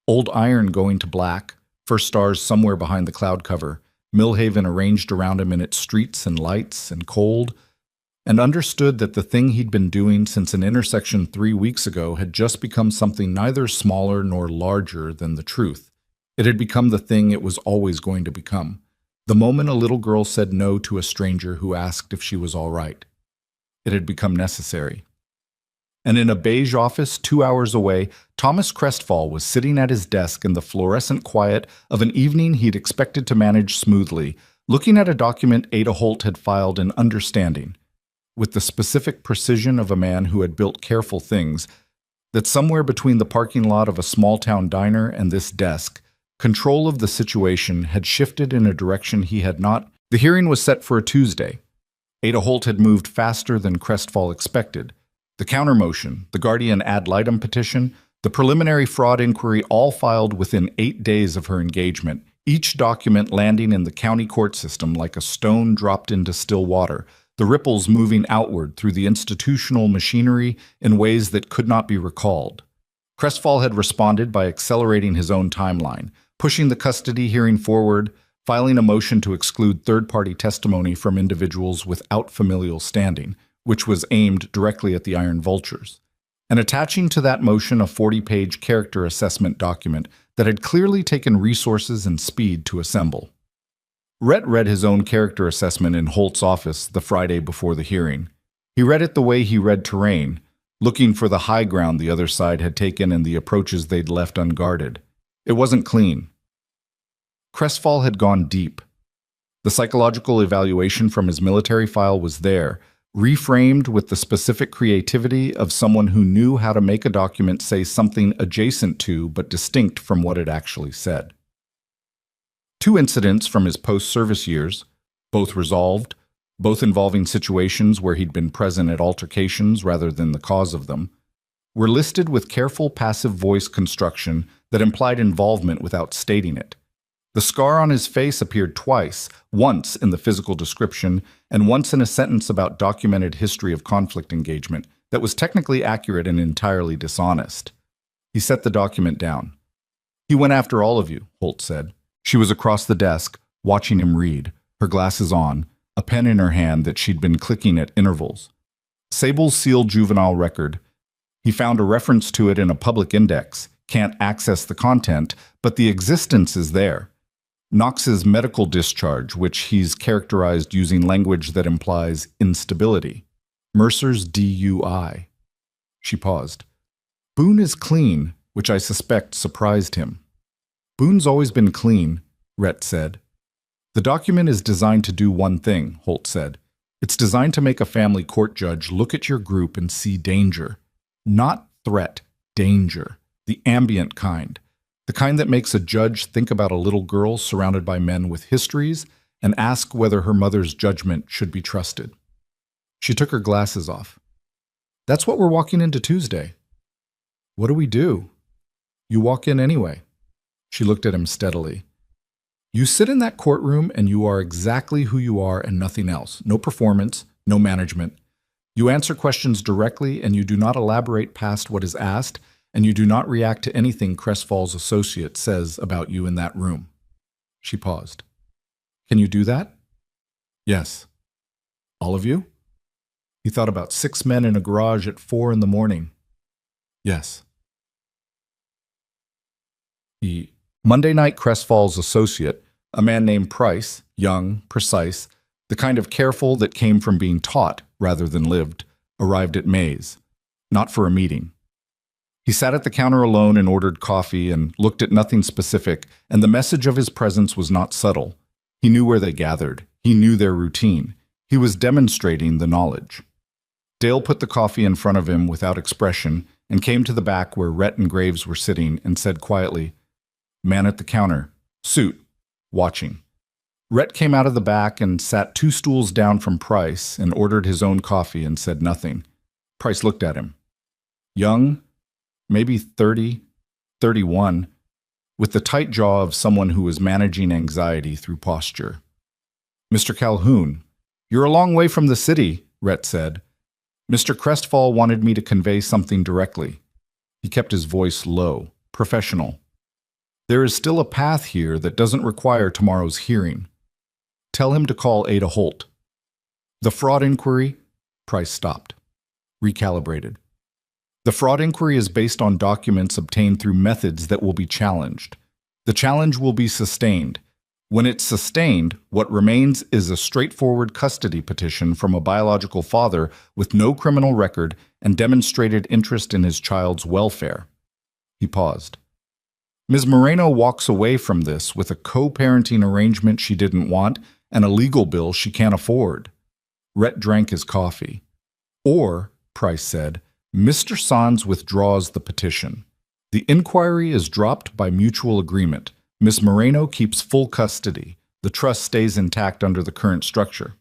Old iron going to black, first stars somewhere behind the cloud cover, Millhaven arranged around him in its streets and lights and cold, and understood that the thing he'd been doing since an intersection 3 weeks ago had just become something neither smaller nor larger than the truth. It had become the thing it was always going to become, the moment a little girl said no to a stranger who asked if she was all right. It had become necessary. And in a beige office 2 hours away, Thomas Crestfall was sitting at his desk in the fluorescent quiet of an evening he'd expected to manage smoothly, looking at a document Ada Holt had filed in understanding, with the specific precision of a man who had built careful things, that somewhere between the parking lot of a small-town diner and this desk, control of the situation had shifted in a direction he had not. The hearing was set for a Tuesday. Ada Holt had moved faster than Crestfall expected. The counter-motion, the Guardian ad litem petition, the preliminary fraud inquiry all filed within 8 days of her engagement, each document landing in the county court system like a stone dropped into still water, the ripples moving outward through the institutional machinery in ways that could not be recalled. Crestfall had responded by accelerating his own timeline, pushing the custody hearing forward, filing a motion to exclude third-party testimony from individuals without familial standing, which was aimed directly at the Iron Vultures, and attaching to that motion a 40-page character assessment document that had clearly taken resources and speed to assemble. Rhett read his own character assessment in Holt's office the Friday before the hearing. He read it the way he read terrain, looking for the high ground the other side had taken and the approaches they'd left unguarded. It wasn't clean. Crestfall had gone deep. The psychological evaluation from his military file was there, reframed with the specific creativity of someone who knew how to make a document say something adjacent to but distinct from what it actually said. 2 incidents from his post-service years, both resolved, both involving situations where he'd been present at altercations rather than the cause of them, were listed with careful passive voice construction that implied involvement without stating it. The scar on his face appeared twice, once in the physical description and once in a sentence about documented history of conflict engagement that was technically accurate and entirely dishonest. He set the document down. He went after all of you, Holt said. She was across the desk, watching him read, her glasses on, a pen in her hand that she'd been clicking at intervals. Sable's sealed juvenile record. He found a reference to it in a public index, can't access the content, but the existence is there. Knox's medical discharge, which he's characterized using language that implies instability. Mercer's DUI. She paused. Boone is clean, which I suspect surprised him. Boone's always been clean, Rhett said. The document is designed to do one thing, Holt said. It's designed to make a family court judge look at your group and see danger. Not threat, danger. The ambient kind. The kind that makes a judge think about a little girl surrounded by men with histories and ask whether her mother's judgment should be trusted. She took her glasses off. That's what we're walking into Tuesday. What do we do? You walk in anyway. She looked at him steadily. You sit in that courtroom and you are exactly who you are and nothing else. No performance, no management. You answer questions directly and you do not elaborate past what is asked, and you do not react to anything Crestfall's associate says about you in that room. She paused. Can you do that? Yes. All of you? He thought about 6 men in a garage at 4 in the morning. Yes. Monday night, Crestfall's associate, a man named Price, young, precise, the kind of careful that came from being taught rather than lived, arrived at May's, not for a meeting. He sat at the counter alone and ordered coffee and looked at nothing specific, and the message of his presence was not subtle. He knew where they gathered. He knew their routine. He was demonstrating the knowledge. Dale put the coffee in front of him without expression and came to the back where Rhett and Graves were sitting and said quietly, Man at the counter, suit, watching. Rhett came out of the back and sat 2 stools down from Price and ordered his own coffee and said nothing. Price looked at him. Young, maybe 30, 31, with the tight jaw of someone who was managing anxiety through posture. Mr. Calhoun, you're a long way from the city, Rhett said. Mr. Crestfall wanted me to convey something directly. He kept his voice low, professional. There is still a path here that doesn't require tomorrow's hearing. Tell him to call Ada Holt. The fraud inquiry, Price stopped, recalibrated. The fraud inquiry is based on documents obtained through methods that will be challenged. The challenge will be sustained. When it's sustained, what remains is a straightforward custody petition from a biological father with no criminal record and demonstrated interest in his child's welfare. He paused. Ms. Moreno walks away from this with a co-parenting arrangement she didn't want and a legal bill she can't afford. Rhett drank his coffee. Or, Price said, Mr. Sands withdraws the petition. The inquiry is dropped by mutual agreement. Ms. Moreno keeps full custody. The trust stays intact under the current structure.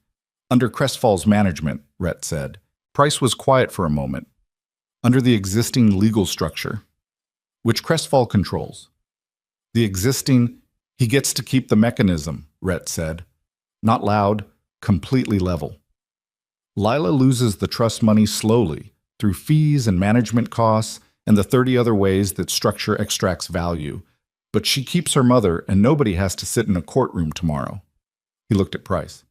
Under Crestfall's management, Rhett said. Price was quiet for a moment. Under the existing legal structure, which Crestfall controls. The existing, he gets to keep the mechanism, Rhett said. Not loud, completely level. Lila loses the trust money slowly, through fees and management costs and the 30 other ways that structure extracts value. But she keeps her mother and nobody has to sit in a courtroom tomorrow. He looked at Price.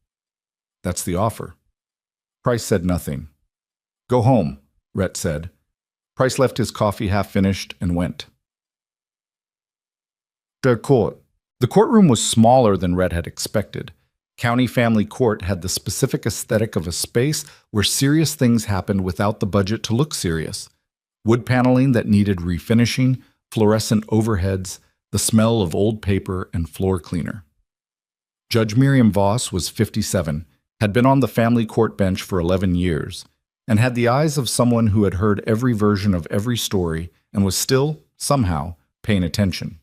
That's the offer. Price said nothing. Go home, Rhett said. Price left his coffee half finished and went. The courtroom was smaller than Rhett had expected. County Family Court had the specific aesthetic of a space where serious things happened without the budget to look serious. Wood paneling that needed refinishing, fluorescent overheads, the smell of old paper and floor cleaner. Judge Miriam Voss was 57, had been on the family court bench for 11 years, and had the eyes of someone who had heard every version of every story and was still, somehow, paying attention.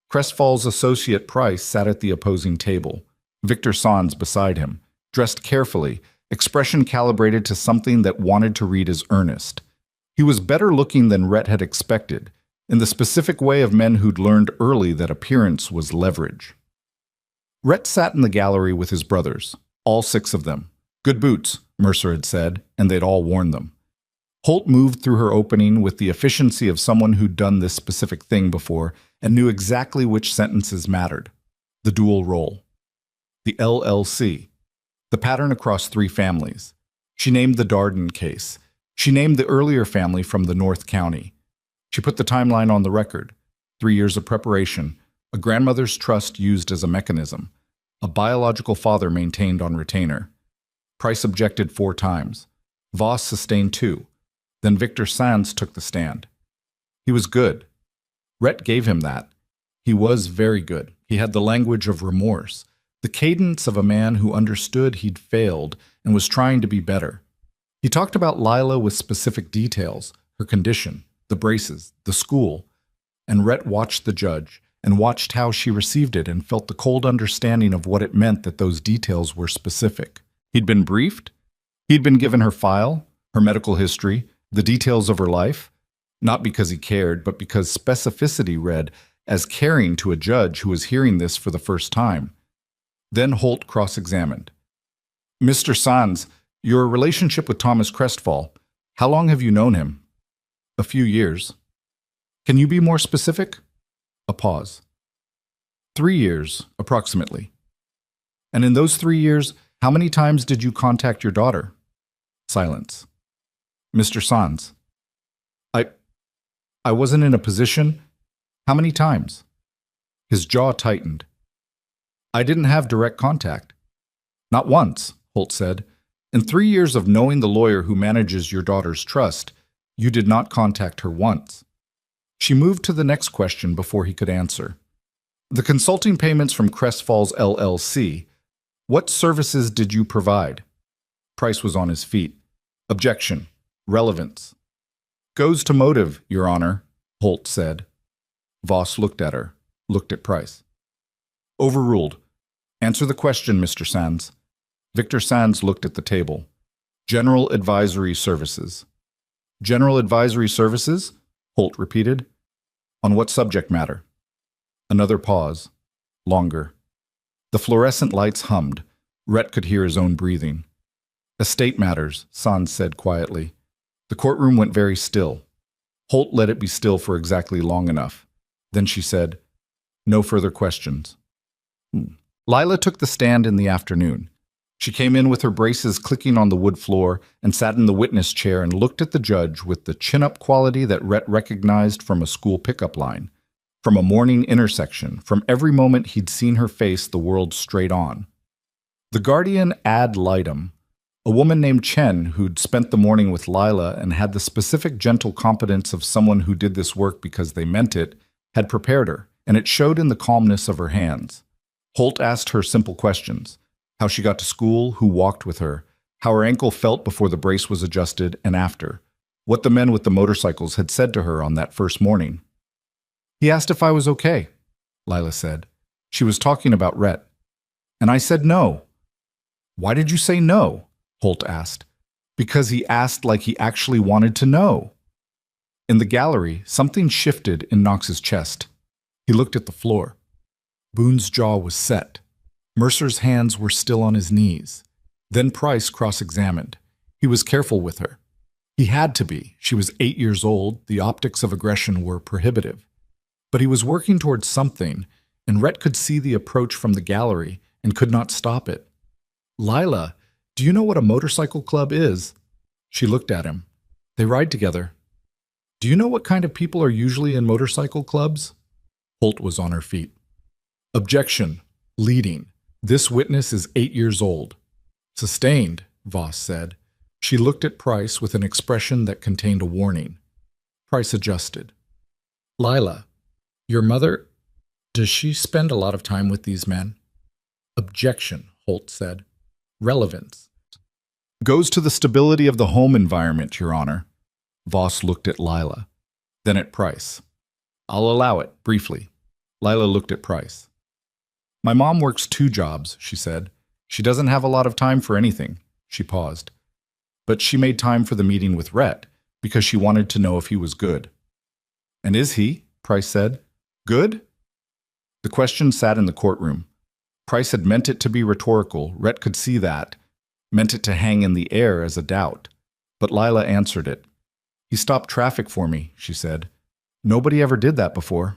Crestfall's associate Price sat at the opposing table, Victor Sands beside him, dressed carefully, expression calibrated to something that wanted to read as earnest. He was better looking than Rhett had expected, in the specific way of men who'd learned early that appearance was leverage. Rhett sat in the gallery with his brothers, all 6 of them. Good boots, Mercer had said, and they'd all worn them. Holt moved through her opening with the efficiency of someone who'd done this specific thing before and knew exactly which sentences mattered. The dual role. The LLC. The pattern across 3 families. She named the Darden case. She named the earlier family from the North County. She put the timeline on the record. 3 years of preparation, a grandmother's trust used as a mechanism, a biological father maintained on retainer. Price objected 4 times. Voss sustained 2. Then Victor Sands took the stand. He was good. Rhett gave him that. He was very good, He had the language of remorse, the cadence of a man who understood he'd failed and was trying to be better. He talked about Lila with specific details, her condition, the braces, the school, and Rhett watched the judge and watched how she received it and felt the cold understanding of what it meant that those details were specific. He'd been briefed. He'd been given her file, her medical history, the details of her life, not because he cared, but because specificity read as caring to a judge who was hearing this for the first time. Then Holt cross-examined. Mr. Sands, your relationship with Thomas Crestfall, how long have you known him? A few years. Can you be more specific? A pause. 3 years, approximately. And in those 3 years, how many times did you contact your daughter? Silence. Mr. Sands. I wasn't in a position. How many times? His jaw tightened. I didn't have direct contact. Not once, Holt said. In 3 years of knowing the lawyer who manages your daughter's trust, you did not contact her once. She moved to the next question before he could answer. The consulting payments from Crestfalls LLC. What services did you provide? Price was on his feet. Objection. Relevance. Goes to motive, Your Honor, Holt said. Voss looked at her, looked at Price. Overruled. Answer the question, Mr. Sands. Victor Sands looked at the table. General Advisory Services. General Advisory Services? Holt repeated. On what subject matter? Another pause. Longer. The fluorescent lights hummed. Rhett could hear his own breathing. Estate matters, Sands said quietly. The courtroom went very still. Holt let it be still for exactly long enough. Then she said, no further questions. Lila took the stand in the afternoon. She came in with her braces clicking on the wood floor and sat in the witness chair and looked at the judge with the chin-up quality that Rhett recognized from a school pickup line, from a morning intersection, from every moment he'd seen her face the world straight on. The guardian ad litem, a woman named Chen who'd spent the morning with Lila and had the specific gentle competence of someone who did this work because they meant it, had prepared her, and it showed in the calmness of her hands. Holt asked her simple questions. How she got to school, who walked with her, how her ankle felt before the brace was adjusted and after, what the men with the motorcycles had said to her on that first morning. He asked if I was okay, Lila said. She was talking about Rhett. And I said no. Why did you say no? Holt asked. Because he asked like he actually wanted to know. In the gallery, something shifted in Knox's chest. He looked at the floor. Boone's jaw was set. Mercer's hands were still on his knees. Then Price cross-examined. He was careful with her. He had to be. She was 8 years old. The optics of aggression were prohibitive. But he was working towards something, and Rhett could see the approach from the gallery and could not stop it. Lila, do you know what a motorcycle club is? She looked at him. They ride together. Do you know what kind of people are usually in motorcycle clubs? Holt was on her feet. Objection. Leading. This witness is 8 years old. Sustained, Voss said. She looked at Price with an expression that contained a warning. Price adjusted. Lila, your mother, does she spend a lot of time with these men? Objection, Holt said. Relevance. Goes to the stability of the home environment, Your Honor. Voss looked at Lila, then at Price. I'll allow it, briefly. Lila looked at Price. My mom works 2 jobs, she said. She doesn't have a lot of time for anything. She paused. But she made time for the meeting with Rhett because she wanted to know if he was good. And is he? Price said. Good? The question sat in the courtroom. Price had meant it to be rhetorical. Rhett could see that. Meant it to hang in the air as a doubt. But Lila answered it. He stopped traffic for me, she said. Nobody ever did that before.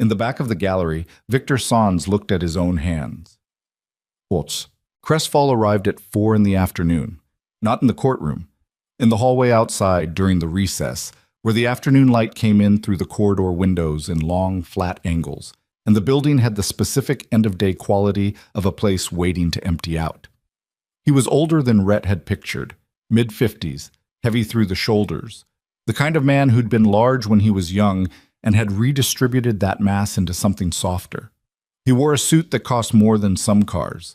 In the back of the gallery, Victor Sands looked at his own hands. Quotes. Crestfall arrived at 4 in the afternoon. Not in the courtroom. In the hallway outside during the recess, where the afternoon light came in through the corridor windows in long, flat angles, and the building had the specific end-of-day quality of a place waiting to empty out. He was older than Rhett had pictured, mid-50s, heavy through the shoulders, the kind of man who'd been large when he was young and had redistributed that mass into something softer. He wore a suit that cost more than some cars.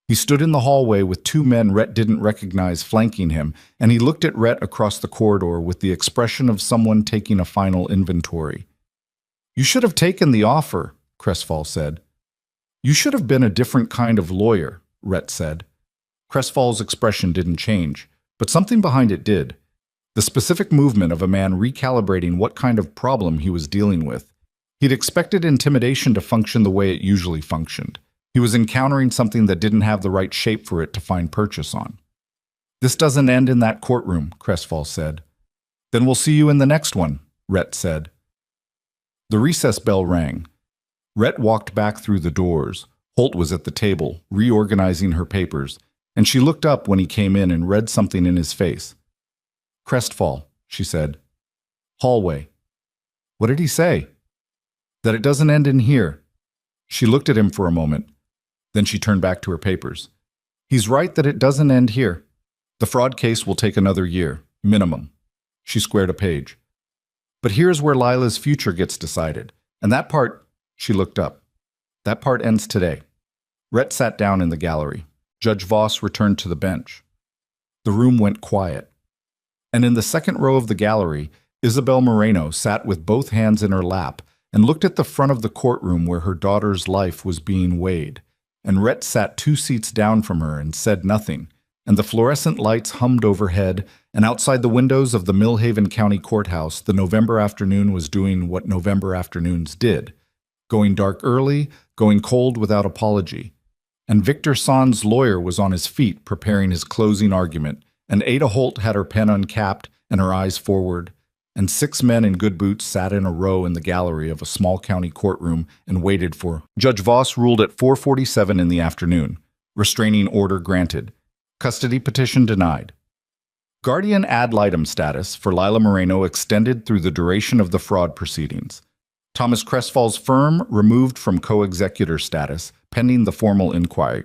He stood in the hallway with two men Rhett didn't recognize flanking him, and he looked at Rhett across the corridor with the expression of someone taking a final inventory. "You should have taken the offer," Crestfall said. "You should have been a different kind of lawyer," Rhett said. Crestfall's expression didn't change, but something behind it did. The specific movement of a man recalibrating what kind of problem he was dealing with. He'd expected intimidation to function the way it usually functioned. He was encountering something that didn't have the right shape for it to find purchase on. "This doesn't end in that courtroom," Crestfall said. "Then we'll see you in the next one," Rhett said. The recess bell rang. Rhett walked back through the doors. Holt was at the table, reorganizing her papers, and she looked up when he came in and read something in his face. "Crestfall," she said. "Hallway." "What did he say?" "That it doesn't end in here." She looked at him for a moment. Then she turned back to her papers. "He's right that it doesn't end here. The fraud case will take another year, minimum." She squared a page. "But here's where Lila's future gets decided. And that part," she looked up, "that part ends today." Rhett sat down in the gallery. Judge Voss returned to the bench. The room went quiet. And in the second row of the gallery, Isabel Moreno sat with both hands in her lap and looked at the front of the courtroom where her daughter's life was being weighed. And Rhett sat 2 seats down from her and said nothing, and the fluorescent lights hummed overhead, and outside the windows of the Millhaven County Courthouse, the November afternoon was doing what November afternoons did, going dark early, going cold without apology. And Victor San's lawyer was on his feet preparing his closing argument, and Ada Holt had her pen uncapped and her eyes forward, and 6 men in good boots sat in a row in the gallery of a small county courtroom and waited for. Judge Voss ruled at 4:47 in the afternoon. Restraining order granted. Custody petition denied. Guardian ad litem status for Lila Moreno extended through the duration of the fraud proceedings. Thomas Crestfall's firm removed from co-executor status pending the formal inquiry.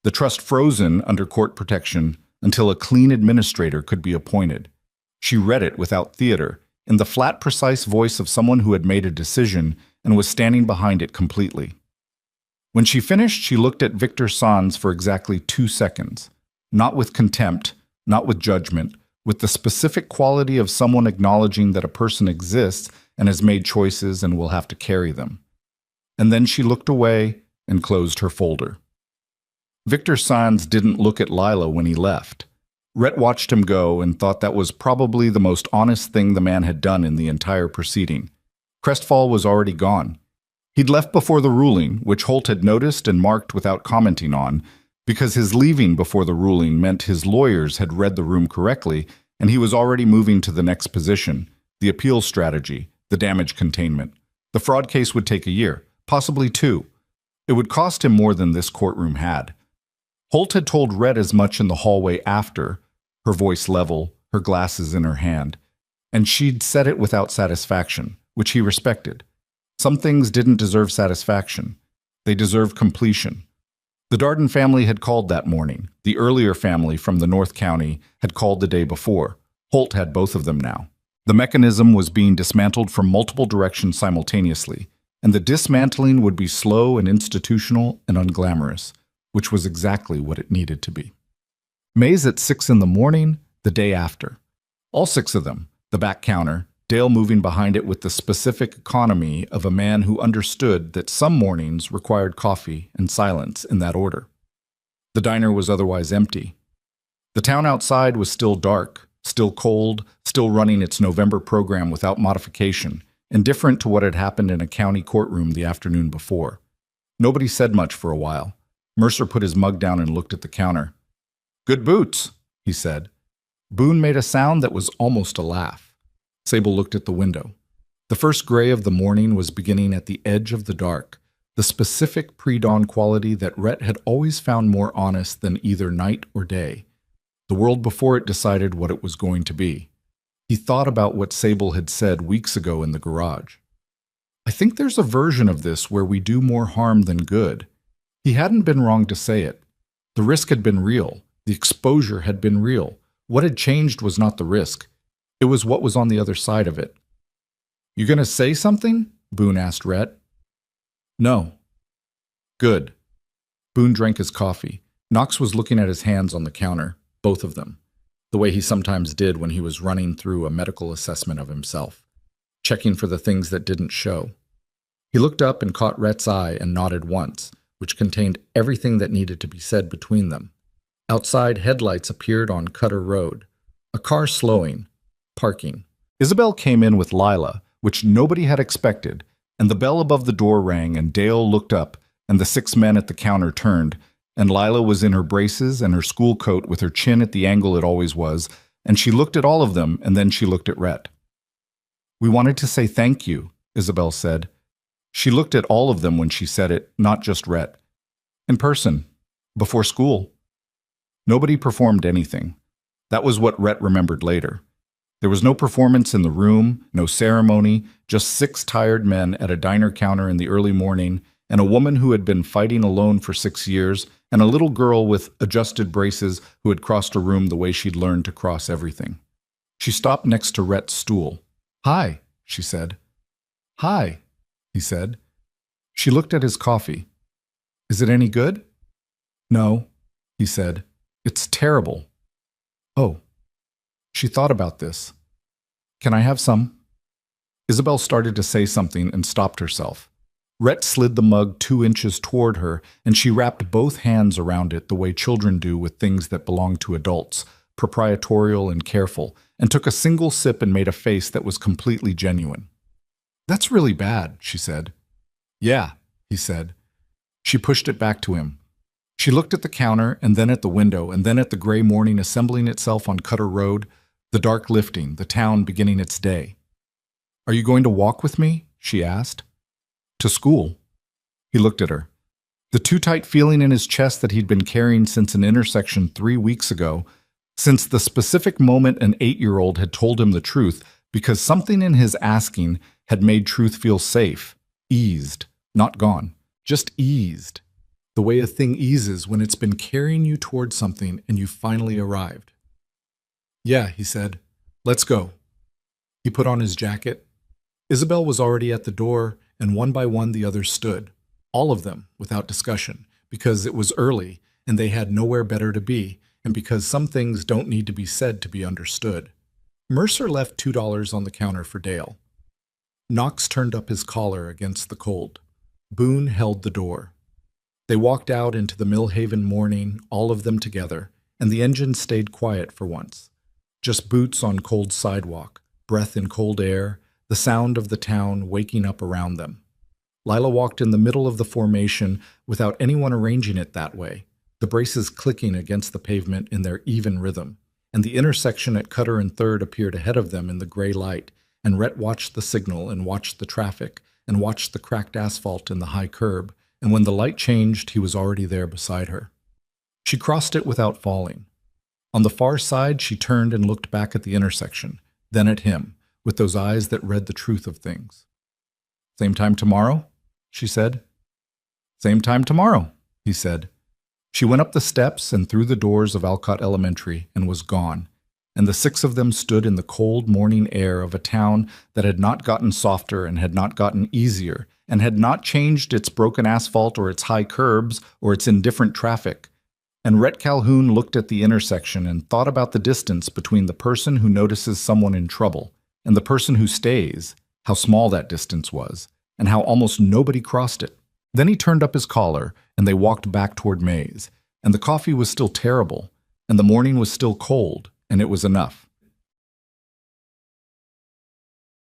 The trust frozen under court protection until a clean administrator could be appointed. She read it without theater, in the flat, precise voice of someone who had made a decision and was standing behind it completely. When she finished, she looked at Victor Sanz for exactly 2 seconds, not with contempt, not with judgment, with the specific quality of someone acknowledging that a person exists and has made choices and will have to carry them. And then she looked away and closed her folder. Victor Sanz didn't look at Lila when he left. Rhett watched him go and thought that was probably the most honest thing the man had done in the entire proceeding. Crestfall was already gone. He'd left before the ruling, which Holt had noticed and marked without commenting on, because his leaving before the ruling meant his lawyers had read the room correctly, and he was already moving to the next position, the appeal strategy, the damage containment. The fraud case would take a year, possibly 2. It would cost him more than this courtroom had. Holt had told Rhett as much in the hallway after, her voice level, her glasses in her hand, and she'd said it without satisfaction, which he respected. Some things didn't deserve satisfaction. They deserved completion. The Darden family had called that morning. The earlier family from the North County had called the day before. Holt had both of them now. The mechanism was being dismantled from multiple directions simultaneously, and the dismantling would be slow and institutional and unglamorous, which was exactly what it needed to be. Mays at 6 in the morning, the day after. All 6 of them, the back counter, Dale moving behind it with the specific economy of a man who understood that some mornings required coffee and silence in that order. The diner was otherwise empty. The town outside was still dark, still cold, still running its November program without modification, indifferent to what had happened in a county courtroom the afternoon before. Nobody said much for a while. Mercer put his mug down and looked at the counter. "Good boots," he said. Boone made a sound that was almost a laugh. Sable looked at the window. The first gray of the morning was beginning at the edge of the dark, the specific pre-dawn quality that Rhett had always found more honest than either night or day. The world before it decided what it was going to be. He thought about what Sable had said weeks ago in the garage. "I think there's a version of this where we do more harm than good." He hadn't been wrong to say it. The risk had been real. The exposure had been real. What had changed was not the risk. It was what was on the other side of it. You gonna say something? Boone asked Rhett. No. Good. Boone drank his coffee. Knox was looking at his hands on the counter, both of them, the way he sometimes did when he was running through a medical assessment of himself, checking for the things that didn't show. He looked up and caught Rhett's eye and nodded once, which contained everything that needed to be said between them. Outside, headlights appeared on Cutter Road. A car slowing, parking. Isabel came in with Lila, which nobody had expected, and the bell above the door rang and Dale looked up, and the 6 men at the counter turned, and Lila was in her braces and her school coat with her chin at the angle it always was, and she looked at all of them, and then she looked at Rhett. We wanted to say thank you, Isabel said. She looked at all of them when she said it, not just Rhett. In person, before school. Nobody performed anything. That was what Rhett remembered later. There was no performance in the room, no ceremony, just 6 tired men at a diner counter in the early morning, and a woman who had been fighting alone for 6 years, and a little girl with adjusted braces who had crossed a room the way she'd learned to cross everything. She stopped next to Rhett's stool. Hi, she said. Hi, he said. She looked at his coffee. Is it any good? No, he said. It's terrible. Oh. She thought about this. Can I have some? Isabel started to say something and stopped herself. Rhett slid the mug 2 inches toward her, and she wrapped both hands around it the way children do with things that belong to adults, proprietorial and careful, and took a single sip and made a face that was completely genuine. That's really bad, she said. Yeah, he said. She pushed it back to him. She looked at the counter, and then at the window, and then at the gray morning assembling itself on Cutter Road, the dark lifting, the town beginning its day. Are you going to walk with me? She asked. To school. He looked at her. The too tight feeling in his chest that he'd been carrying since an intersection 3 weeks ago, since the specific moment an 8-year-old had told him the truth, because something in his asking had made truth feel safe, eased, not gone, just eased. The way a thing eases when it's been carrying you towards something and you finally arrived. Yeah, he said. Let's go. He put on his jacket. Isabel was already at the door, and one by one the others stood, all of them without discussion, because it was early and they had nowhere better to be, and because some things don't need to be said to be understood. Mercer left $2 on the counter for Dale. Knox turned up his collar against the cold. Boone held the door. They walked out into the Millhaven morning, all of them together, and the engine stayed quiet for once. Just boots on cold sidewalk, breath in cold air, the sound of the town waking up around them. Lila walked in the middle of the formation without anyone arranging it that way, the braces clicking against the pavement in their even rhythm, and the intersection at Cutter and 3rd appeared ahead of them in the gray light, and Rhett watched the signal and watched the traffic and watched the cracked asphalt and the high curb, and when the light changed, he was already there beside her. She crossed it without falling. On the far side, she turned and looked back at the intersection, then at him, with those eyes that read the truth of things. Same time tomorrow? She said. Same time tomorrow, he said. She went up the steps and through the doors of Alcott Elementary and was gone, and the 6 of them stood in the cold morning air of a town that had not gotten softer and had not gotten easier, and had not changed its broken asphalt or its high curbs or its indifferent traffic. And Rhett Calhoun looked at the intersection and thought about the distance between the person who notices someone in trouble and the person who stays, how small that distance was, and how almost nobody crossed it. Then he turned up his collar, and they walked back toward Mays, and the coffee was still terrible, and the morning was still cold, and it was enough.